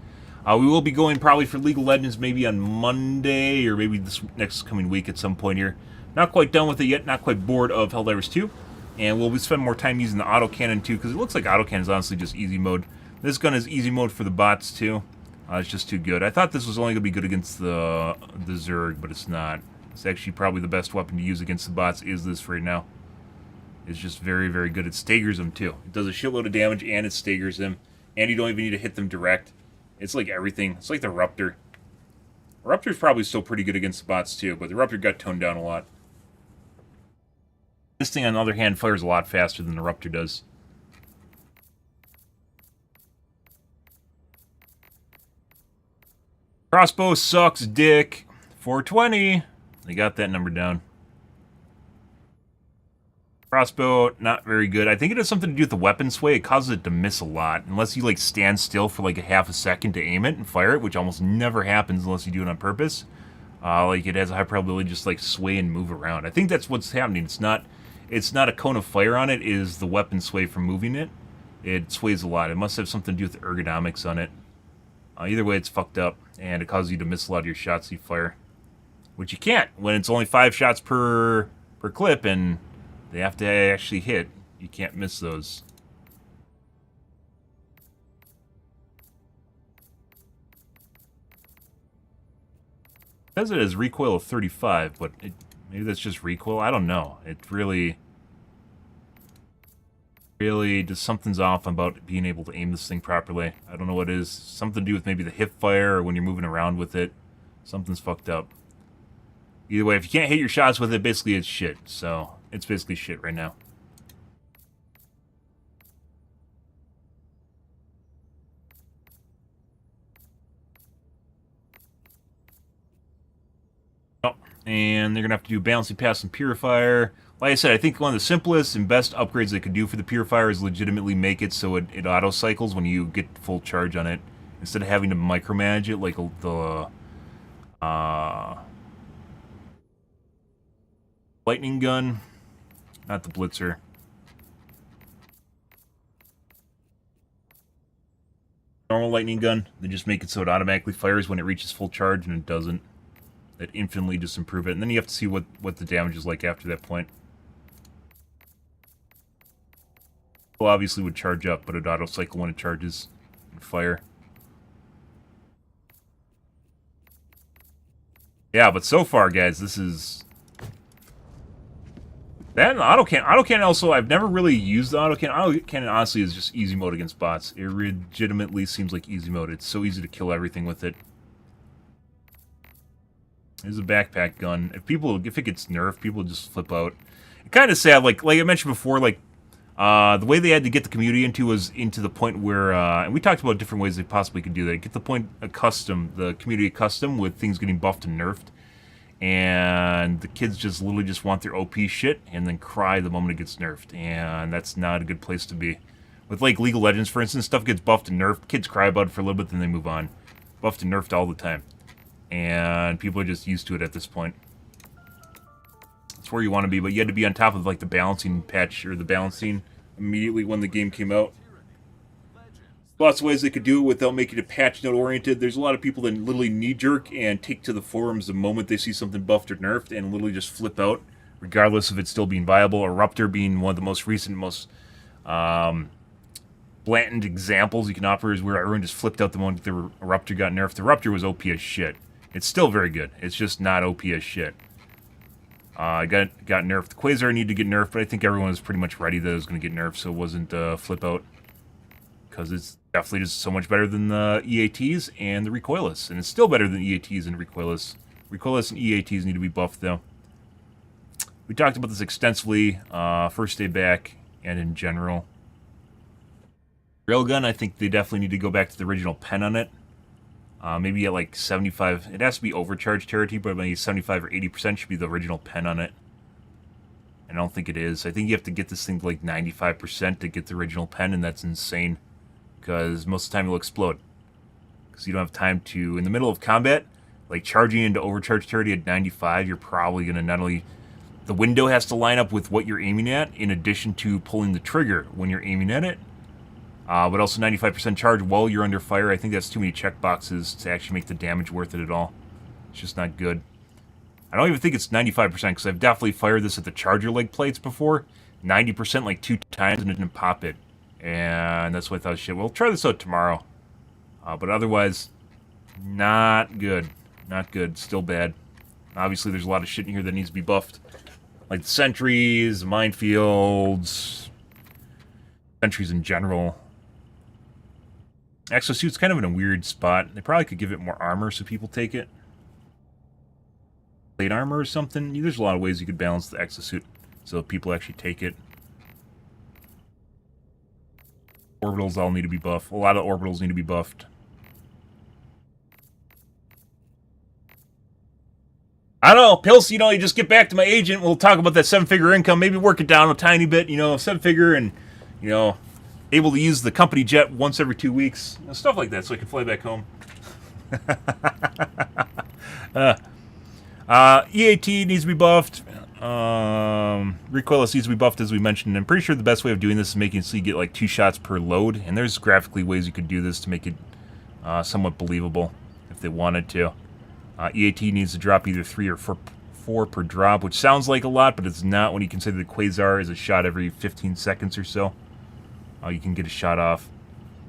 We will be going probably for League of Legends maybe on Monday, or maybe this next coming week at some point here. Not quite done with it yet, not quite bored of Helldivers 2. And we'll spend more time using the autocannon too, because it looks like autocannon is honestly just easy mode. This gun is easy mode for the bots too. It's just too good. I thought this was only going to be good against the Zerg, but it's not. It's actually probably the best weapon to use against the bots is this right now. It's just very, very good. It staggers them too. It does a shitload of damage and it staggers them. And you don't even need to hit them direct. It's like everything. It's like the Ruptor. Ruptor's probably still pretty good against the bots too, but the Ruptor got toned down a lot. This thing, on the other hand, fires a lot faster than the Ruptor does. Crossbow sucks dick. 420. They got that number down. Crossbow, not very good. I think it has something to do with the weapon sway. It causes it to miss a lot. Unless you, like, stand still for, like, a half a second to aim it and fire it, which almost never happens unless you do it on purpose. Like, it has a high probability to just, like, sway and move around. I think that's what's happening. It's not a cone of fire on it. It is the weapon sway from moving it. It sways a lot. It must have something to do with the ergonomics on it. Either way, it's fucked up, and it causes you to miss a lot of your shots you fire. Which you can't when it's only 5 shots per clip, and they have to actually hit. You can't miss those. It says it has recoil of 35, but maybe that's just recoil. I don't know. It really just something's off about being able to aim this thing properly. I don't know what it is. Something to do with maybe the hip fire or when you're moving around with it. Something's fucked up. Either way, if you can't hit your shots with it, basically it's shit. So, it's basically shit right now. Oh, and they're going to have to do balancing pass and purifier. Like I said, I think one of the simplest and best upgrades they could do for the purifier is legitimately make it so it auto-cycles when you get full charge on it. Instead of having to micromanage it like the... lightning gun. Not the blitzer. Normal lightning gun. They just make it so it automatically fires when it reaches full charge, and it doesn't. That infinitely disimprove it. And then you have to see what the damage is like after that point. Well, obviously would charge up, but it auto-cycle when it charges and fire. Yeah, but so far, guys, this is... That and the autocannon. Autocannon also, I've never really used the autocannon. Autocannon, honestly, is just easy mode against bots. It legitimately seems like easy mode. It's so easy to kill everything with it. There's a backpack gun. If it gets nerfed, people just flip out. It's kind of sad, like I mentioned before, like, the way they had to get the community into the point where, and we talked about different ways they possibly could do that. Get the point the community accustomed with things getting buffed and nerfed. And the kids just literally just want their OP shit and then cry the moment it gets nerfed. And that's not a good place to be. With, like, League of Legends, for instance, stuff gets buffed and nerfed. Kids cry about it for a little bit, then they move on. Buffed and nerfed all the time. And people are just used to it at this point. That's where you want to be, but you had to be on top of, like, the balancing patch, or the balancing immediately when the game came out. Lots of ways they could do it without making it patch note oriented. There's a lot of people that literally knee-jerk and take to the forums the moment they see something buffed or nerfed and literally just flip out, regardless of it still being viable. A Ruptor being one of the most recent, most blatant examples you can offer is where everyone just flipped out the moment the Ruptor got nerfed. The Ruptor was OP as shit. It's still very good. It's just not OP as shit. Got nerfed. The Quasar needed to get nerfed, but I think everyone was pretty much ready that it was going to get nerfed, so it wasn't flip out. Because it's definitely just so much better than the EATs and the Recoilless. And it's still better than EATs and Recoilless. Recoilless and EATs need to be buffed, though. We talked about this extensively first day back and in general. Railgun, I think they definitely need to go back to the original pen on it. Maybe at like 75. It has to be overcharged territory, but maybe 75 or 80% should be the original pen on it. And I don't think it is. I think you have to get this thing to like 95% to get the original pen, and that's insane. Because most of the time it'll explode. Because you don't have time to, in the middle of combat, like charging into overcharge territory at 95, you're probably going to not only the window has to line up with what you're aiming at, in addition to pulling the trigger when you're aiming at it. But also 95% charge while you're under fire. I think that's too many checkboxes to actually make the damage worth it at all. It's just not good. I don't even think it's 95% because I've definitely fired this at the charger leg plates before. 90% like 2 times and it didn't pop it. And that's why I thought, shit, we'll try this out tomorrow. But otherwise, not good. Not good. Still bad. Obviously, there's a lot of shit in here that needs to be buffed. Like the sentries, minefields, sentries in general. Exosuit's kind of in a weird spot. They probably could give it more armor so people take it. Plate armor or something. There's a lot of ways you could balance the exosuit so people actually take it. Orbitals all need to be buffed. A lot of orbitals need to be buffed. I don't know, Pils, you just get back to my agent. We'll talk about that 7-figure income. Maybe work it down a tiny bit, 7-figure and, able to use the company jet once every 2 weeks. Stuff like that so I can fly back home. EAT needs to be buffed. Recoilless needs to be buffed, as we mentioned. I'm pretty sure the best way of doing this is making it so you get like 2 shots per load. And there's graphically ways you could do this to make it somewhat believable if they wanted to. EAT needs to drop either 3 or 4 per drop, which sounds like a lot, but it's not when you consider the Quasar is a shot every 15 seconds or so. You can get a shot off,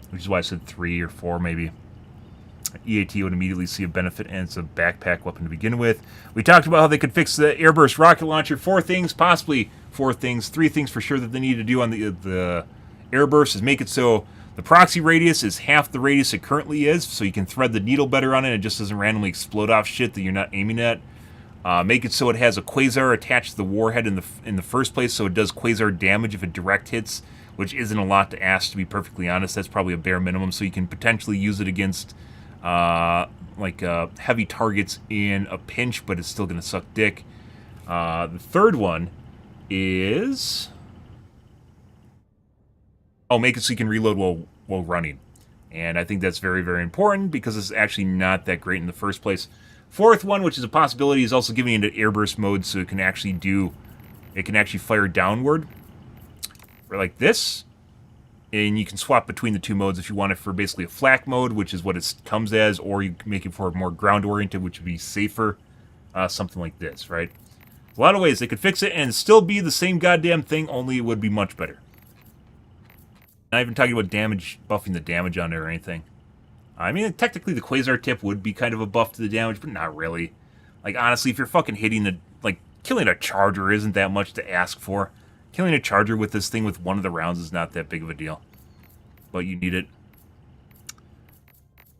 which is why I said 3 or 4 maybe. EAT would immediately see a benefit, and it's a backpack weapon to begin with. We talked about how they could fix the airburst rocket launcher. 4 things, possibly 4 things. 3 things for sure that they need to do on the airburst is make it so the proxy radius is half the radius it currently is, so you can thread the needle better on it. It just doesn't randomly explode off shit that you're not aiming at. Make it so it has a quasar attached to the warhead in the first place, so it does quasar damage if it direct hits, which isn't a lot to ask, to be perfectly honest. That's probably a bare minimum, so you can potentially use it against heavy targets in a pinch, but it's still going to suck dick. The third one is... make it so you can reload while running. And I think that's very, very important because it's actually not that great in the first place. Fourth one, which is a possibility, is also giving it into airburst mode so it can actually fire downward. Or like this. And you can swap between the 2 modes if you want it for basically a flak mode, which is what it comes as, or you can make it for more ground-oriented, which would be safer. Something like this, right? A lot of ways they could fix it and still be the same goddamn thing, only it would be much better. Not even talking about damage, buffing the damage on it or anything. I mean, technically the Quasar tip would be kind of a buff to the damage, but not really. Like, honestly, if you're fucking hitting killing a charger isn't that much to ask for. Killing a charger with this thing with one of the rounds is not that big of a deal. But you need it.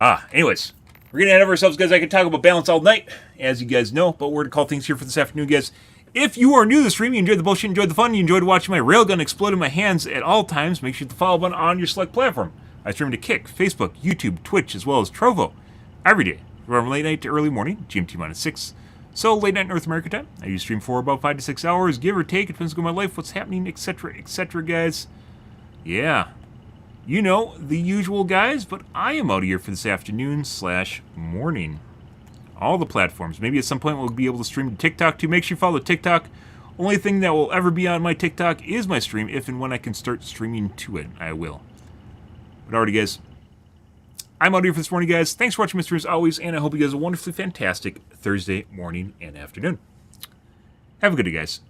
Anyways. We're going to head over ourselves, guys. I could talk about balance all night, as you guys know, but we're going to call things here for this afternoon, guys. If you are new to the stream, you enjoyed the bullshit, enjoyed the fun, you enjoyed watching my railgun explode in my hands at all times, make sure to hit the follow button on your select platform. I stream to Kick, Facebook, YouTube, Twitch, as well as Trovo every day, from late night to early morning, GMT-6. So, late night North America time. I usually stream for about 5 to 6 hours, give or take. It depends on my life, what's happening, etc., etc., guys. Yeah. You know, the usual, guys, but I am out of here for this afternoon/morning. All the platforms. Maybe at some point we'll be able to stream to TikTok too. Make sure you follow TikTok. Only thing that will ever be on my TikTok is my stream. If and when I can start streaming to it, I will. But alrighty, guys. I'm out here for this morning, guys. Thanks for watching, Mr. As always, and I hope you guys have a wonderfully fantastic Thursday morning and afternoon. Have a good day, guys.